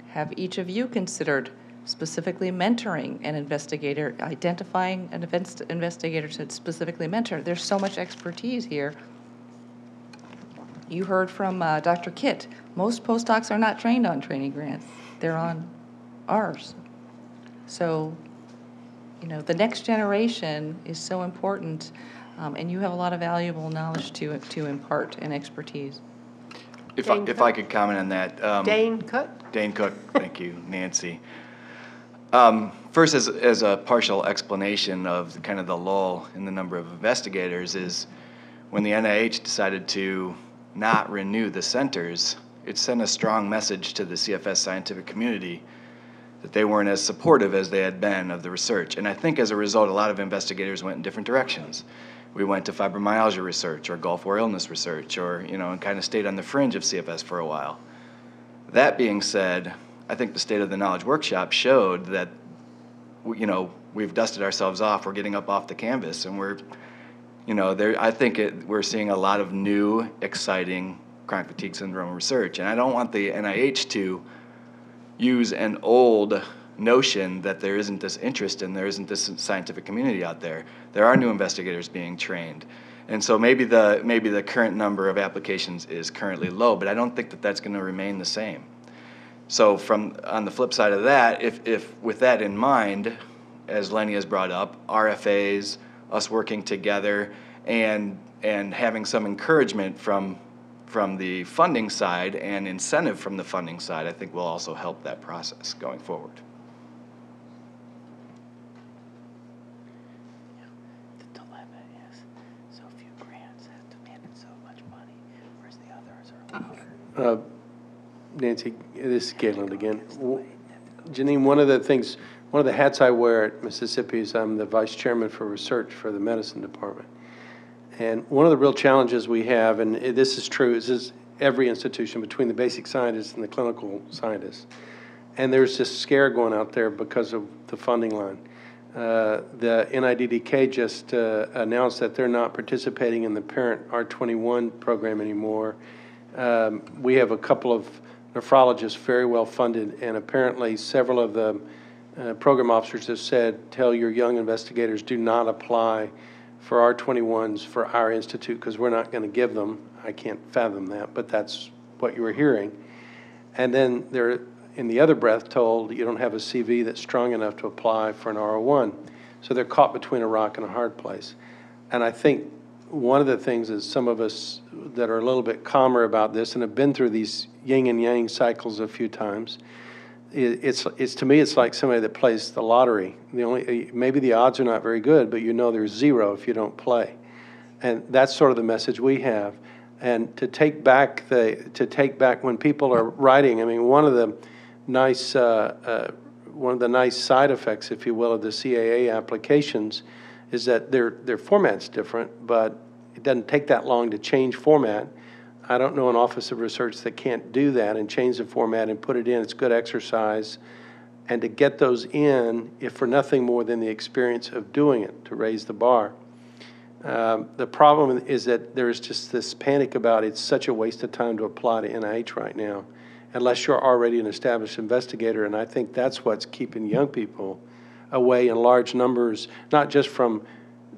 Have each of you considered specifically mentoring an investigator, identifying an investigator to specifically mentor? There's so much expertise here. You heard from Dr. Kitt. Most postdocs are not trained on training grants. They're on ours. So, you know, the next generation is so important, and you have a lot of valuable knowledge to impart and expertise. If I could comment on that. Dane Cook? Dane Cook, thank you, Nancy. First, as a partial explanation of kind of the lull in the number of investigators is when the NIH decided to not renew the centers, it sent a strong message to the CFS scientific community that they weren't as supportive as they had been of the research. And I think as a result, a lot of investigators went in different directions. We went to fibromyalgia research or Gulf War illness research, or, you know, and kind of stayed on the fringe of CFS for a while. That being said, I think the State of the Knowledge workshop showed that, you know, we've dusted ourselves off, we're getting up off the canvas, and we're I think we're seeing a lot of new, exciting chronic fatigue syndrome research, and I don't want the NIH to use an old notion that there isn't this interest and there isn't this scientific community out there. There are new investigators being trained. And so maybe the current number of applications is currently low, but I don't think that that's going to remain the same. So on the flip side of that, if with that in mind, as Lenny has brought up, RFAs, us working together, and having some encouragement from the funding side and incentive from the funding side, I think will also help that process going forward. Nancy, this is Galen again. Janine, one of the hats I wear at Mississippi is I'm the vice chairman for research for the medicine department. And one of the real challenges we have, and this is true, is every institution between the basic scientists and the clinical scientists. And there's this scare going out there because of the funding line. The NIDDK just announced that they're not participating in the parent R21 program anymore. We have a couple of nephrologists very well funded, and apparently several of the program officers have said, tell your young investigators do not apply for R21s for our institute because we're not going to give them. I can't fathom that, but that's what you were hearing. And then they're, in the other breath, told you don't have a CV that's strong enough to apply for an R01. So they're caught between a rock and a hard place. And I think one of the things is some of us that are a little bit calmer about this and have been through these yin and yang cycles a few times, it's to me it's like somebody that plays the lottery. Maybe the odds are not very good, but there's zero if you don't play. And that's sort of the message we have. And to take back when people are writing, I mean, one of the nice side effects, if you will, of the CAA applications is that their format's different, but it doesn't take that long to change format. I don't know an Office of Research that can't do that and change the format and put it in. It's good exercise. And to get those in, if for nothing more than the experience of doing it, to raise the bar. The problem is that there is just this panic about it's such a waste of time to apply to NIH right now, unless you're already an established investigator. And I think that's what's keeping young people away in large numbers, not just from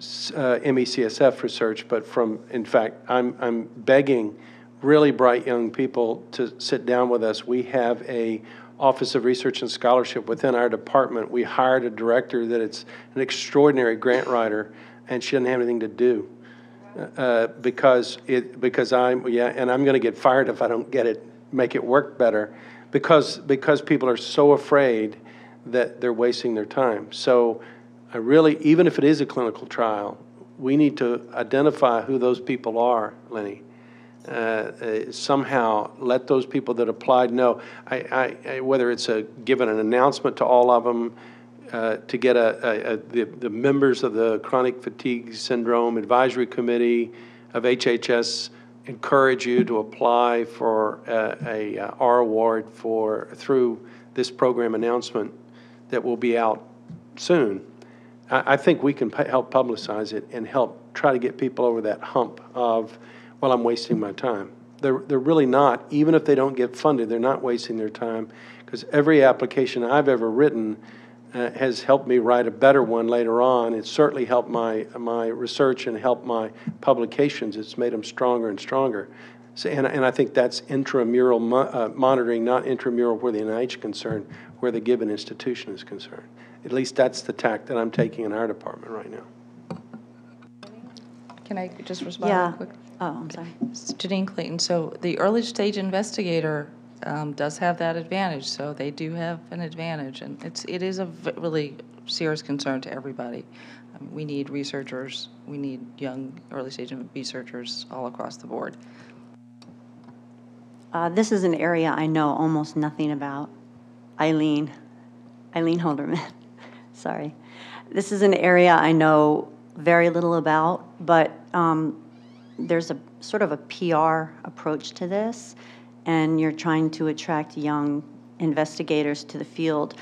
MECSF research, but from, in fact, I'm begging really bright young people to sit down with us. We have a Office of Research and Scholarship within our department. We hired a director that it's an extraordinary grant writer, and she doesn't have anything to do because I'm going to get fired if I don't make it work better because people are so afraid that they're wasting their time. So I really, even if it is a clinical trial, we need to identify who those people are, Lenny. Somehow let those people that applied know. Whether it's given an announcement to all of them, to get the members of the Chronic Fatigue Syndrome Advisory Committee of HHS encourage you to apply for a R award through this program announcement that will be out soon. I think we can help publicize it and help try to get people over that hump of, well, I'm wasting my time. They're really not. Even if they don't get funded, they're not wasting their time because every application I've ever written has helped me write a better one later on. It's certainly helped my research and helped my publications. It's made them stronger and stronger. So, and I think that's intramural monitoring, not intramural where the NIH is concerned, where the given institution is concerned. At least that's the tack that I'm taking in our department right now. Can I just respond real quick? Oh, I'm sorry. Janine Clayton. So the early stage investigator does have that advantage. So they do have an advantage, and it is a really serious concern to everybody. We need researchers. We need young early stage researchers all across the board. This is an area I know almost nothing about. Eileen Holderman. Sorry. This is an area I know very little about, but there's a sort of a PR approach to this, and you're trying to attract young investigators to the field.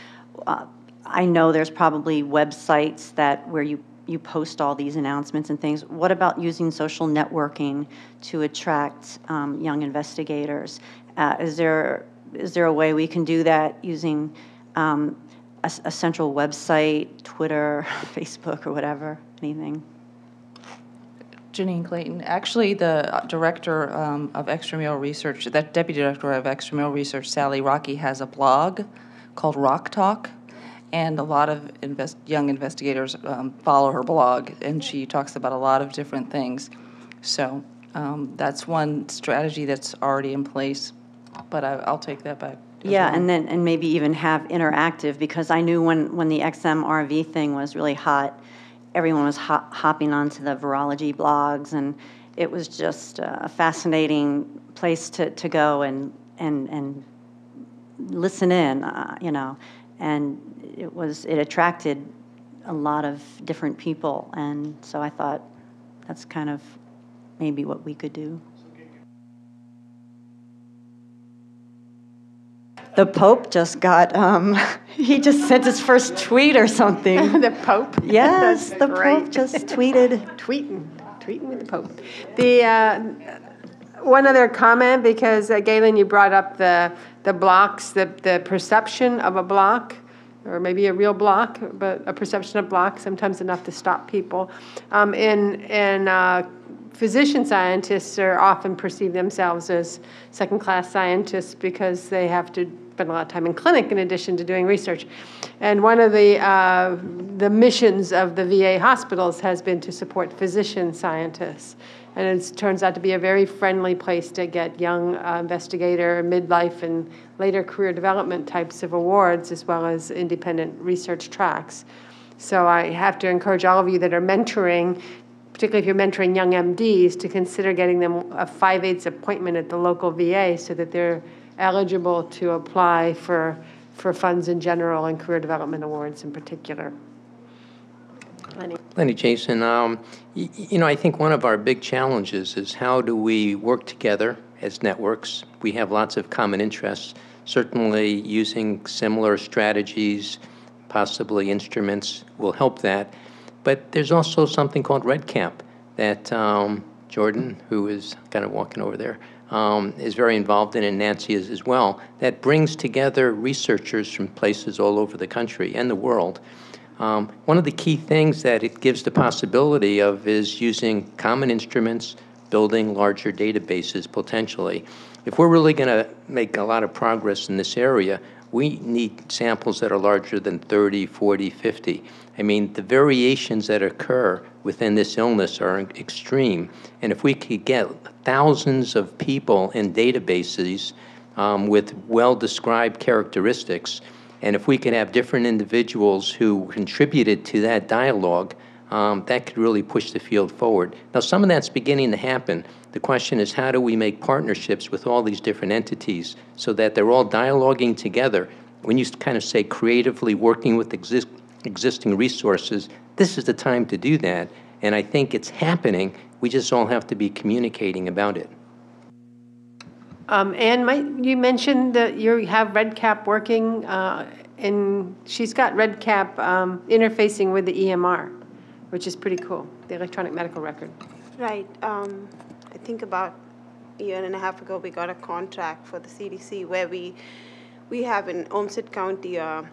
I know there's probably websites where you you post all these announcements and things. What about using social networking to attract young investigators? Is there a way we can do that using a central website, Twitter, Facebook, or whatever? Anything? Janine Clayton. Actually, the director of extramural research, that deputy director of extramural research, Sally Rocky, has a blog called Rock Talk, and a lot of young investigators follow her blog, and she talks about a lot of different things. So that's one strategy that's already in place, but I'll take that back. Yeah, and maybe even have interactive, because I knew when the XMRV thing was really hot, everyone was hopping onto the virology blogs, and it was just a fascinating place to go and listen in, you know, and it attracted a lot of different people, and so I thought that's kind of maybe what we could do. The Pope just got, he just sent his first tweet or something. The Pope? Yes, the Pope just tweeted. Tweeting with the Pope. One other comment, because Galen, you brought up the blocks, the perception of a block, or maybe a real block, but a perception of block, sometimes enough to stop people. Physician scientists are often perceive themselves as second-class scientists because they have to spend a lot of time in clinic in addition to doing research. And one of the missions of the VA hospitals has been to support physician scientists. And it turns out to be a very friendly place to get young investigator, midlife, and later career development types of awards, as well as independent research tracks. So I have to encourage all of you that are mentoring, particularly if you're mentoring young MDs, to consider getting them a 5/8 appointment at the local VA so that they're eligible to apply for funds in general and career development awards in particular. Lenny, Jason, you know, I think one of our big challenges is how do we work together as networks? We have lots of common interests, certainly using similar strategies, possibly instruments will help that. But there's also something called REDCap that Jordan, who is kind of walking over there, is very involved in, and Nancy is as well, that brings together researchers from places all over the country and the world. One of the key things that it gives the possibility of is using common instruments, building larger databases potentially. If we're really going to make a lot of progress in this area, we need samples that are larger than 30, 40, 50. I mean, the variations that occur within this illness are extreme. And if we could get thousands of people in databases with well-described characteristics, and if we could have different individuals who contributed to that dialogue, that could really push the field forward. Now, some of that's beginning to happen. The question is, how do we make partnerships with all these different entities so that they're all dialoguing together? When you kind of say creatively working with existing resources, this is the time to do that. And I think it's happening. We just all have to be communicating about it. Anne, you mentioned that you have REDCap working, and she's got REDCap interfacing with the EMR, which is pretty cool, the electronic medical record. Right. I think about a year and a half ago, we got a contract for the CDC where we have in Olmsted County a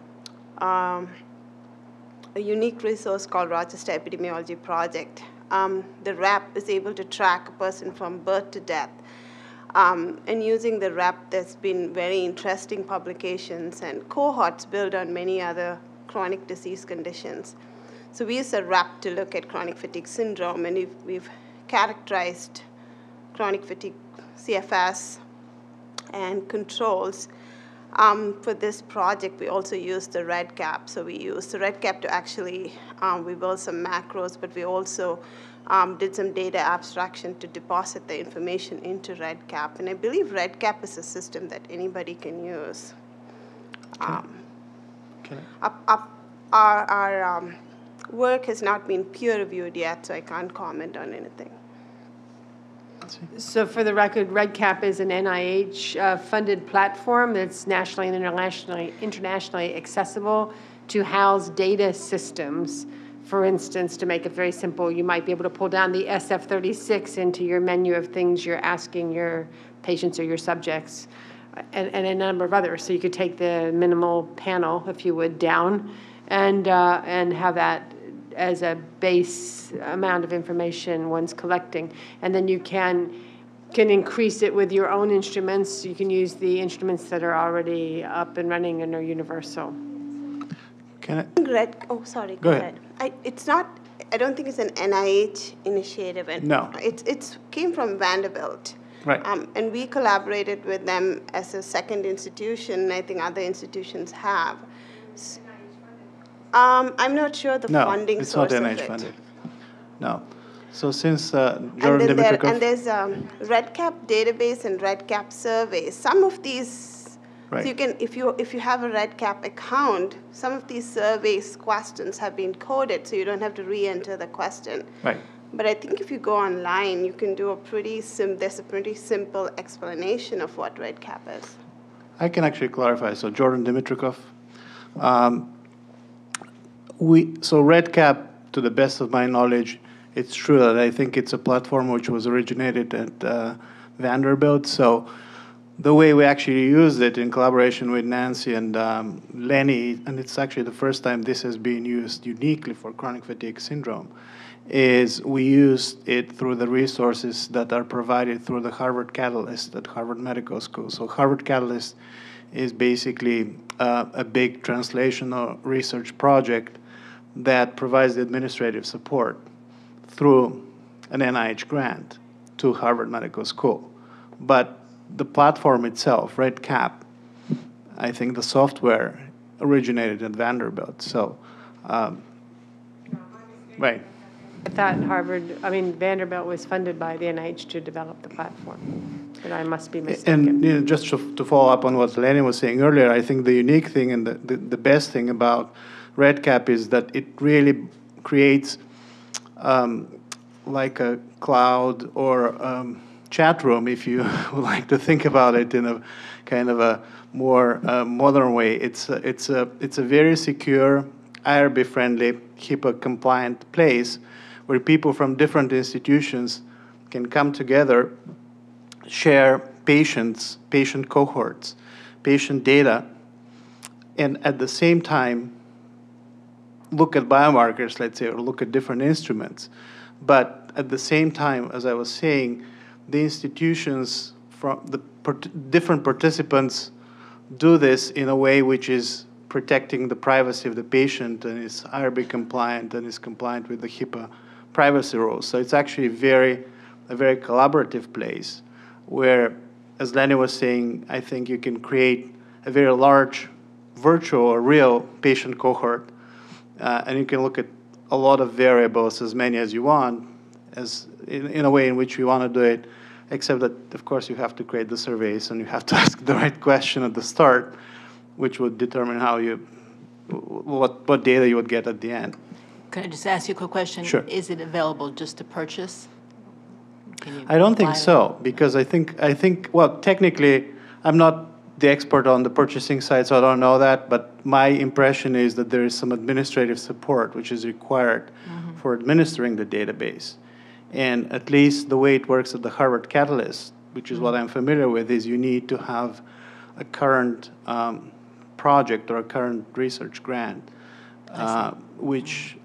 unique resource called Rochester Epidemiology Project. The RAP is able to track a person from birth to death. And using the RAP, there's been very interesting publications and cohorts built on many other chronic disease conditions. So we use the RAP to look at chronic fatigue syndrome, and we've characterized chronic fatigue CFS and controls. For this project, we also used the REDCap. So we used the REDCap to actually, we built some macros, but we also did some data abstraction to deposit the information into REDCap. And I believe REDCap is a system that anybody can use. Our work has not been peer-reviewed yet, so I can't comment on anything. So for the record, REDCap is an NIH-funded platform that's nationally and internationally accessible to house data systems For instance, to make it very simple, you might be able to pull down the SF-36 into your menu of things you're asking your patients or your subjects, and a number of others. So you could take the minimal panel, if you would, down and have that as a base amount of information one's collecting. And then you can increase it with your own instruments. You can use the instruments that are already up and running and are universal. Go ahead. Go ahead. It's not. I don't think it's an NIH initiative. And no. It's came from Vanderbilt. Right. And we collaborated with them as a second institution. I think other institutions have. I'm not sure the funding source of it. No, it's not NIH funded. No. So since Jordan Dimitrikov... And there's REDCap database and REDCap surveys. Some of these... Right. So you can, if you have a REDCap account, some of these surveys questions have been coded, so you don't have to re-enter the question. Right. But I think if you go online, you can do a pretty there's a pretty simple explanation of what REDCap is. I can actually clarify. So Jordan Dimitrikov. So REDCap, to the best of my knowledge, it's true that I think it's a platform which was originated at Vanderbilt. So the way we actually used it in collaboration with Nancy and Lenny, and it's actually the first time this has been used uniquely for chronic fatigue syndrome, is we used it through the resources that are provided through the Harvard Catalyst at Harvard Medical School. So Harvard Catalyst is basically a big translational research project that provides the administrative support through an NIH grant to Harvard Medical School. But the platform itself, REDCap, I think the software originated at Vanderbilt. So, right. I thought Vanderbilt was funded by the NIH to develop the platform, but I must be mistaken. And just to follow up on what Lenny was saying earlier, I think the unique thing and the best thing about REDCap is that it really creates like a cloud or chat room, if you would like to think about it in a kind of a more modern way. It's a very secure, IRB-friendly, HIPAA-compliant place where people from different institutions can come together, share patient cohorts, patient data, and at the same time look at biomarkers, let's say, or look at different instruments. But at the same time, as I was saying, the institutions from the different participants do this in a way which is protecting the privacy of the patient and is IRB compliant and is compliant with the HIPAA privacy rules. So it's actually a very collaborative place where, as Lenny was saying, I think you can create a very large virtual or real patient cohort, and you can look at a lot of variables, as many as you want, as in a way in which we want to do it, except that, of course, you have to create the surveys and you have to ask the right question at the start, which would determine what data you would get at the end. Can I just ask you a quick question? Sure. Is it available just to purchase? I don't think so, because I think, well, technically, I'm not the expert on the purchasing side, so I don't know that, but my impression is that there is some administrative support which is required for administering the database. And at least the way it works at the Harvard Catalyst, which is what I'm familiar with, is you need to have a current project or a current research grant, in which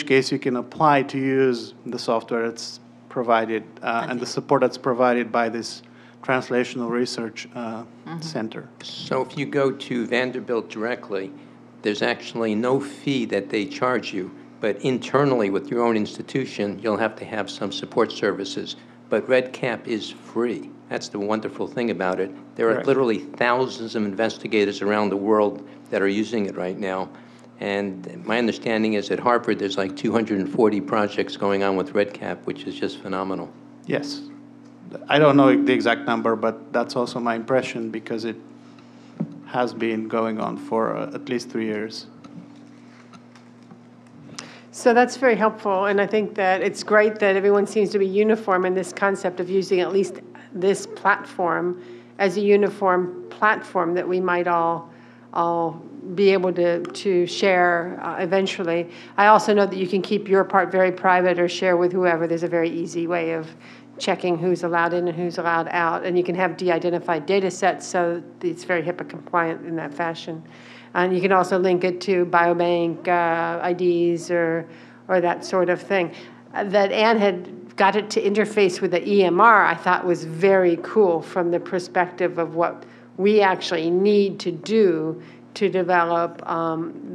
case you can apply to use the software that's provided and the support that's provided by this Translational Research Center. So if you go to Vanderbilt directly, there's actually no fee that they charge you, but internally with your own institution, you'll have to have some support services. But REDCap is free. That's the wonderful thing about it. There are literally thousands of investigators around the world that are using it right now. And my understanding is at Harvard, there's like 240 projects going on with REDCap, which is just phenomenal. Yes. I don't know the exact number, but that's also my impression because it has been going on for at least 3 years. So that's very helpful, and I think that it's great that everyone seems to be uniform in this concept of using at least this platform as a uniform platform that we might all all be able to share eventually. I also know that you can keep your part very private or share with whoever. There's a very easy way of checking who's allowed in and who's allowed out, and you can have de-identified data sets, so it's very HIPAA compliant in that fashion. And you can also link it to biobank IDs or that sort of thing. That Anne had got it to interface with the EMR, I thought was very cool from the perspective of what we actually need to do to develop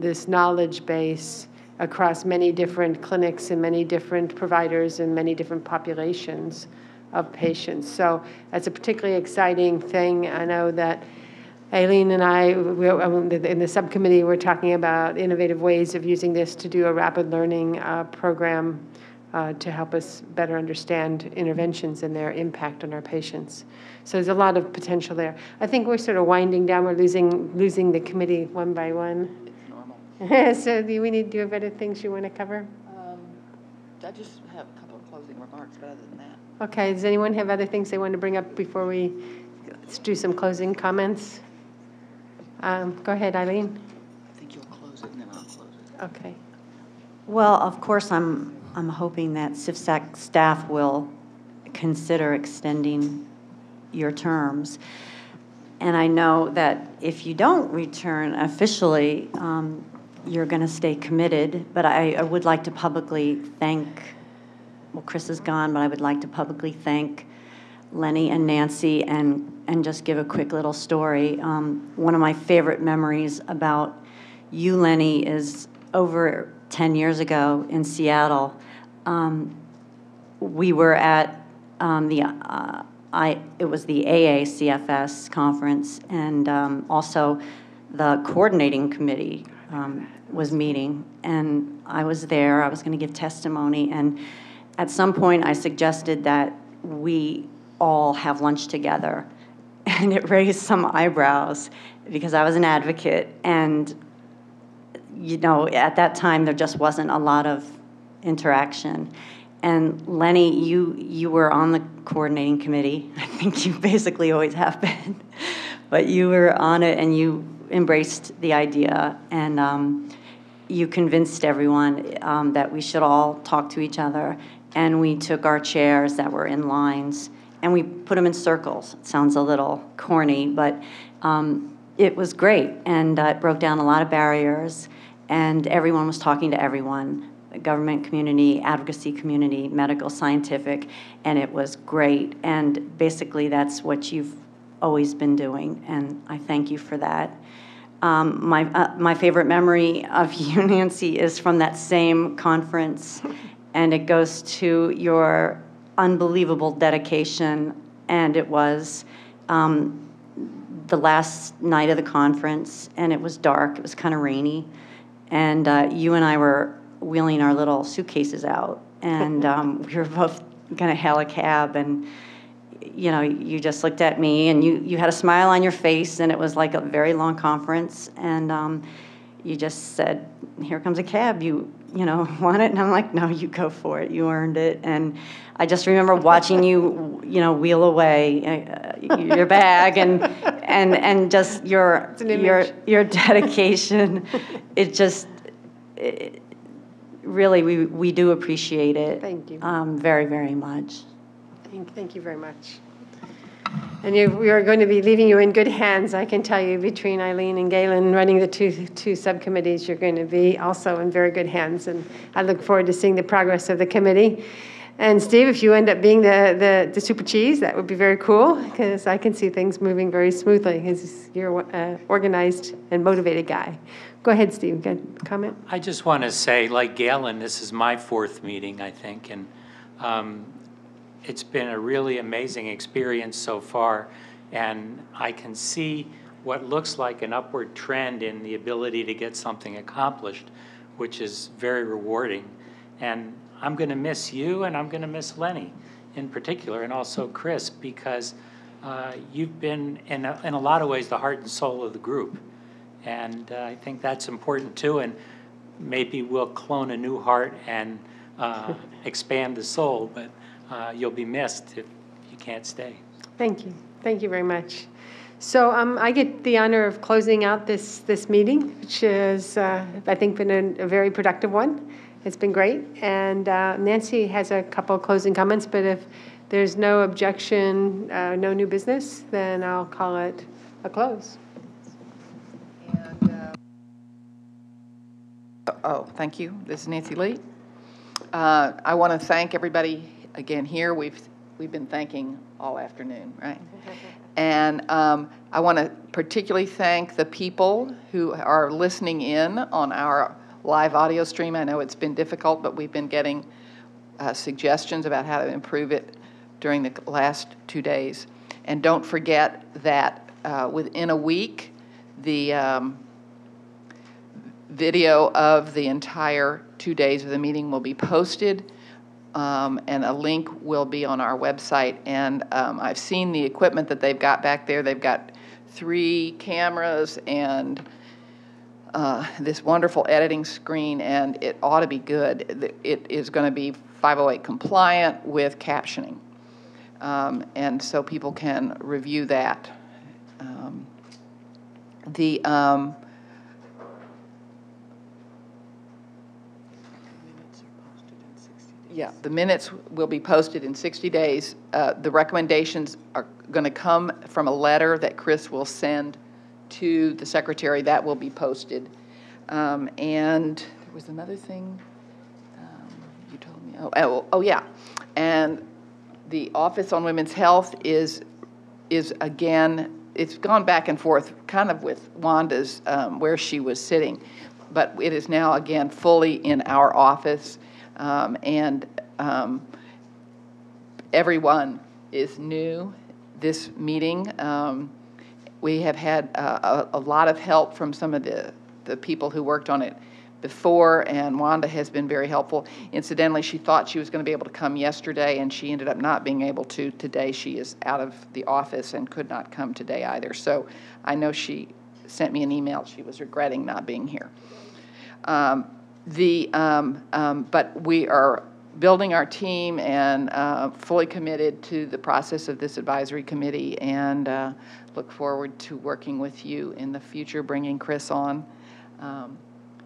this knowledge base across many different clinics and many different providers and many different populations of patients. So that's a particularly exciting thing. I know that Aileen and I, in the subcommittee, we're talking about innovative ways of using this to do a rapid learning program to help us better understand interventions and their impact on our patients. So there's a lot of potential there. I think we're sort of winding down. We're losing the committee one by one. It's normal. So do you have other things you want to cover? I just have a couple of closing remarks, but other than that. Okay, does anyone have other things they want to bring up before we do some closing comments? Go ahead, Eileen. I think you'll close it and then I'll close it. Okay. Well, of course, I'm hoping that CIFSAC staff will consider extending your terms. And I know that if you don't return officially, you're going to stay committed. But I would like to publicly thank, well, Chris is gone, but I would like to publicly thank Lenny and Nancy and just give a quick little story. One of my favorite memories about you, Lenny, is over 10 years ago in Seattle. We were at it was the AACFS conference, and also the coordinating committee was meeting, and I was there. I was going to give testimony, and at some point I suggested that we all have lunch together, and it raised some eyebrows because I was an advocate, and at that time there just wasn't a lot of interaction. And Lenny, you were on the coordinating committee. I think you basically always have been. But you were on it and you embraced the idea, and you convinced everyone that we should all talk to each other. And we took our chairs that were in lines and we put them in circles. It sounds a little corny, but it was great. And it broke down a lot of barriers, and everyone was talking to everyone. Government community, advocacy community, medical, scientific, and it was great. And basically that's what you've always been doing, and I thank you for that. My favorite memory of you, Nancy, is from that same conference, and it goes to your unbelievable dedication, and it was the last night of the conference, and it was dark, it was kind of rainy, and you and I were wheeling our little suitcases out, and we were both going to hail a cab, and you just looked at me, and you had a smile on your face, and it was like a very long conference, and you just said, "Here comes a cab. You want it?" And I'm like, "No, you go for it. You earned it." And I just remember watching you, wheel away your bag, and just your dedication. It just. Really, we do appreciate it. Thank you. Very, very much. Thank you very much. And we are going to be leaving you in good hands, I can tell you, between Eileen and Galen running the two subcommittees. You're going to be also in very good hands, and I look forward to seeing the progress of the committee. And Steve, if you end up being the super cheese, that would be very cool, because I can see things moving very smoothly, because you're an organized and motivated guy. Go ahead, Steve. Got a comment? I just want to say, like Galen, this is my 4th meeting, I think, and it's been a really amazing experience so far, and I can see what looks like an upward trend in the ability to get something accomplished, which is very rewarding. And I'm going to miss you, and I'm going to miss Lenny in particular, and also Chris, because you've been, in a lot of ways, the heart and soul of the group. And I think that's important too, and maybe we'll clone a new heart and expand the soul, but you'll be missed if you can't stay. Thank you. Thank you very much. So I get the honor of closing out this meeting, which has, I think, been a very productive one. It's been great. And Nancy has a couple of closing comments, but if there's no objection, no new business, then I'll call it a close. Thank you. This is Nancy Lee. I want to thank everybody again here. We've been thanking all afternoon, right? And I want to particularly thank the people who are listening in on our live audio stream. I know it's been difficult, but we've been getting suggestions about how to improve it during the last 2 days. And don't forget that within a week, the video of the entire 2 days of the meeting will be posted, and a link will be on our website. And I've seen the equipment that they've got back there. They've got 3 cameras and this wonderful editing screen, and it ought to be good. It is going to be 508 compliant with captioning, and so people can review that. Yeah, the minutes will be posted in 60 days. The recommendations are going to come from a letter that Chris will send to the secretary. That will be posted. And there was another thing you told me. Oh, yeah. And the Office on Women's Health is again, it's gone back and forth kind of with Wanda's where she was sitting, but it is now again fully in our office. Everyone is new this meeting. We have had a lot of help from some of the people who worked on it before, and Wanda has been very helpful. Incidentally, she thought she was going to be able to come yesterday, and she ended up not being able to today. She is out of the office and could not come today either. So I know she sent me an email. She was regretting not being here. But we are building our team and fully committed to the process of this advisory committee, and look forward to working with you in the future, bringing Chris on.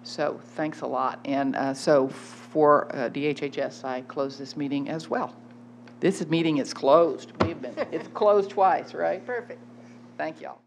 So thanks a lot. And so for DHHS, I close this meeting as well. This meeting is closed. It's closed twice, right? Perfect. Thank y'all.